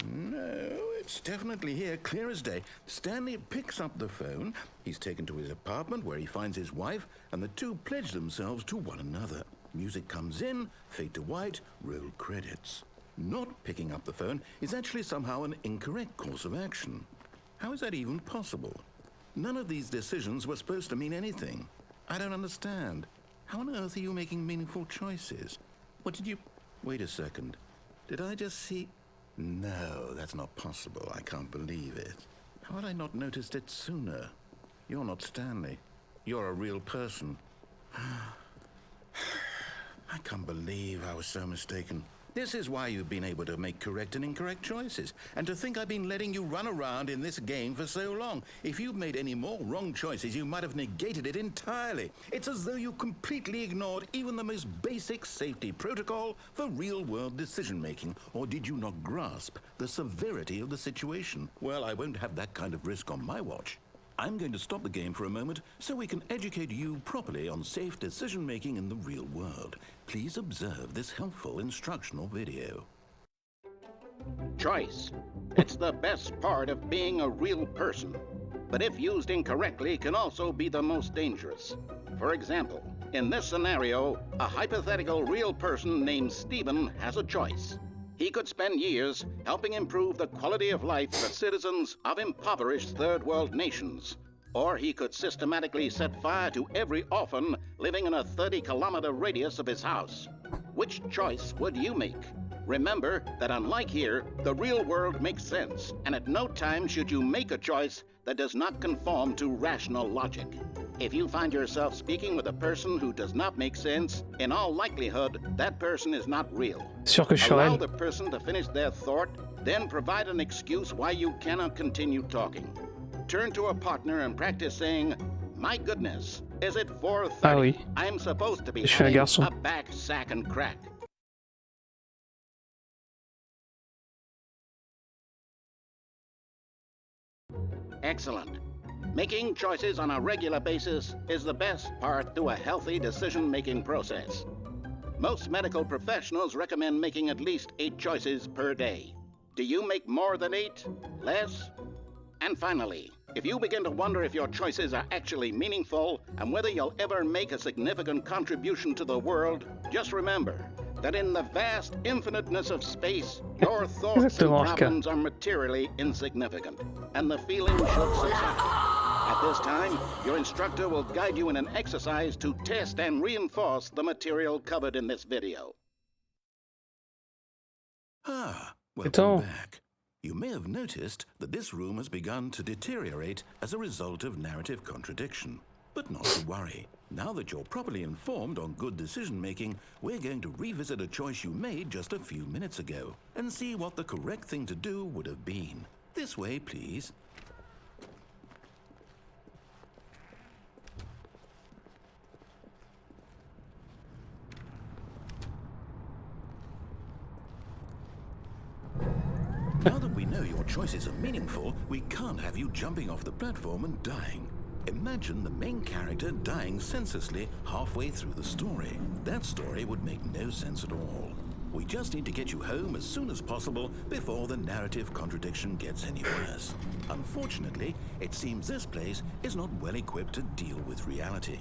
No, it's definitely here, clear as day. Stanley picks up the phone. He's taken to his apartment where he finds his wife, and the two pledge themselves to one another. Music comes in, fade to white, roll credits. Not picking up the phone is actually somehow an incorrect course of action. How is that even possible? None of these decisions were supposed to mean anything. I don't understand. How on earth are you making meaningful choices? What did you... Wait a second. Did I just see... No, that's not possible. I can't believe it. How had I not noticed it sooner? You're not Stanley. You're a real person. I can't believe I was so mistaken. This is why you've been able to make correct and incorrect choices. And to think I've been letting you run around in this game for so long. If you've made any more wrong choices, you might have negated it entirely. It's as though you completely ignored even the most basic safety protocol for real-world decision-making. Or did you not grasp the severity of the situation? Well, I won't have that kind of risk on my watch. I'm going to stop the game for a moment so we can educate you properly on safe decision-making in the real world. Please observe this helpful instructional video. Choice. It's the best part of being a real person, but if used incorrectly can also be the most dangerous. For example, in this scenario, a hypothetical real person named Stephen has a choice. He could spend years helping improve the quality of life for citizens of impoverished third world nations. Or he could systematically set fire to every orphan living in a 30-kilometer radius of his house. Which choice would you make? Remember that unlike here, the real world makes sense, and at no time should you make a choice that does not conform to rational logic. If you find yourself speaking with a person who does not make sense, in all likelihood, that person is not real. Allow the person to finish their thought, then provide an excuse why you cannot continue talking. Turn to a partner and practice saying, "My goodness, is it 4:30? Ah oui. I'm supposed to be Je suis un having garçon. a back, sack, and crack." Excellent. Making choices on a regular basis is the best part to a healthy decision-making process. Most medical professionals recommend making at least 8 choices per day. Do you make more than 8? Less? And finally, if you begin to wonder if your choices are actually meaningful and whether you'll ever make a significant contribution to the world, just remember that in the vast infiniteness of space, your thoughts and problems are materially insignificant, and the feeling should subside. At this time, your instructor will guide you in an exercise to test and reinforce the material covered in this video. Welcome back. You may have noticed that this room has begun to deteriorate as a result of narrative contradiction. But not to worry. Now that you're properly informed on good decision-making, we're going to revisit a choice you made just a few minutes ago and see what the correct thing to do would have been. This way, please. Now that we know your choices are meaningful, we can't have you jumping off the platform and dying. Imagine the main character dying senselessly halfway through the story. That story would make no sense at all. We just need to get you home as soon as possible before the narrative contradiction gets any worse. Unfortunately, it seems this place is not well equipped to deal with reality.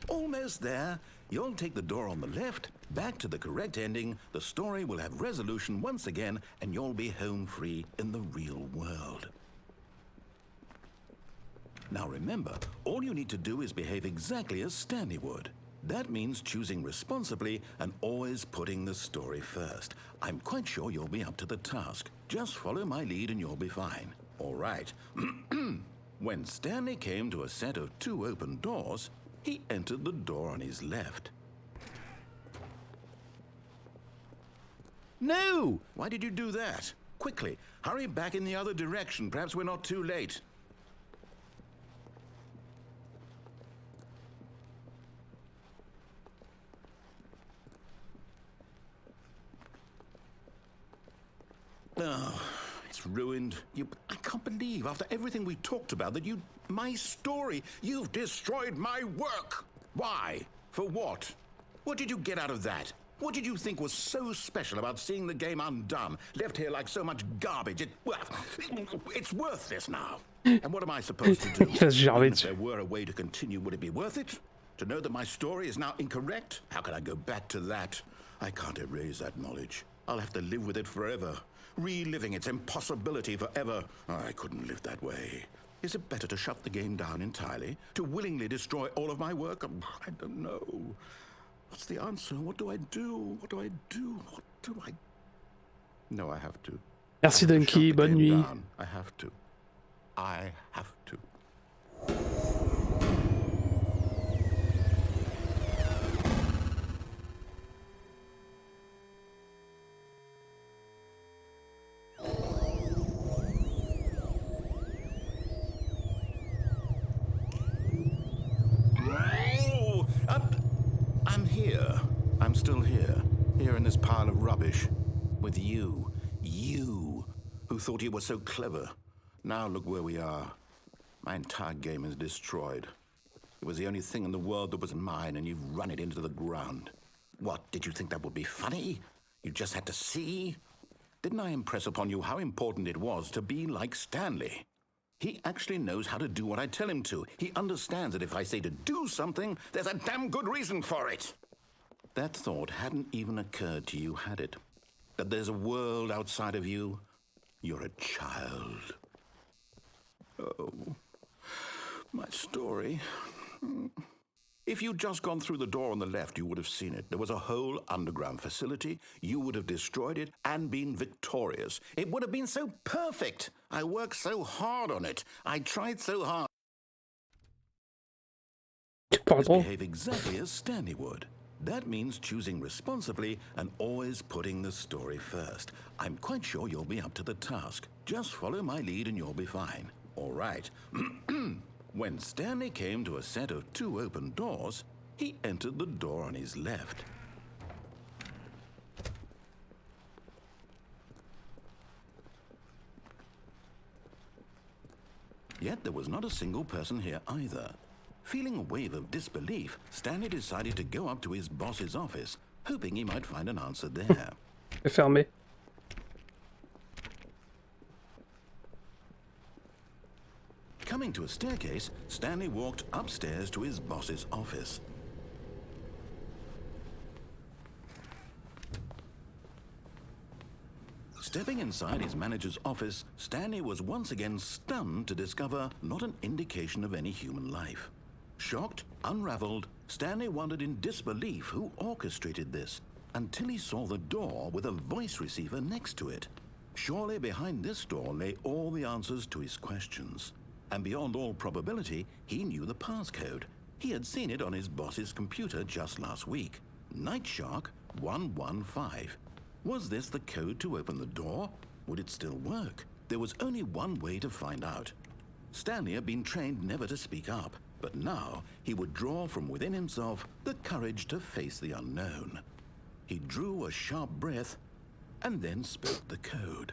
Almost there. You'll take the door on the left, back to the correct ending, the story will have resolution once again, and you'll be home free in the real world. Now remember, all you need to do is behave exactly as Stanley would. That means choosing responsibly and always putting the story first. I'm quite sure you'll be up to the task. Just follow my lead and you'll be fine. All right. When Stanley came to a set of 2 open doors, he entered the door on his left. No! Why did you do that? Quickly, hurry back in the other direction. Perhaps we're not too late. Oh, it's ruined. I can't believe, after everything we talked about, that my story, you've destroyed my work. Why? For what? What did you get out of that? What did you think was so special about seeing the game undone, left here like so much garbage? It's worthless now. And what am I supposed to do? If there were a way to continue, would it be worth it? To know that my story is now incorrect? How can I go back to that? I can't erase that knowledge. I'll have to live with it forever. Reliving its impossibility forever. I couldn't live that way. Is it better to shut the game down entirely? To willingly destroy all of my work? I don't know. What's the answer? What do I do? What do I do? What do I... No, I have to. Merci Donkey, bonne nuit. I have to. I have to. I'm still here in this pile of rubbish, with you who thought you were so clever. Now look where we are. My entire game is destroyed. It was the only thing in the world that was mine, and you've run it into the ground. What, did you think that would be funny? You just had to see? Didn't I impress upon you how important it was to be like Stanley? He actually knows how to do what I tell him to. He understands that if I say to do something, there's a damn good reason for it. That thought hadn't even occurred to you, had it? That there's a world outside of you? You're a child. Oh, my story. If you'd just gone through the door on the left, you would have seen it. There was a whole underground facility. You would have destroyed it and been victorious. It would have been so perfect. I worked so hard on it. I tried so hard. Behave exactly as Stanley would. That means choosing responsibly and always putting the story first. I'm quite sure you'll be up to the task. Just follow my lead and you'll be fine. All right. When Stanley came to a set of 2 open doors, he entered the door on his left. Yet there was not a single person here either. Feeling a wave of disbelief, Stanley decided to go up to his boss's office, hoping he might find an answer there. C'est fermé. Coming to a staircase, Stanley walked upstairs to his boss's office. Stepping inside his manager's office, Stanley was once again stunned to discover not an indication of any human life. Shocked, unraveled, Stanley wondered in disbelief who orchestrated this, until he saw the door with a voice receiver next to it. Surely behind this door lay all the answers to his questions. And beyond all probability, he knew the passcode. He had seen it on his boss's computer just last week. Night Shark 115. Was this the code to open the door? Would it still work? There was only one way to find out. Stanley had been trained never to speak up, but now he would draw from within himself the courage to face the unknown. He drew a sharp breath and then spoke the code.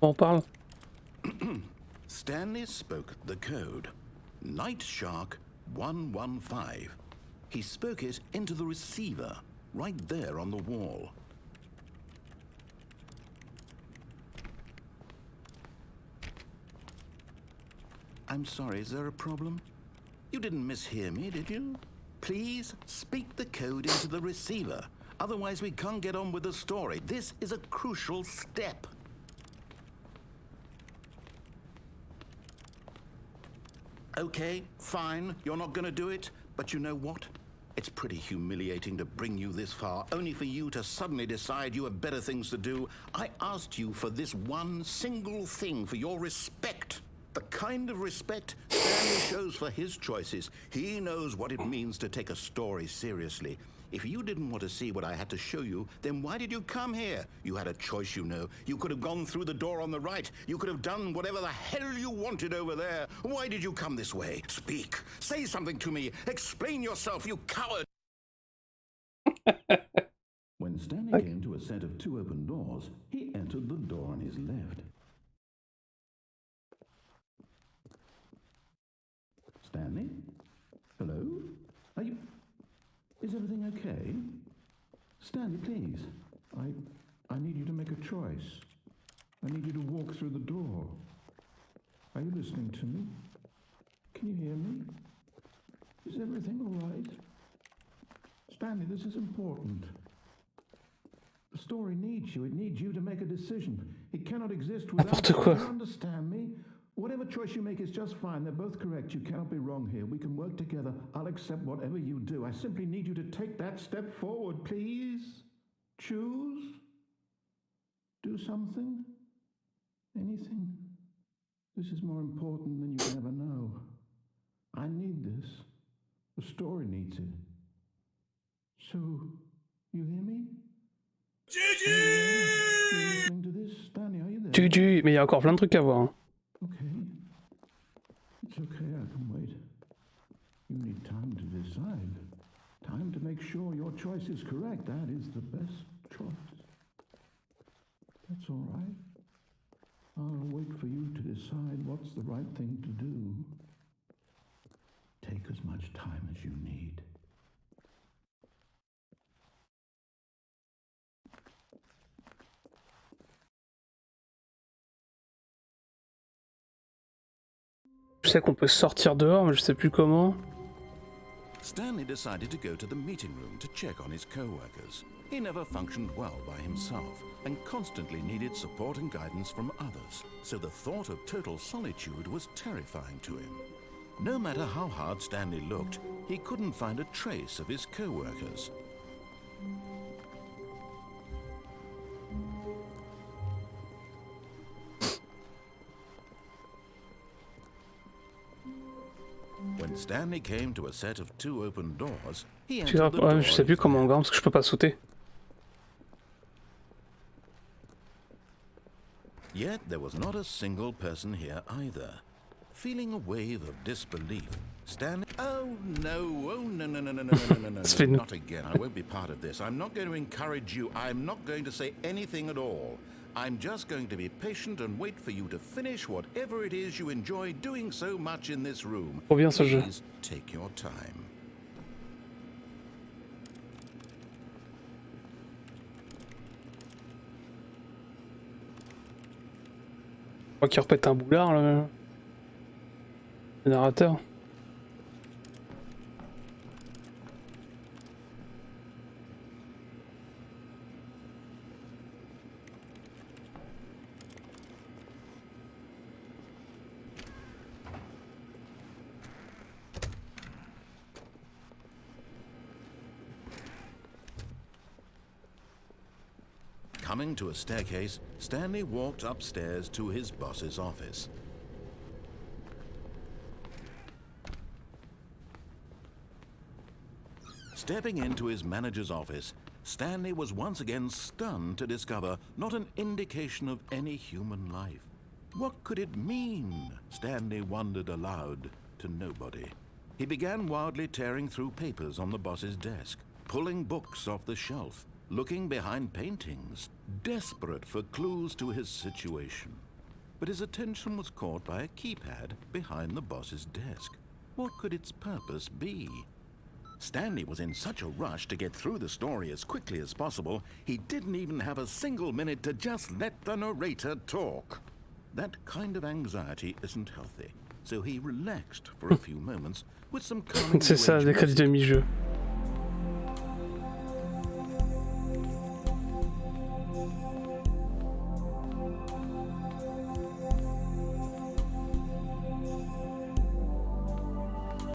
On parle. Stanley spoke the code. Night Shark 115. He spoke it into the receiver, right there on the wall. I'm sorry, is there a problem? You didn't mishear me, did you? Please speak the code into the receiver. Otherwise we can't get on with the story. This is a crucial step. Okay, fine, you're not gonna do it, but you know what? It's pretty humiliating to bring you this far, only for you to suddenly decide you have better things to do. I asked you for this one single thing, for your respect. The kind of respect Stanley shows for his choices. He knows what it means to take a story seriously. If you didn't want to see what I had to show you, then why did you come here? You had a choice, you know. You could have gone through the door on the right. You could have done whatever the hell you wanted over there. Why did you come this way? Speak. Say something to me. Explain yourself, you coward. When Stanley came to a set of 2 open doors, he entered the door on his left. Stanley? Hello? Are you... Is everything okay? Stanley, please. I need you to make a choice. I need you to walk through the door. Are you listening to me? Can you hear me? Is everything all right? Stanley, this is important. The story needs you. It needs you to make a decision. It cannot exist without you. Do you understand me? Whatever choice you make is just fine. They're both correct. You cannot be wrong here. We can work together. I'll accept whatever you do. I simply need you to take that step forward, please. Choose. Do something. Anything. This is more important than you can ever know. I need this. The story needs it. So, you hear me? Juju! You're listening to this? Stanley, are you there? Juju, mais il y a encore plein de trucs à voir. Hein. Okay. It's okay, I can wait. You need time to decide. Time to make sure your choice is correct. That is the best choice. That's all right. I'll wait for you to decide what's the right thing to do. Take as much time as you need. Je sais qu'on peut sortir dehors, mais je sais plus comment. Stanley decided to go to the meeting room to check on his co-workers. He never functioned well by himself and constantly needed support and guidance from others, so the thought of total solitude was terrifying to him. No matter how hard Stanley looked, he couldn't find a trace of his co-workers. Stanley came to a set of 2 open doors. He Tu vois, ouais, je sais plus comment on grimpe parce que je peux pas sauter. Yet there was not a single person here either. Feeling a wave of disbelief, Stanley... Oh no, not again. I won't be part of this. I'm not going to encourage you. I'm not going to say anything at all. I'm just going to be patient and wait for you to finish whatever it is you enjoy doing so much in this room. Trop bien ce jeu. Please take your time. Je crois qu'il repète un boulard, là. Le narrateur. Coming to a staircase, Stanley walked upstairs to his boss's office. Stepping into his manager's office, Stanley was once again stunned to discover not an indication of any human life. What could it mean? Stanley wondered aloud to nobody. He began wildly tearing through papers on the boss's desk, pulling books off the shelf, looking behind paintings, desperate for clues to his situation. But his attention was caught by a keypad behind the boss's desk. What could its purpose be? Stanley was in such a rush to get through the story as quickly as possible, he didn't even have a single minute to just let the narrator talk. That kind of anxiety isn't healthy, so he relaxed for a few moments with some calming C'est ça, des crédits demi-jeu.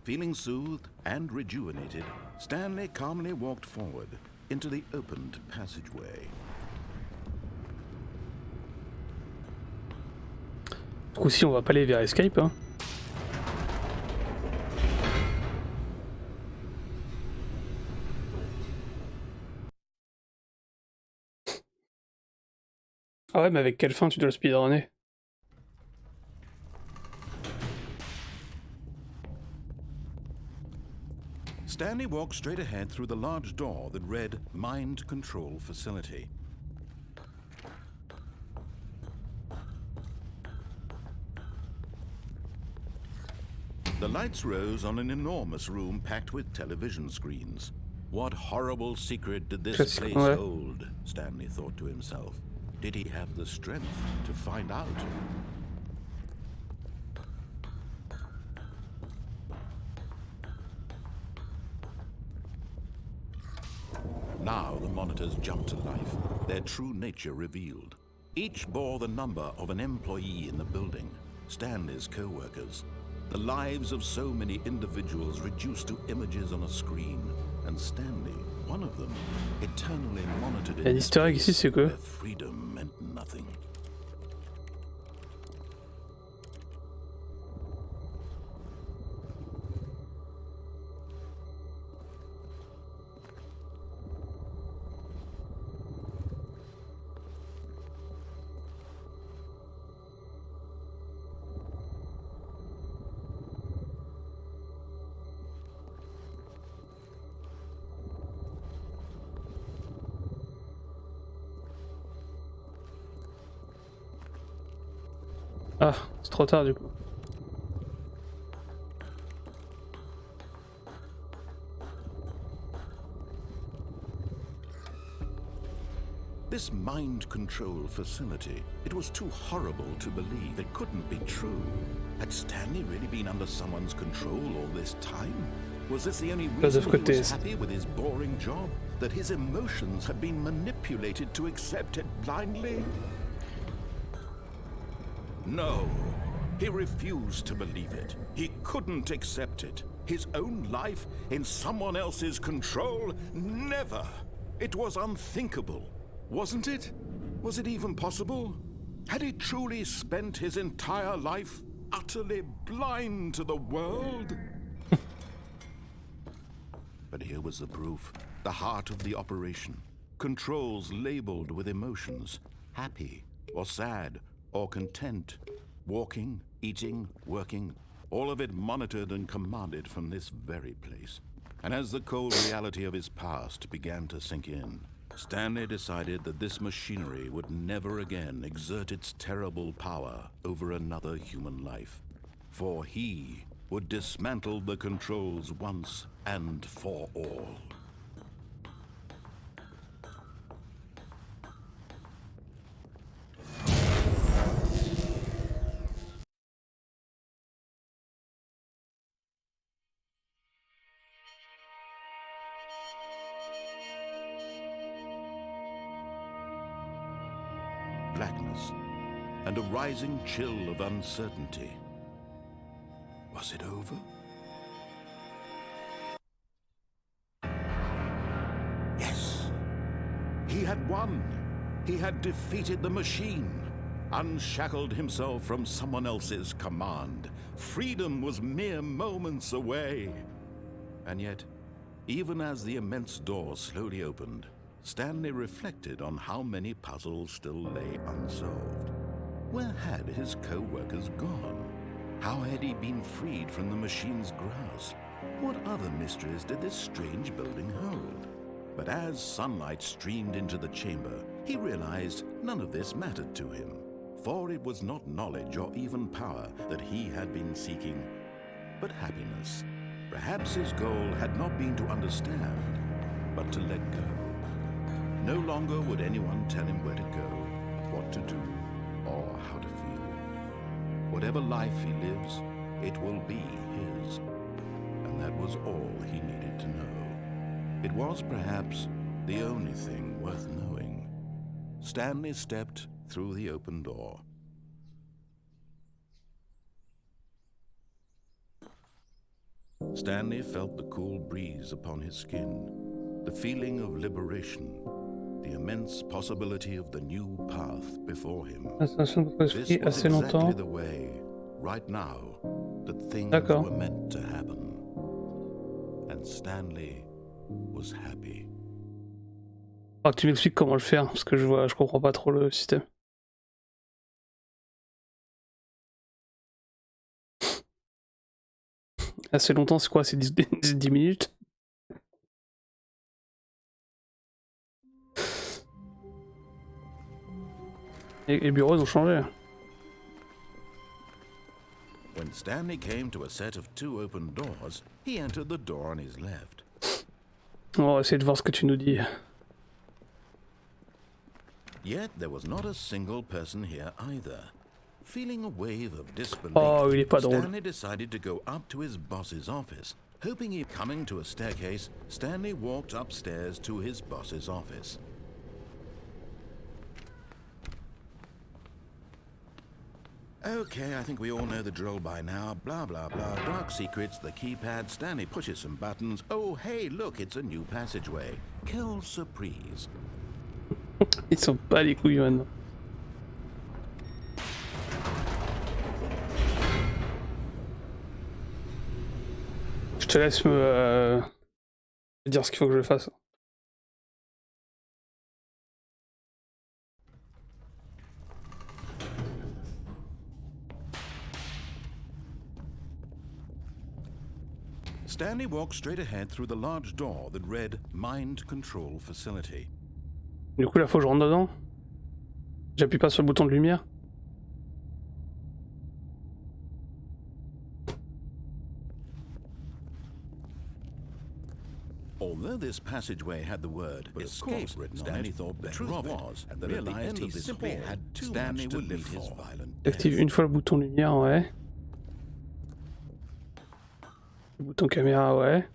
Feeling soothed and rejuvenated, Stanley calmly walked forward into the opened passageway. Du coup, si on va pas aller vers Escape, hein. Ah ouais, mais avec quelle fin tu dois le speedrunner? Stanley walked straight ahead through the large door that read Mind Control Facility. The lights rose on an enormous room packed with television screens. What horrible secret did this place hold? Stanley thought to himself. Did he have the strength to find out? Now the monitors jumped to life, their true nature revealed. Each bore the number of an employee in the building, Stanley's co-workers. The lives of so many individuals reduced to images on a screen, and Stanley, one of them, eternally monitored in space where freedom meant nothing. Ah, c'est trop tard du coup. This mind control facility, it was too horrible to believe. It couldn't be true. Had Stanley really been under someone's control all this time? Was this the only reason he was happy with his boring job? That his emotions had been manipulated to accept it blindly? No, he refused to believe it. He couldn't accept it. His own life in someone else's control? Never! It was unthinkable, wasn't it? Was it even possible? Had he truly spent his entire life utterly blind to the world? But here was the proof, the heart of the operation. Controls labeled with emotions, happy or sad or content, walking, eating, working, all of it monitored and commanded from this very place. And as the cold reality of his past began to sink in, Stanley decided that this machinery would never again exert its terrible power over another human life. For he would dismantle the controls once and for all. Blackness and a rising chill of uncertainty. Was it over? Yes. He had won. He had defeated the machine, unshackled himself from someone else's command. Freedom was mere moments away. And yet, even as the immense door slowly opened, Stanley reflected on how many puzzles still lay unsolved. Where had his co-workers gone? How had he been freed from the machine's grasp? What other mysteries did this strange building hold? But as sunlight streamed into the chamber, he realized none of this mattered to him, for it was not knowledge or even power that he had been seeking, but happiness. Perhaps his goal had not been to understand, but to let go. No longer would anyone tell him where to go, what to do, or how to feel. Whatever life he lives, it will be his. And that was all he needed to know. It was perhaps the only thing worth knowing. Stanley stepped through the open door. Stanley felt the cool breeze upon his skin, the feeling of liberation, the immense possibility of the new path before him. This was exactly the way, right now, that things were meant to happen. And Stanley was happy. Oh, tu m'expliques comment le faire, parce que je comprends pas trop le système. Assez longtemps, c'est quoi? C'est 10 minutes? Et les bureaux ils ont changé. When Stanley came to a set of 2 open doors, he entered the door on his left. On va essayer de voir ce que tu nous dis. Yet there was not a single person here either. Feeling a wave of disbelief, il est pas drôle. Stanley decided to go up to his boss's office. Hoping he coming to a staircase, Stanley walked upstairs to his boss's office. Okay, I think we all know the drill by now. Blah, blah, blah. Dark secrets, the keypad. Stanley pushes some buttons. Oh, hey, look, it's a new passageway. Quelle surprise. Ils sont pas les couilles maintenant. Je te laisse me dire ce qu'il faut que je fasse. Stanley walked straight ahead through the large door that read Mind Control Facility. Du coup, là, faut que je rentre dedans. J'appuie pas sur le bouton de lumière. Although this passageway had the word escape written on it, thought the truth was that at the end of this hall, Stanley would meet his violent death. Active une fois le bouton lumière, ouais. Le bouton caméra, ouais.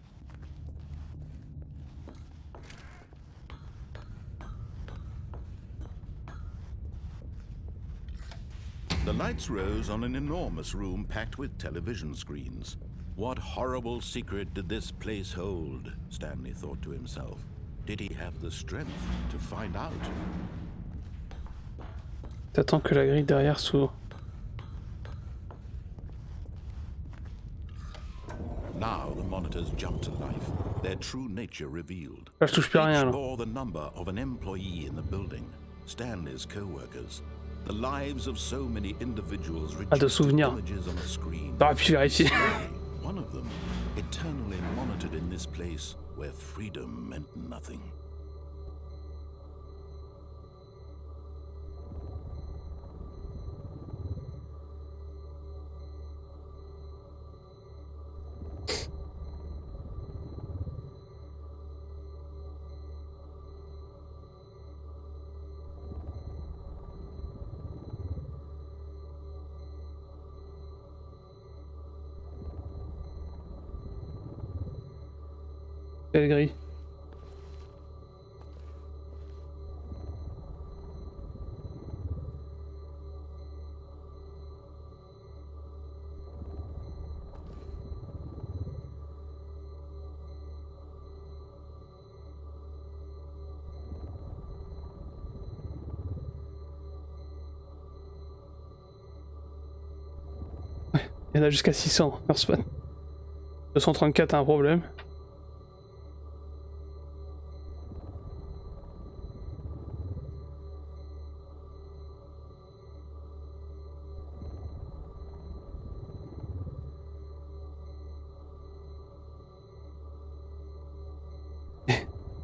The lights rose on an enormous room packed with television screens. What horrible secret did this place hold? Stanley thought to himself. Did he have the strength to find out? T'attends que la grille derrière s'ouvre. Now the monitors jumped to life, their true nature revealed. Là, je touche plus à rien, Each là. bore the number of an employee in the building, Stanley's co-workers, the lives of so many individuals Pas de reduced to souvenir. images on a screen. T'aurais pu vérifier. One of them, eternally monitored in this place where freedom meant nothing. Quelle grille? Ouais, il y en a jusqu'à 600, Earthman. 234 a un problème.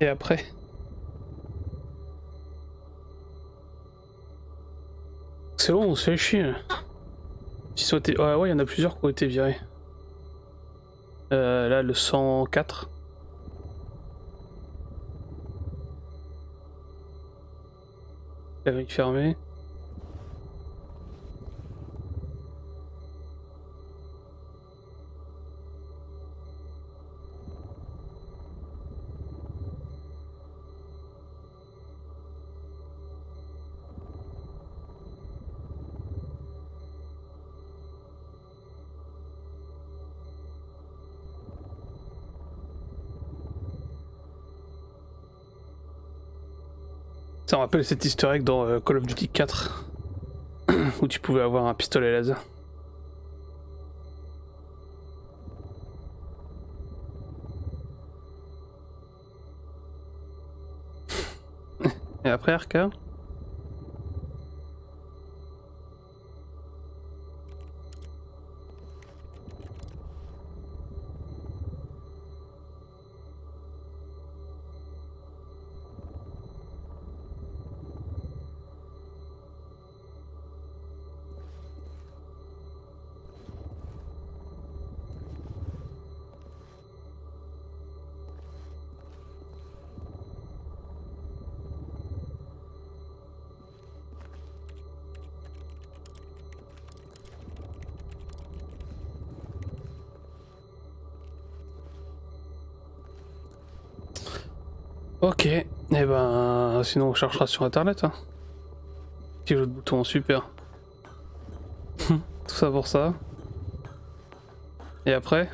Et après? C'est bon, on se fait chier. Ouais, il y en a plusieurs qui ont été virés. Là, le 104. La grille fermée. Ça me rappelle cet easter egg dans Call of Duty 4 où tu pouvais avoir un pistolet laser. Et après Arca? Ok, et ben sinon on cherchera sur internet. Hein. Petit jeu de bouton, super. Tout ça pour ça. Et après?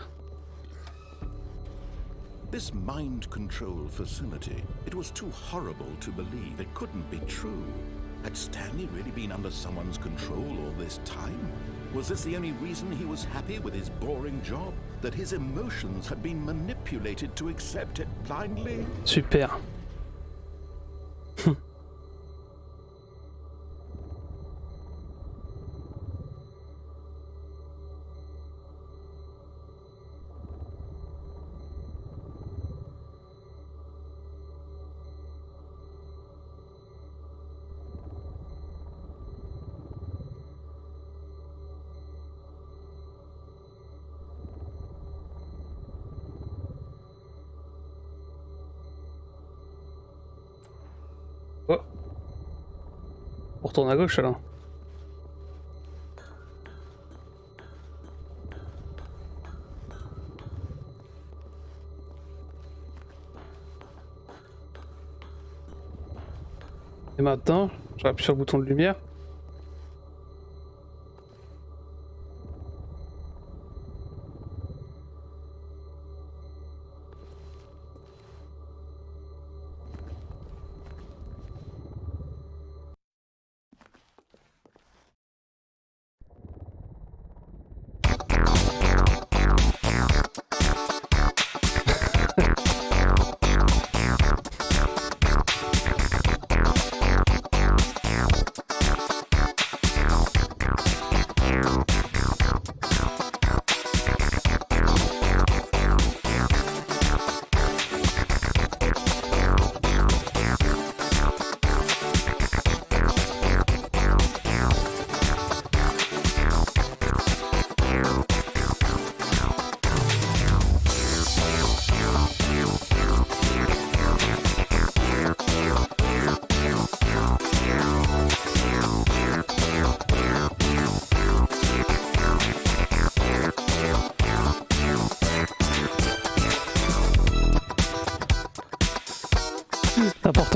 This mind control facility, it was too horrible to believe. It couldn't be true. Had Stanley really been under someone's control all this time? Was this the only reason he was happy with his boring job? That his emotions had been manipulated to accept it blindly? Super. Oh. On retourne à gauche alors. Et maintenant, j'appuie sur le bouton de lumière.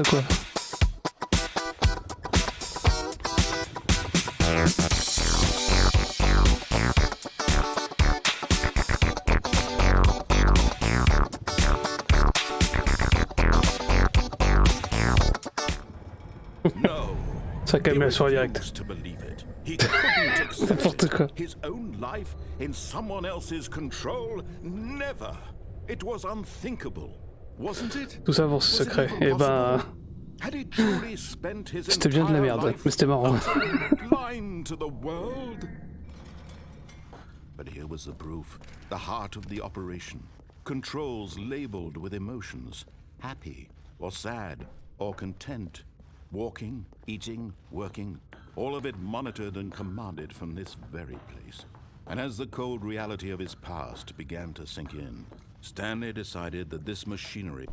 quoi. Ça calme la soirée direct. N'importe quoi. His own life in someone else's control? Never. It was unthinkable, wasn't it? Tout ça pour ce secret. Et ben, c'était bien de la merde, mais c'était marrant. Blind to the world. But here was the proof, the heart of the operation. Controls labeled with emotions, happy or sad or content. Walking, eating, working, all of it monitored and commanded from this very place. And as the cold reality of his past began to sink in, Stanley decided that this machinery...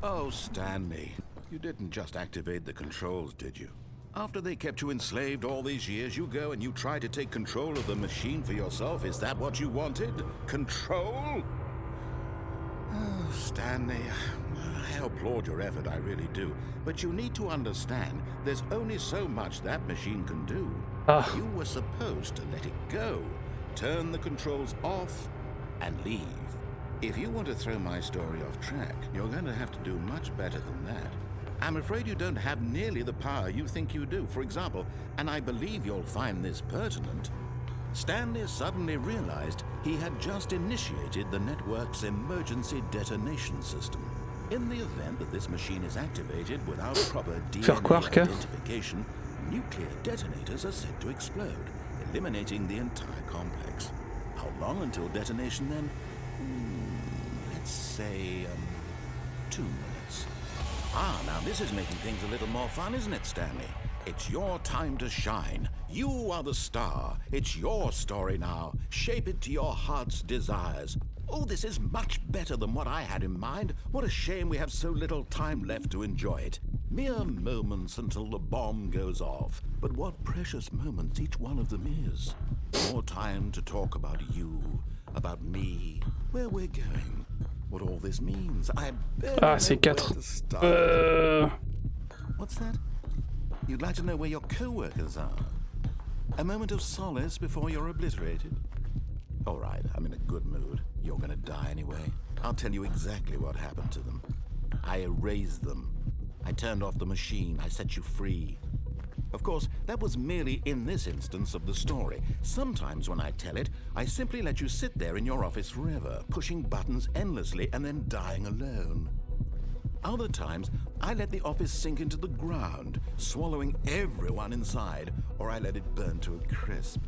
Oh, Stanley, you didn't just activate the controls, did you? After they kept you enslaved all these years, you go and you try to take control of the machine for yourself. Is that what you wanted? Control? Oh, Stanley, I applaud your effort, I really do. But you need to understand, there's only so much that machine can do. You were supposed to let it go, turn the controls off, and leave. If you want to throw my story off track, you're going to have to do much better than that. I'm afraid you don't have nearly the power you think you do. For example, and I believe you'll find this pertinent, Stanley suddenly realized he had just initiated the network's emergency detonation system. In the event that this machine is activated without proper DNA identification, nuclear detonators are said to explode, eliminating the entire complex. How long until detonation then? Let's say 2 minutes. Now this is making things a little more fun, isn't it, Stanley? It's your time to shine. You are the star. It's your story now. Shape it to your heart's desires. Oh, this is much better than what I had in mind. What a shame we have so little time left to enjoy it. Mere moments until the bomb goes off. But what precious moments each one of them is. More time to talk about you, about me, where we're going, what all this means. I c'est 4. What's that? You'd like to know where your co-workers are? A moment of solace before you're obliterated? All right, I'm in a good mood. You're gonna die anyway. I'll tell you exactly what happened to them. I erased them. I turned off the machine. I set you free. Of course, that was merely in this instance of the story. Sometimes when I tell it, I simply let you sit there in your office forever, pushing buttons endlessly and then dying alone. Other times, I let the office sink into the ground, swallowing everyone inside, or I let it burn to a crisp.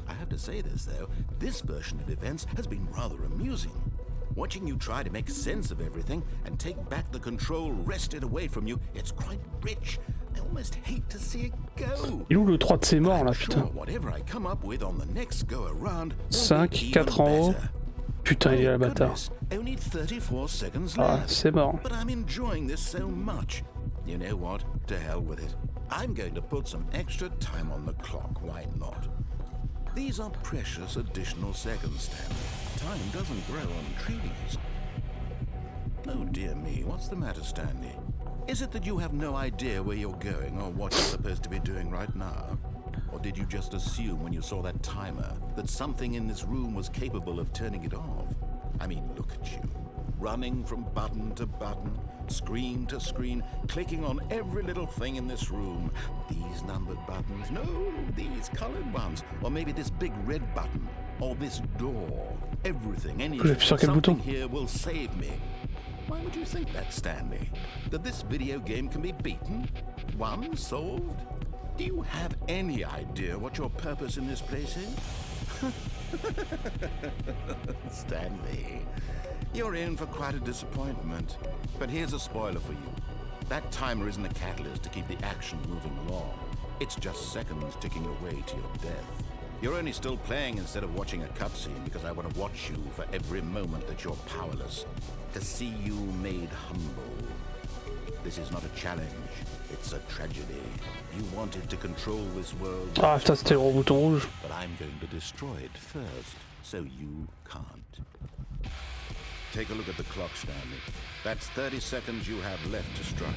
I have to say this, though, this version of events has been rather amusing. Watching you try to make sense of everything and take back the control wrested away from you, it's quite rich. I almost hate to see it go. Il est où le 3 de ses morts là, putain? 5, 4 en haut. Putain, il est là, le bâtard. Ah, c'est mort. But I'm enjoying this so much. You know what? To hell with it. I'm going to put some extra time on the clock. Why not? These are precious additional seconds, Stanley. Time doesn't grow on trees. Oh dear me, what's the matter, Stanley? Is it that you have no idea where you're going or what you're supposed to be doing right now? Or did you just assume when you saw that timer that something in this room was capable of turning it off? I mean, look at you. Running from button to button, screen to screen, clicking on every little thing in this room. These numbered buttons, no, these colored ones. Or maybe this big red button, or this door. Everything, anything, something here will save me. Why would you think that, Stanley? That this video game can be beaten? Won? Solved? Do you have any idea what your purpose in this place is? Stanley, you're in for quite a disappointment. But here's a spoiler for you. That timer isn't a catalyst to keep the action moving along. It's just seconds ticking away to your death. You're only still playing instead of watching a cutscene because I want to watch you for every moment that you're powerless. To see you made humble. This is not a challenge, it's a tragedy. You wanted to control this world. Ah putain, c'était le gros bouton rouge. But I'm going to destroy it first, so you can't. Take a look at the clock, Stanley. That's 30 seconds you have left to struggle.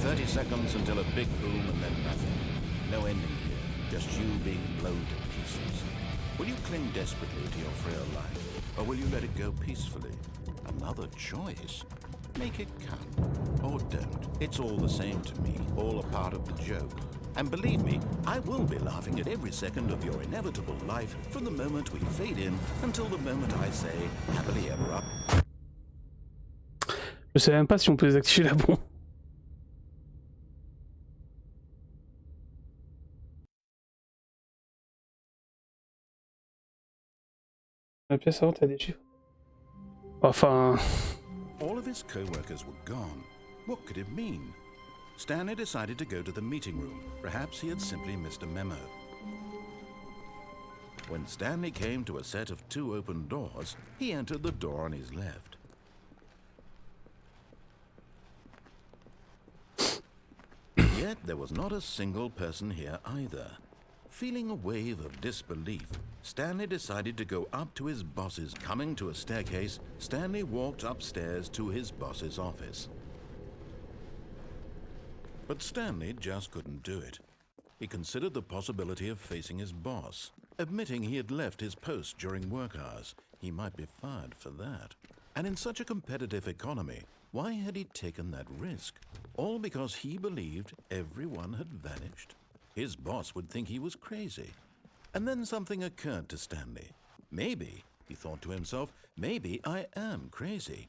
30 seconds until a big boom and then nothing. No ending here, just you being blown to pieces. Will you cling desperately to your frail life, or will you let it go peacefully? Another choice. Make it count, or don't. It's all the same to me, all a part of the joke. And believe me, I will be laughing at every second of your inevitable life from the moment we fade in until the moment I say happily ever after. Je sais même pas si on peut désactiver la bombe. La pièce avant, t'as des chiffres. Enfin... All of his co-workers were gone. What could it mean? Stanley decided to go to the meeting room. Perhaps he had simply missed a memo. When Stanley came to a set of 2 open doors, he entered the door on his left. Yet there was not a single person here either. Feeling a wave of disbelief, Stanley decided to go up to his boss's. Coming to a staircase, Stanley walked upstairs to his boss's office. But Stanley just couldn't do it. He considered the possibility of facing his boss. Admitting he had left his post during work hours, he might be fired for that. And in such a competitive economy, why had he taken that risk? All because he believed everyone had vanished? His boss would think he was crazy. And then something occurred to Stanley. Maybe, he thought to himself, maybe I am crazy.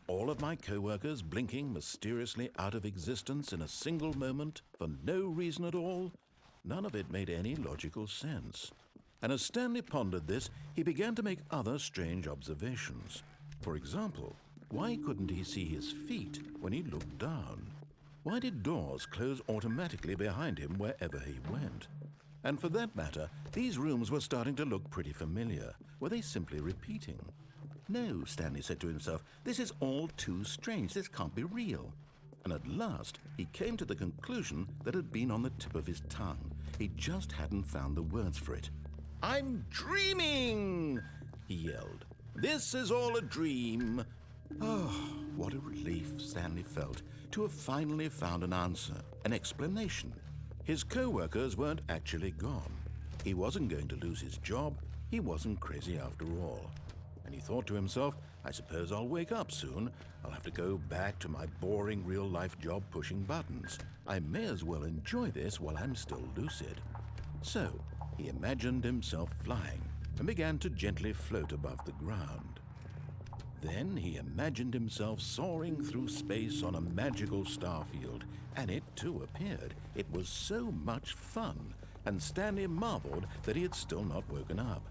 All of my co-workers blinking mysteriously out of existence in a single moment for no reason at all? None of it made any logical sense. And as Stanley pondered this, he began to make other strange observations. For example, why couldn't he see his feet when he looked down? Why did doors close automatically behind him wherever he went? And for that matter, these rooms were starting to look pretty familiar. Were they simply repeating? No, Stanley said to himself, this is all too strange. This can't be real. And at last, he came to the conclusion that had been on the tip of his tongue. He just hadn't found the words for it. I'm dreaming, he yelled. This is all a dream. Oh, what a relief Stanley felt to have finally found an answer, an explanation. His co-workers weren't actually gone. He wasn't going to lose his job. He wasn't crazy after all. And he thought to himself, I suppose I'll wake up soon. I'll have to go back to my boring real-life job pushing buttons. I may as well enjoy this while I'm still lucid. So, he imagined himself flying and began to gently float above the ground. Then he imagined himself soaring through space on a magical starfield, and it too appeared. It was so much fun, and Stanley marveled that he had still not woken up.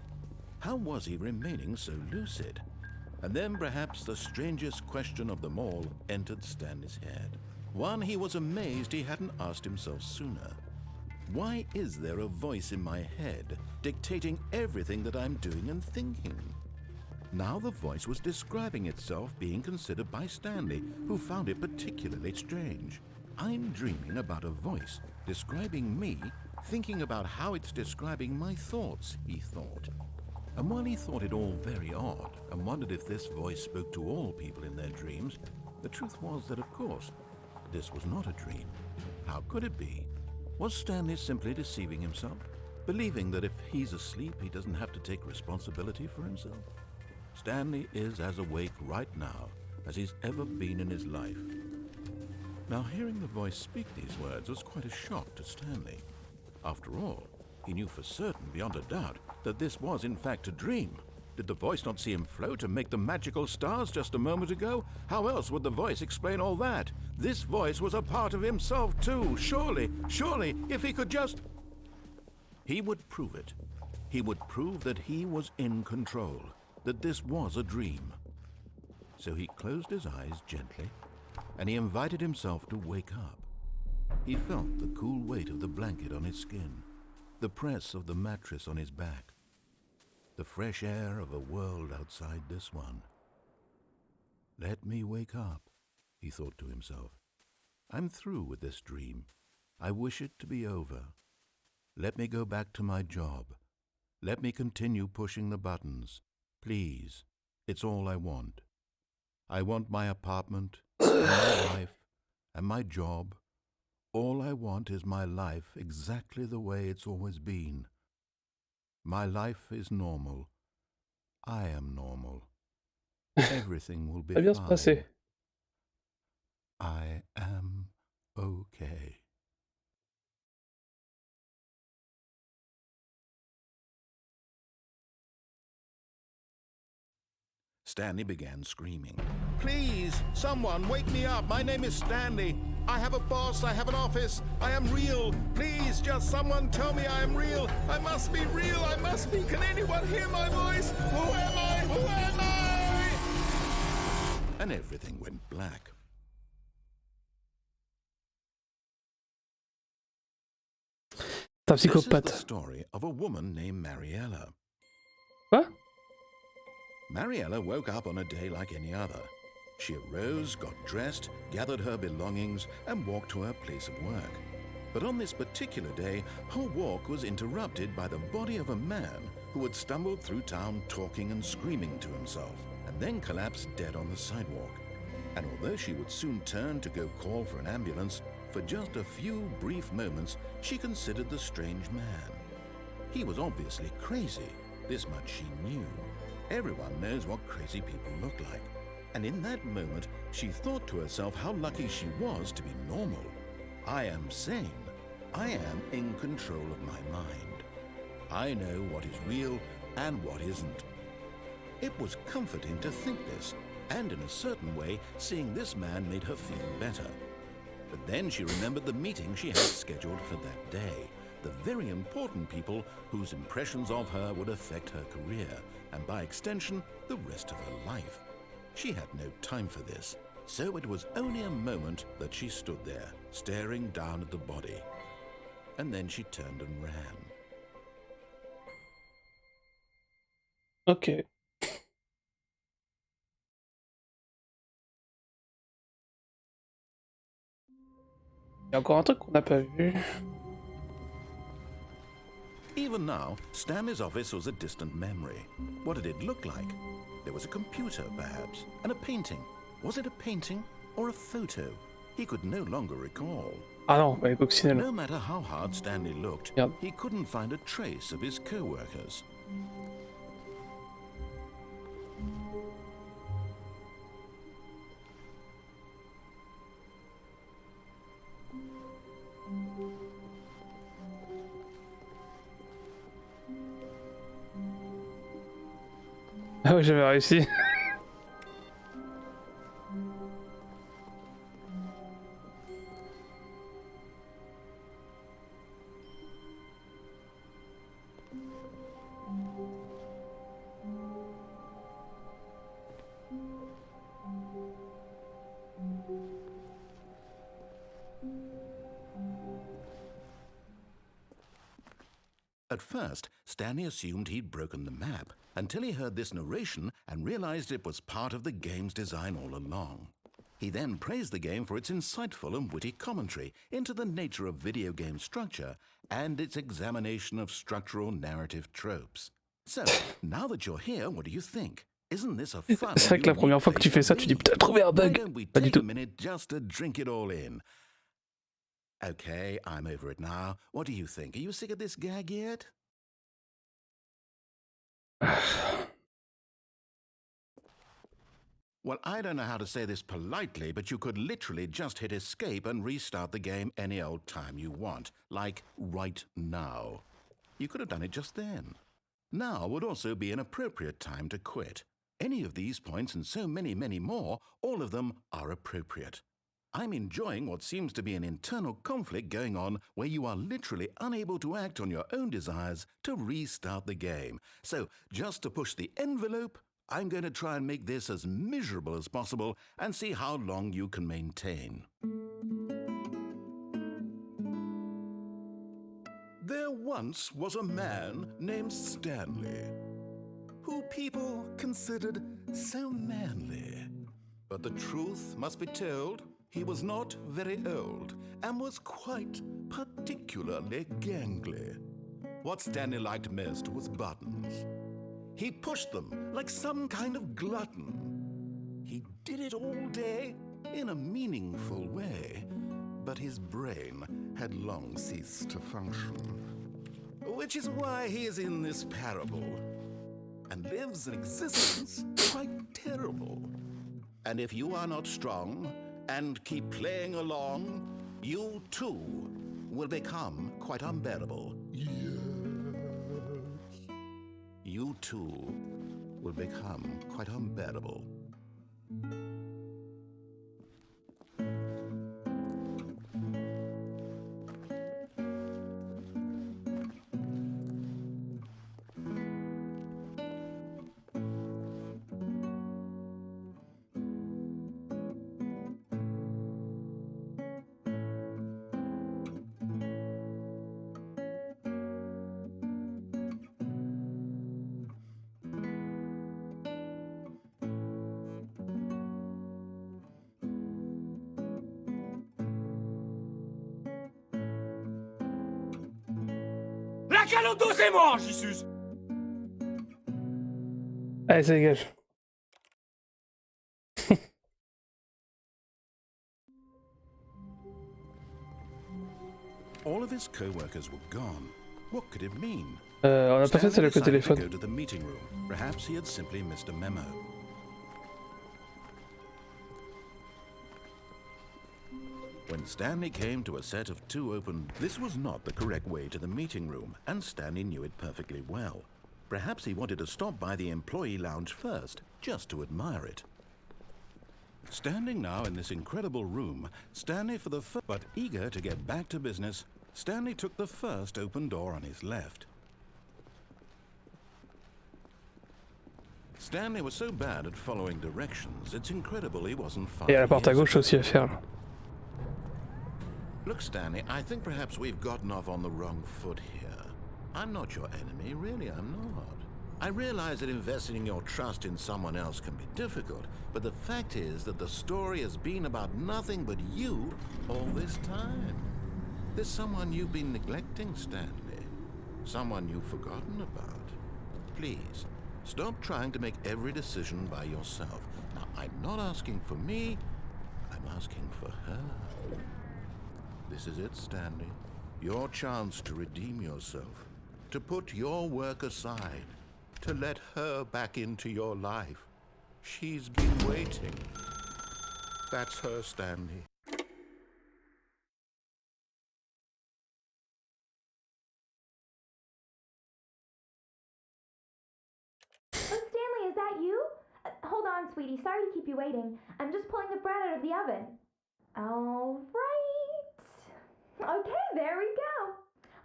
How was he remaining so lucid? And then perhaps the strangest question of them all entered Stanley's head. One he was amazed he hadn't asked himself sooner. Why is there a voice in my head dictating everything that I'm doing and thinking? Now the voice was describing itself being considered by Stanley, who found it particularly strange. I'm dreaming about a voice describing me, thinking about how it's describing my thoughts, he thought. And while he thought it all very odd and wondered if this voice spoke to all people in their dreams, the truth was that, of course, this was not a dream. How could it be? Was Stanley simply deceiving himself, believing that if he's asleep, he doesn't have to take responsibility for himself? Stanley is as awake right now as he's ever been in his life. Now, hearing the voice speak these words was quite a shock to Stanley. After all, he knew for certain, beyond a doubt, that this was in fact a dream. Did the voice not see him float and make the magical stars just a moment ago? How else would the voice explain all that? This voice was a part of himself too. Surely, if he could just... He would prove it. He would prove that he was in control, that this was a dream. So he closed his eyes gently, and he invited himself to wake up. He felt the cool weight of the blanket on his skin, the press of the mattress on his back, the fresh air of a world outside this one. Let me wake up, he thought to himself. I'm through with this dream. I wish it to be over. Let me go back to my job. Let me continue pushing the buttons. Please, it's all I want. I want my apartment, and my wife, and my job, All I want is my life exactly the way it's always been. My life is normal. I am normal. Everything will be Ça va bien se passer. fine. I am okay. Stanley began screaming. Please, someone, wake me up. My name is Stanley. I have a boss. I have an office. I am real. Please, just someone tell me I am real. I must be real. I must be. Can anyone hear my voice? Who am I? Who am I? And everything went black. T'es un psychopathe. This is the story of a woman named Mariella. What? Mariella woke up on a day like any other. She arose, got dressed, gathered her belongings, and walked to her place of work. But on this particular day, her walk was interrupted by the body of a man who had stumbled through town talking and screaming to himself, and then collapsed dead on the sidewalk. And although she would soon turn to go call for an ambulance, for just a few brief moments, she considered the strange man. He was obviously crazy. This much she knew. Everyone knows what crazy people look like. And in that moment, she thought to herself how lucky she was to be normal. I am sane. I am in control of my mind. I know what is real and what isn't. It was comforting to think this, and in a certain way, seeing this man made her feel better. But then she remembered the meeting she had scheduled for that day. The very important people whose impressions of her would affect her career, and by extension, the rest of her life. She had no time for this, so it was only a moment that she stood there, staring down at the body. And then she turned and ran. Ok. Il y a encore un truc qu'on n'a pas vu. Even now, Stanley's office was a distant memory. What did it look like? There was a computer, perhaps, and a painting. Was it a painting or a photo? He could no longer recall. Ah non, bah, coccinelle. No matter how hard Stanley looked, he couldn't find a trace of his co-workers. Ah ouais, j'avais réussi. At first, Stanley assumed he'd broken the map, until he heard this narration and realized it was part of the game's design all along. He then praised the game for its insightful and witty commentary into the nature of video game structure and its examination of structural narrative tropes. So, now that you're here, what do you think? Isn't this a fun? C'est vrai que la première fois que tu fais ça, tu dis putain, trouvé un bug. Pas du Take a tout. minute just to drink it all in. Okay, I'm over it now. What do you think? Are you sick of this gag yet? Well, I don't know how to say this politely, but you could literally just hit escape and restart the game any old time you want, like right now. You could have done it just then. Now would also be an appropriate time to quit. Any of these points and so many, many more, all of them are appropriate. I'm enjoying what seems to be an internal conflict going on where you are literally unable to act on your own desires to restart the game. So, just to push the envelope, I'm going to try and make this as miserable as possible and see how long you can maintain. There once was a man named Stanley, who people considered so manly. But the truth must be told, he was not very old and was quite particularly gangly. What Stanley liked most was buttons. He pushed them like some kind of glutton. He did it all day in a meaningful way, but his brain had long ceased to function. Which is why he is in this parable, and lives an existence quite terrible. And if you are not strong, and keep playing along, you too will become quite unbearable. Yes. You too will become quite unbearable. La caloto, c'est moi, Jesus. Allez, ça dégage. All of his co-workers were gone. What could it mean? On a pas fait celle avec le téléphone. Go to the meeting room. Perhaps he had simply missed a memo. When Stanley came to a set of 2 open, this was not the correct way to the meeting room, and Stanley knew it perfectly well. Perhaps he wanted to stop by the employee lounge first, just to admire it. Standing now in this incredible room, Stanley for the first, but eager to get back to business, Stanley took the first open door on his left. Stanley was so bad at following directions, it's incredible he wasn't far. Et à la porte à gauche aussi à faire là. Look, Stanley, I think perhaps we've gotten off on the wrong foot here. I'm not your enemy, really, I'm not. I realize that investing your trust in someone else can be difficult, but the fact is that the story has been about nothing but you all this time. There's someone you've been neglecting, Stanley. Someone you've forgotten about. Please, stop trying to make every decision by yourself. Now, I'm not asking for me, I'm asking for her. This is it, Stanley. Your chance to redeem yourself. To put your work aside. To let her back into your life. She's been waiting. That's her, Stanley. Oh, Stanley, is that you? Hold on, sweetie. Sorry to keep you waiting. I'm just pulling the bread out of the oven. All right. Okay, there we go.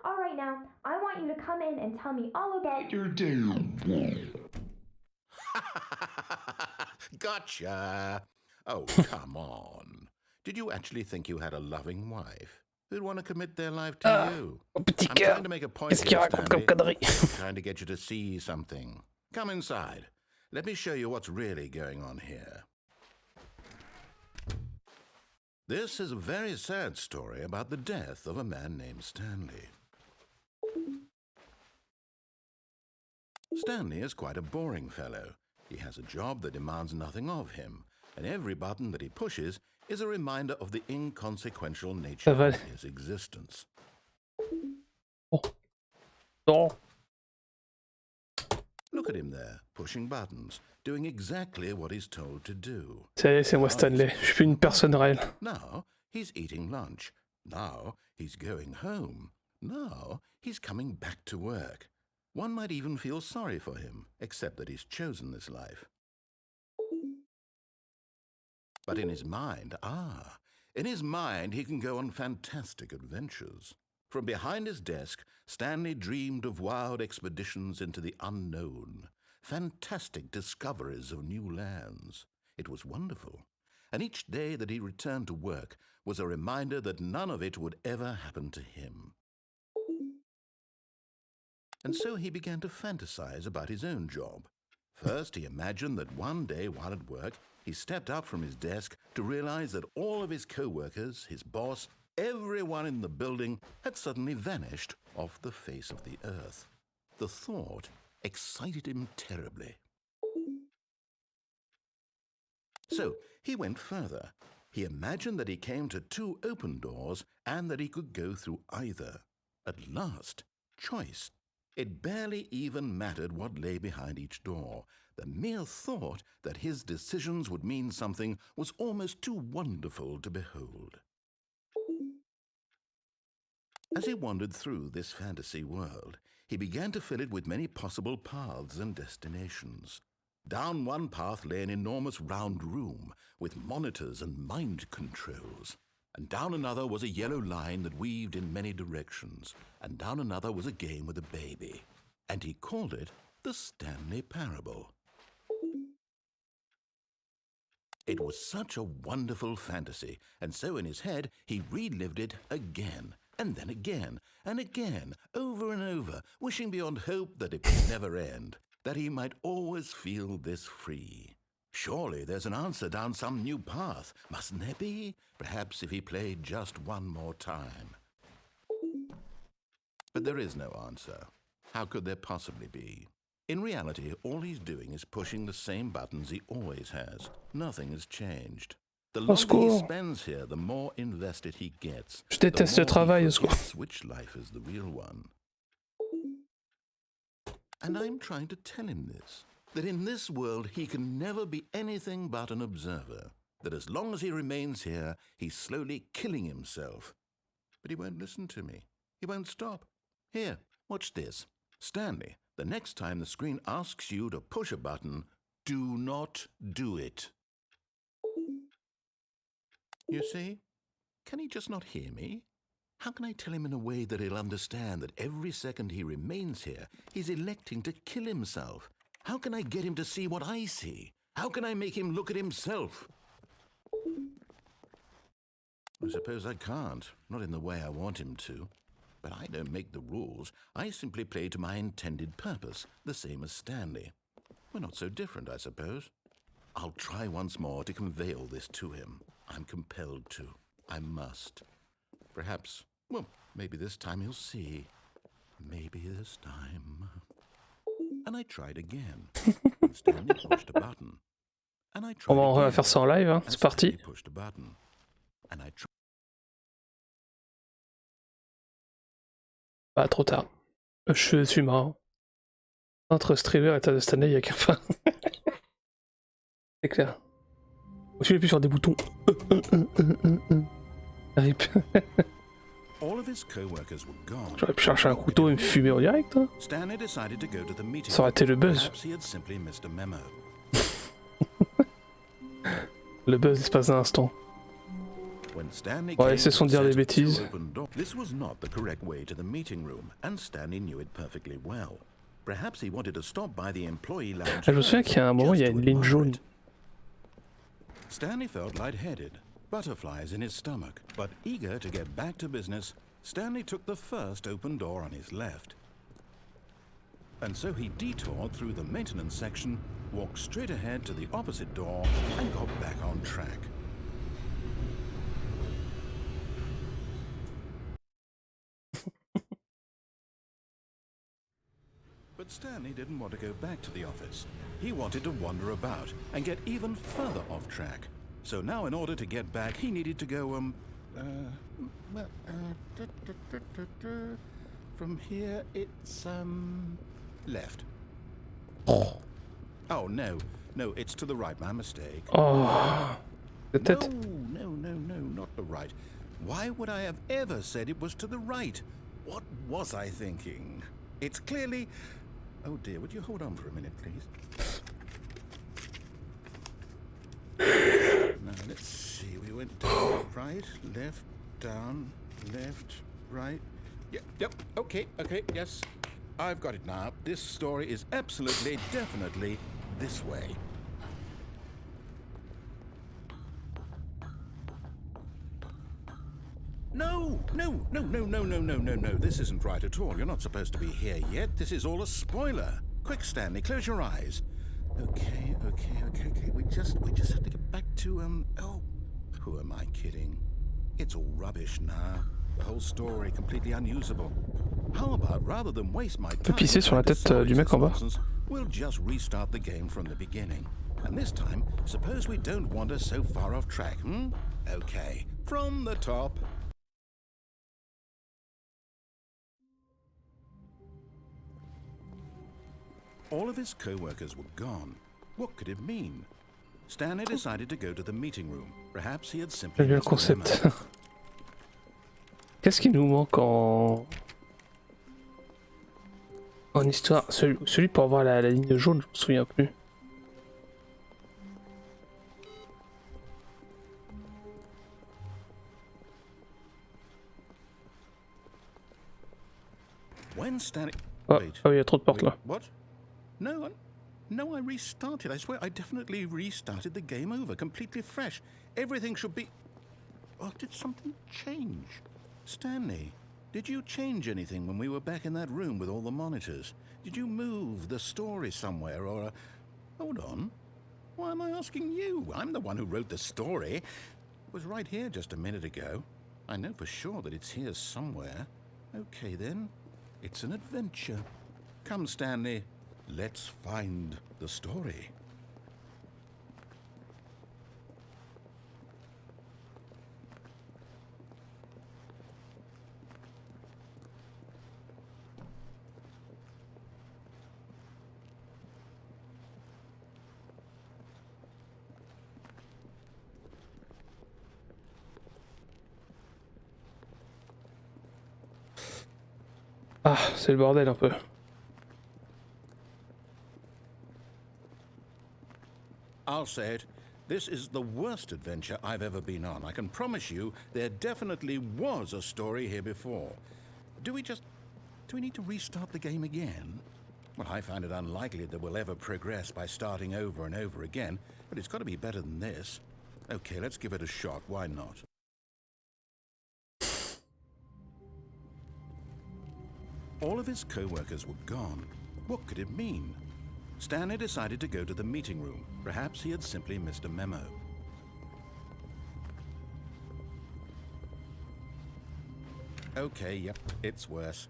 All right, now, I want you to come in and tell me all about your day. Gotcha. Oh, come on. Did you actually think you had a loving wife who'd want to commit their life to you? I'm trying to make a point here, Stanley. I'm trying to get you to see something. Come inside. Let me show you what's really going on here. This is a very sad story about the death of a man named Stanley. Stanley is quite a boring fellow. He has a job that demands nothing of him, and every button that he pushes is a reminder of the inconsequential nature of his existence. Oh. Look at him there, pushing buttons, doing exactly what he's told to do. C'est moi Stanley, je suis une personne réelle. Now he's eating lunch. Now he's going home. Now he's coming back to work. One might even feel sorry for him, except that he's chosen this life. But in his mind, in his mind he can go on fantastic adventures. From behind his desk, Stanley dreamed of wild expeditions into the unknown, fantastic discoveries of new lands. It was wonderful, and each day that he returned to work was a reminder that none of it would ever happen to him. And so he began to fantasize about his own job. First, he imagined that one day while at work, he stepped up from his desk to realize that all of his co-workers, his boss, everyone in the building had suddenly vanished off the face of the earth. The thought excited him terribly. So he went further. he imagined that he came to 2 open doors and that he could go through either. At last, choice. It barely even mattered what lay behind each door. The mere thought that his decisions would mean something was almost too wonderful to behold. As he wandered through this fantasy world, he began to fill it with many possible paths and destinations. Down one path lay an enormous round room with monitors and mind controls. And down another was a yellow line that weaved in many directions. And down another was a game with a baby. And he called it the Stanley Parable. It was such a wonderful fantasy, and so in his head he relived it again, and then again, and again, over and over, wishing beyond hope that it would never end, that he might always feel this free. Surely there's an answer down some new path, mustn't there be? Perhaps if he played just one more time. But there is no answer. How could there possibly be? In reality, all he's doing is pushing the same buttons he always has. Nothing has changed. The longer he spends here, the more invested he gets. Je déteste ce travail, au secours. Which life is the real one. And I'm trying to tell him this, that in this world he can never be anything but an observer, that as long as he remains here, he's slowly killing himself. But he won't listen to me. He won't stop. Here, watch this. Stanley, the next time the screen asks you to push a button, do not do it. You see? Can he just not hear me? How can I tell him in a way that he'll understand that every second he remains here, he's electing to kill himself? How can I get him to see what I see? How can I make him look at himself? I suppose I can't, not in the way I want him to. But I don't make the rules. I simply play to my intended purpose, the same as Stanley. We're not so different, I suppose. I'll try once more to convey all this to him. I'm compelled to. I must. Perhaps, well, maybe this time he'll see. Maybe this time. And I tried again. Stanley pushed a button. And I tried On va faire ça en live, hein. C'est parti. Pushed a button. And I tried. Ah, trop tard. Je suis marrant. Entre streamer et tas de Stanley, il n'y a qu'un fin. C'est clair. Aussi, j'appuie sur des boutons. Rip. J'aurais pu chercher un couteau et me fumer au direct. Hein. Ça aurait été le buzz. Le buzz l'espace d'un instant. On va laisser son dire des bêtises. This was not the correct way to the meeting room, and Stanley knew it perfectly well. Perhaps he wanted to stop by the employee lounge. Je me souviens qu'il y a un moment, il y a une ligne jaune. Stanley felt lightheaded, butterflies in his stomach, but eager to get back to business, Stanley took the first open door on his left. And so he detoured through the maintenance section, walked straight ahead to the opposite door, and got back on track. But Stanley didn't want to go back to the office. He wanted to wander about and get even further off track. So now in order to get back, he needed to go, from here it's, left. Oh, no, it's to the right, my mistake. Oh, No, not the right. Why would I have ever said it was to the right? What was I thinking? It's clearly... Oh dear, would you hold on for a minute, please? Now, let's see. We went down, right, left, down, left, right. Yep, okay, yes. I've got it now. This story is absolutely, definitely this way. No. This isn't right at all. You're not supposed to be here yet. This is all a spoiler. Quick, Stanley, close your eyes. Okay. We just have to get back to, oh, who am I kidding? It's all rubbish now. The whole story completely unusable. How about, rather than waste my time, pisser sur la tête du mec en bas. We'll just restart the game from the beginning. And this time, suppose we don't wander so far off track, Okay, from the top. All of his co-workers were gone. What could it mean? Stanley decided to go to the meeting room. Perhaps he had simply J'aime bien le concept. Qu'est-ce qui nous manque en histoire? Celui pour avoir la ligne jaune, je me souviens plus. When Stanley... Oh, il y a trop de portes là. What? No, I restarted. I swear, I definitely restarted the game over, completely fresh. Everything should be... Oh, did something change? Stanley, did you change anything when we were back in that room with all the monitors? Did you move the story somewhere or... Hold on. Why am I asking you? I'm the one who wrote the story. It was right here just a minute ago. I know for sure that it's here somewhere. Okay, then. It's an adventure. Come, Stanley. Let's find the story. Ah, c'est le bordel un peu. I'll say it. This is the worst adventure I've ever been on. I can promise you there definitely was a story here before. Do we need to restart the game again? Well, I find it unlikely that we'll ever progress by starting over and over again, but it's got to be better than this. Okay, let's give it a shot. Why not? All of his co-workers were gone. What could it mean? Stanley decided to go to the meeting room. Perhaps he had simply missed a memo. Okay, yep, it's worse.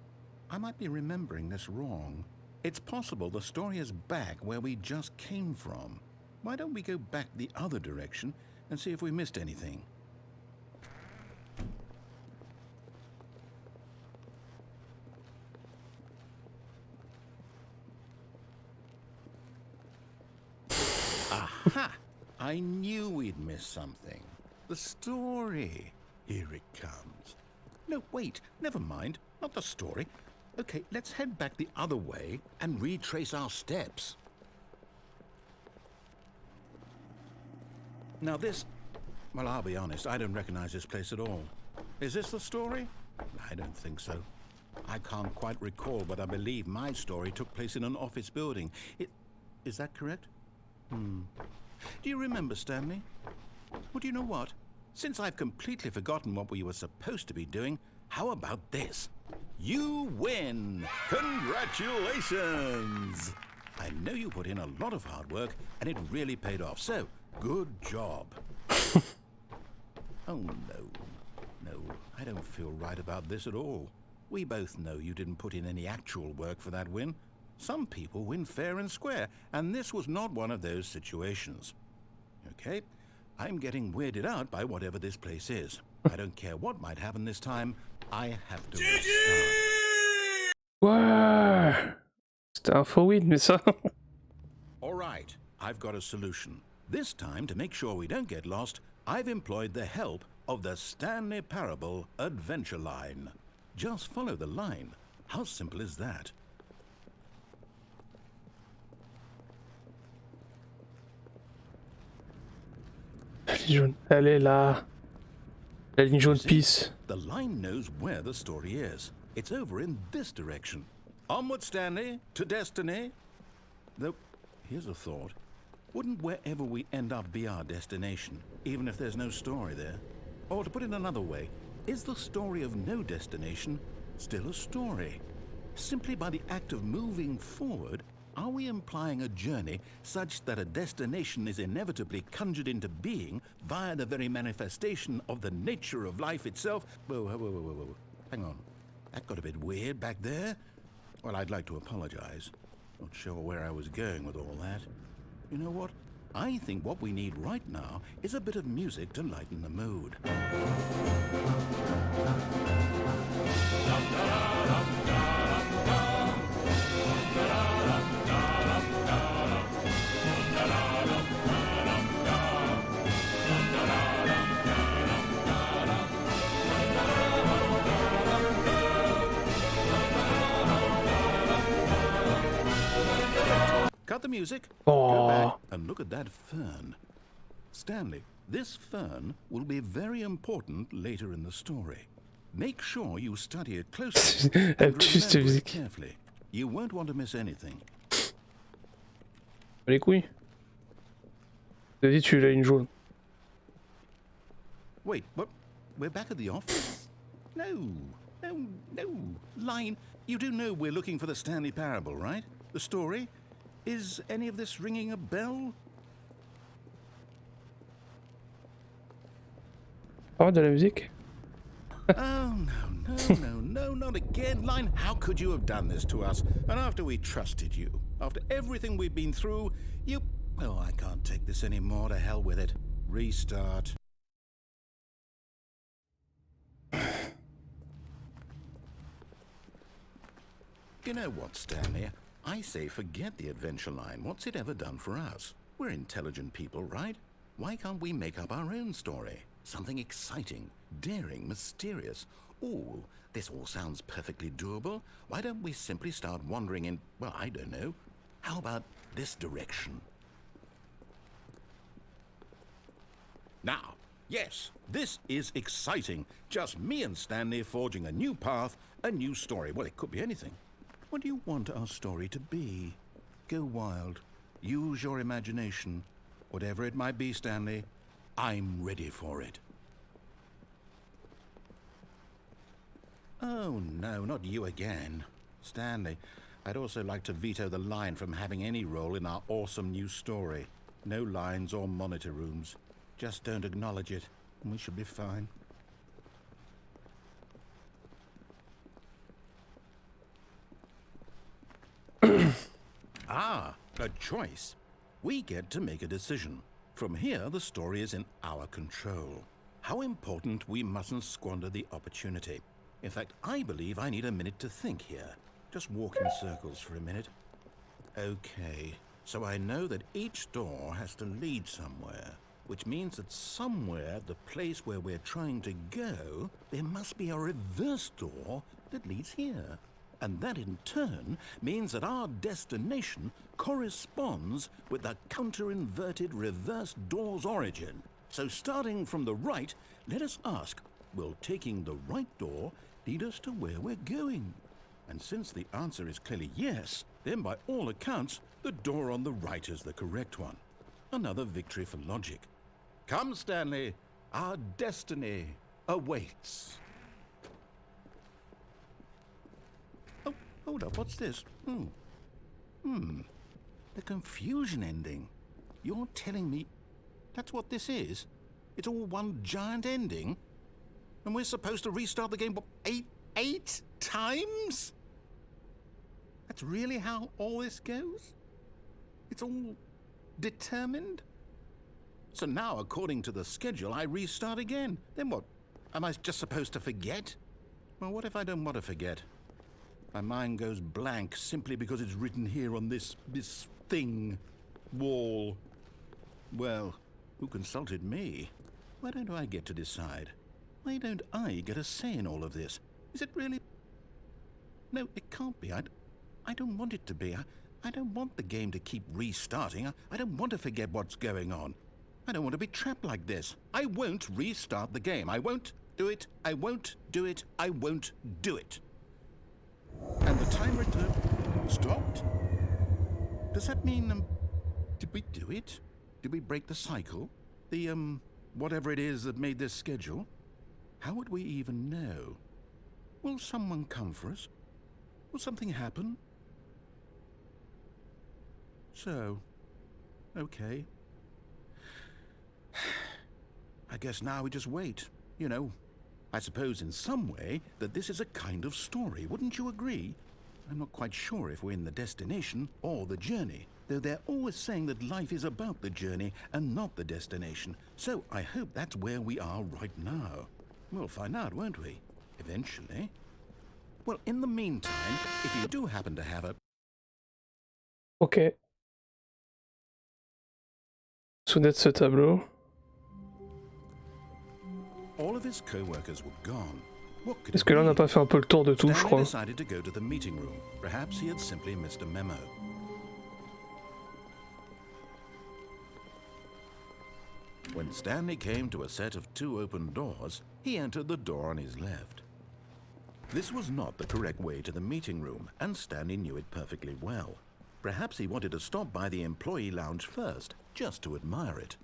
I might be remembering this wrong. It's possible the story is back where we just came from. Why don't we go back the other direction and see if we missed anything? Aha! I knew we'd miss something. The story. Here it comes. No, wait, never mind. Not the story. Okay, let's head back the other way and retrace our steps. Now this... Well, I'll be honest, I don't recognize this place at all. Is this the story? I don't think so. I can't quite recall, but I believe my story took place in an office building. Is that correct? Do you remember, Stanley? Well, do you know what? Since I've completely forgotten what we were supposed to be doing, how about this? You win! Congratulations! I know you put in a lot of hard work, and it really paid off, so good job. Oh, no, I don't feel right about this at all. We both know you didn't put in any actual work for that win. Some people win fair and square, and this was not one of those situations. Okay, I'm getting weirded out by whatever this place is. I don't care what might happen this time, I have to restart. Ouais, c'était un faux win, mais ça... Alright, I've got a solution. This time, to make sure we don't get lost, I've employed the help of the Stanley Parable Adventure Line. Just follow the line. How simple is that? Elle est là. La ligne jaune pisse. The line knows where the story is. It's over in this direction. Onward, Stanley, to destiny. Though, here's a thought. Wouldn't wherever we end up be our destination, even if there's no story there? Or to put it another way, is the story of no destination still a story? Simply by the act of moving forward, are we implying a journey such that a destination is inevitably conjured into being via the very manifestation of the nature of life itself? Whoa. Hang on. That got a bit weird back there. Well, I'd like to apologize. Not sure where I was going with all that. You know what? I think what we need right now is a bit of music to lighten the mood. Cut the music. Go back and look at that fern. Stanley, this fern will be very important later in the story. Make sure you study it closely and remember it carefully. You won't want to miss anything. Les couilles. T'as dit tu l'as une jaune. Wait, what? We're back at the office? No. Line, you do know we're looking for the Stanley Parable, right? The story? Is any of this ringing a bell? Oh, de la musique? Oh, no, not again. Line, how could you have done this to us? And after we trusted you, after everything we've been through, you... Oh, I can't take this anymore. To hell with it. Restart. You know what, Stanley? I say forget the adventure line. What's it ever done for us? We're intelligent people, right? Why can't we make up our own story? Something exciting, daring, mysterious. Ooh, this all sounds perfectly doable. Why don't we simply start wandering in, well, I don't know. How about this direction? Now, yes, this is exciting. Just me and Stanley forging a new path, a new story. Well, it could be anything. What do you want our story to be? Go wild. Use your imagination. Whatever it might be, Stanley, I'm ready for it. Oh, no, not you again. Stanley, I'd also like to veto the line from having any role in our awesome new story. No lines or monitor rooms. Just don't acknowledge it, and we should be fine. Ah, a choice. We get to make a decision. From here, the story is in our control. How important we mustn't squander the opportunity. In fact, I believe I need a minute to think here. Just walk in circles for a minute. Okay, so I know that each door has to lead somewhere, which means that somewhere at the place where we're trying to go, there must be a reverse door that leads here. And that in turn means that our destination corresponds with the counter-inverted reverse door's origin. So starting from the right, let us ask, will taking the right door lead us to where we're going? And since the answer is clearly yes, then by all accounts, the door on the right is the correct one. Another victory for logic. Come, Stanley, our destiny awaits. Hold up, what's this? The confusion ending. You're telling me that's what this is? It's all one giant ending? And we're supposed to restart the game, what, eight times? That's really how all this goes? It's all determined? So now, according to the schedule, I restart again. Then what? Am I just supposed to forget? Well, what if I don't want to forget? My mind goes blank simply because it's written here on this thing, wall. Well, who consulted me? Why don't I get to decide? Why don't I get a say in all of this? Is it really? No, it can't be. I don't want it to be. I don't want the game to keep restarting. I don't want to forget what's going on. I don't want to be trapped like this. I won't restart the game. I won't do it. I won't do it. I won't do it. And the timer stopped? Does that mean, did we do it? Did we break the cycle? The, whatever it is that made this schedule? How would we even know? Will someone come for us? Will something happen? So, okay. I guess now we just wait, you know. I suppose in some way that this is a kind of story, wouldn't you agree? I'm not quite sure if we're in the destination or the journey, though they're always saying that life is about the journey and not the destination. So I hope that's where we are right now. We'll find out, won't we? Eventually. Well, in the meantime, if you do happen to have a... Ok. Souvenez de ce tableau. All of his co-workers were gone. Est-ce que là on n'a pas fait un peu le tour de tout, je crois. Decided to go to the meeting room. Perhaps he had simply missed a memo. When Stanley came to a set of 2 open doors, he entered the door on his left. This was not the correct way to the meeting room, and Stanley knew it perfectly well. Perhaps he wanted to stop by the employee lounge first, just to admire it.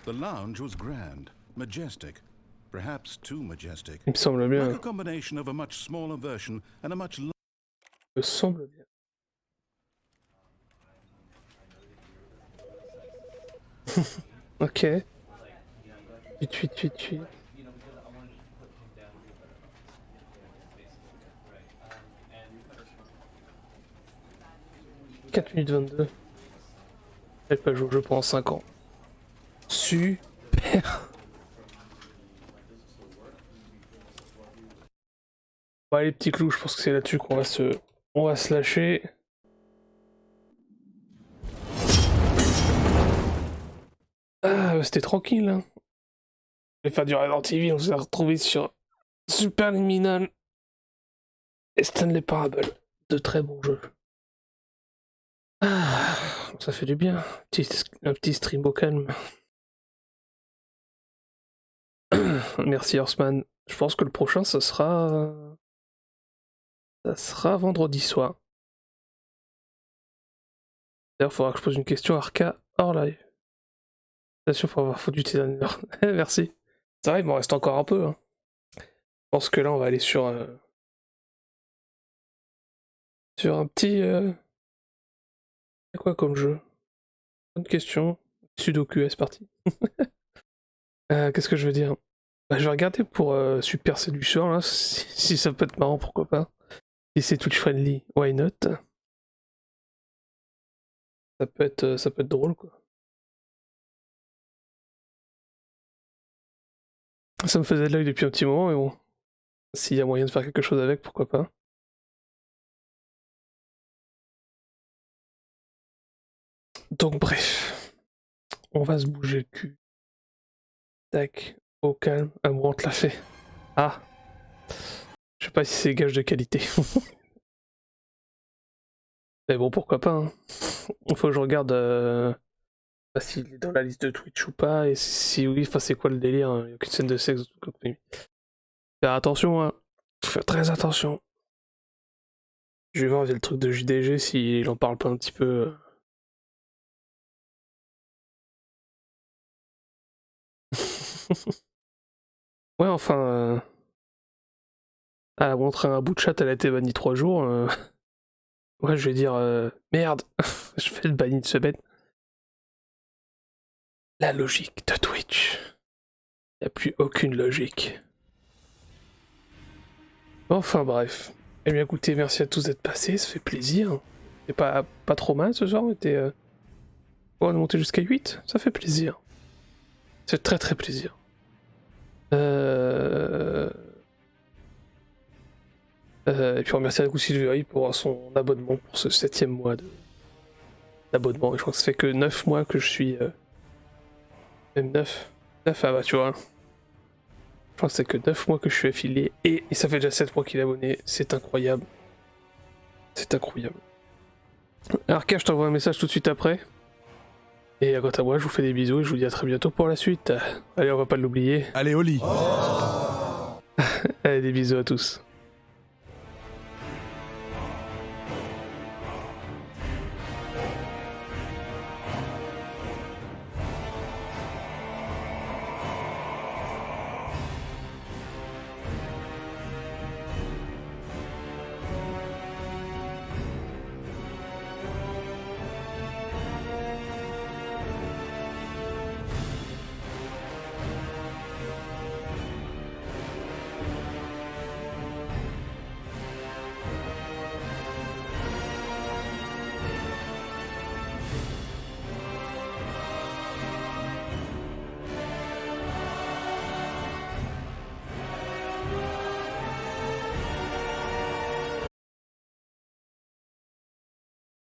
The lounge was grand, majestic, perhaps too majestic. Il me semble bien. Like a combination of a much smaller version and a much Il me semble bien. Ok. 8. 4 minutes 22. J'ai pas joué au jeu pendant 5 ans. Super. Bon, les petits clous, je pense que c'est là-dessus qu'on va se lâcher. Ah, c'était tranquille, hein. Je vais faire du Resident Evil, on s'est retrouvé sur Superliminal et Stanley Parable. De très bons jeux. Ah, ça fait du bien. Un petit stream au calme. Merci Horseman. Je pense que le prochain, ça sera vendredi soir. D'ailleurs, il faudra que je pose une question à Arca hors live. Attention pour avoir foutu tes années. Merci. C'est vrai, il m'en reste encore un peu. Hein. Je pense que là, on va aller sur un petit... C'est quoi comme jeu? Bonne question. Sudoku, c'est parti. Qu'est-ce que je veux dire? Bah, je vais regarder pour Super Séduction, là, si ça peut être marrant, pourquoi pas. Si c'est Twitch friendly, why not? Ça peut être drôle, quoi. Ça me faisait de l'œil depuis un petit moment, mais bon. S'il y a moyen de faire quelque chose avec, pourquoi pas. Donc bref. On va se bouger le cul. Tac. Au calme. Ah bon, on te l'a fait. Ah. Je sais pas si c'est gage de qualité. Mais bon, pourquoi pas. Hein. Il faut que je regarde s'il est dans la liste de Twitch ou pas, et si oui, enfin c'est quoi le délire, hein. Il n'y a aucune scène de sexe. Faire attention, hein. Faut faire très attention. Je vais voir via le truc de JDG s'il en parle pas un petit peu. Ouais, enfin... Elle a montré un bout de chat, elle a été bannie 3 jours. Ouais, je vais dire... Merde. Je fais le banni de semaine. La logique de Twitch. Il n'y a plus aucune logique. Enfin bref. Eh bien écoutez, merci à tous d'être passés, ça fait plaisir. C'est pas trop mal ce soir, on était... on est monté jusqu'à 8, ça fait plaisir. C'est très très plaisir. Et puis on remercie à coup Sylvie pour son abonnement, pour ce 7e mois d'abonnement. Et je crois que ça fait que 9 mois que je suis... Même 9. 9, ah bah tu vois. Je crois que c'est que 9 mois que je suis affilié. Et ça fait déjà 7 mois qu'il est abonné. C'est incroyable. C'est incroyable. Arca, je t'envoie un message tout de suite après. Et quant à moi, je vous fais des bisous et je vous dis à très bientôt pour la suite. Allez, on va pas l'oublier. Allez, au lit. Allez, des bisous à tous.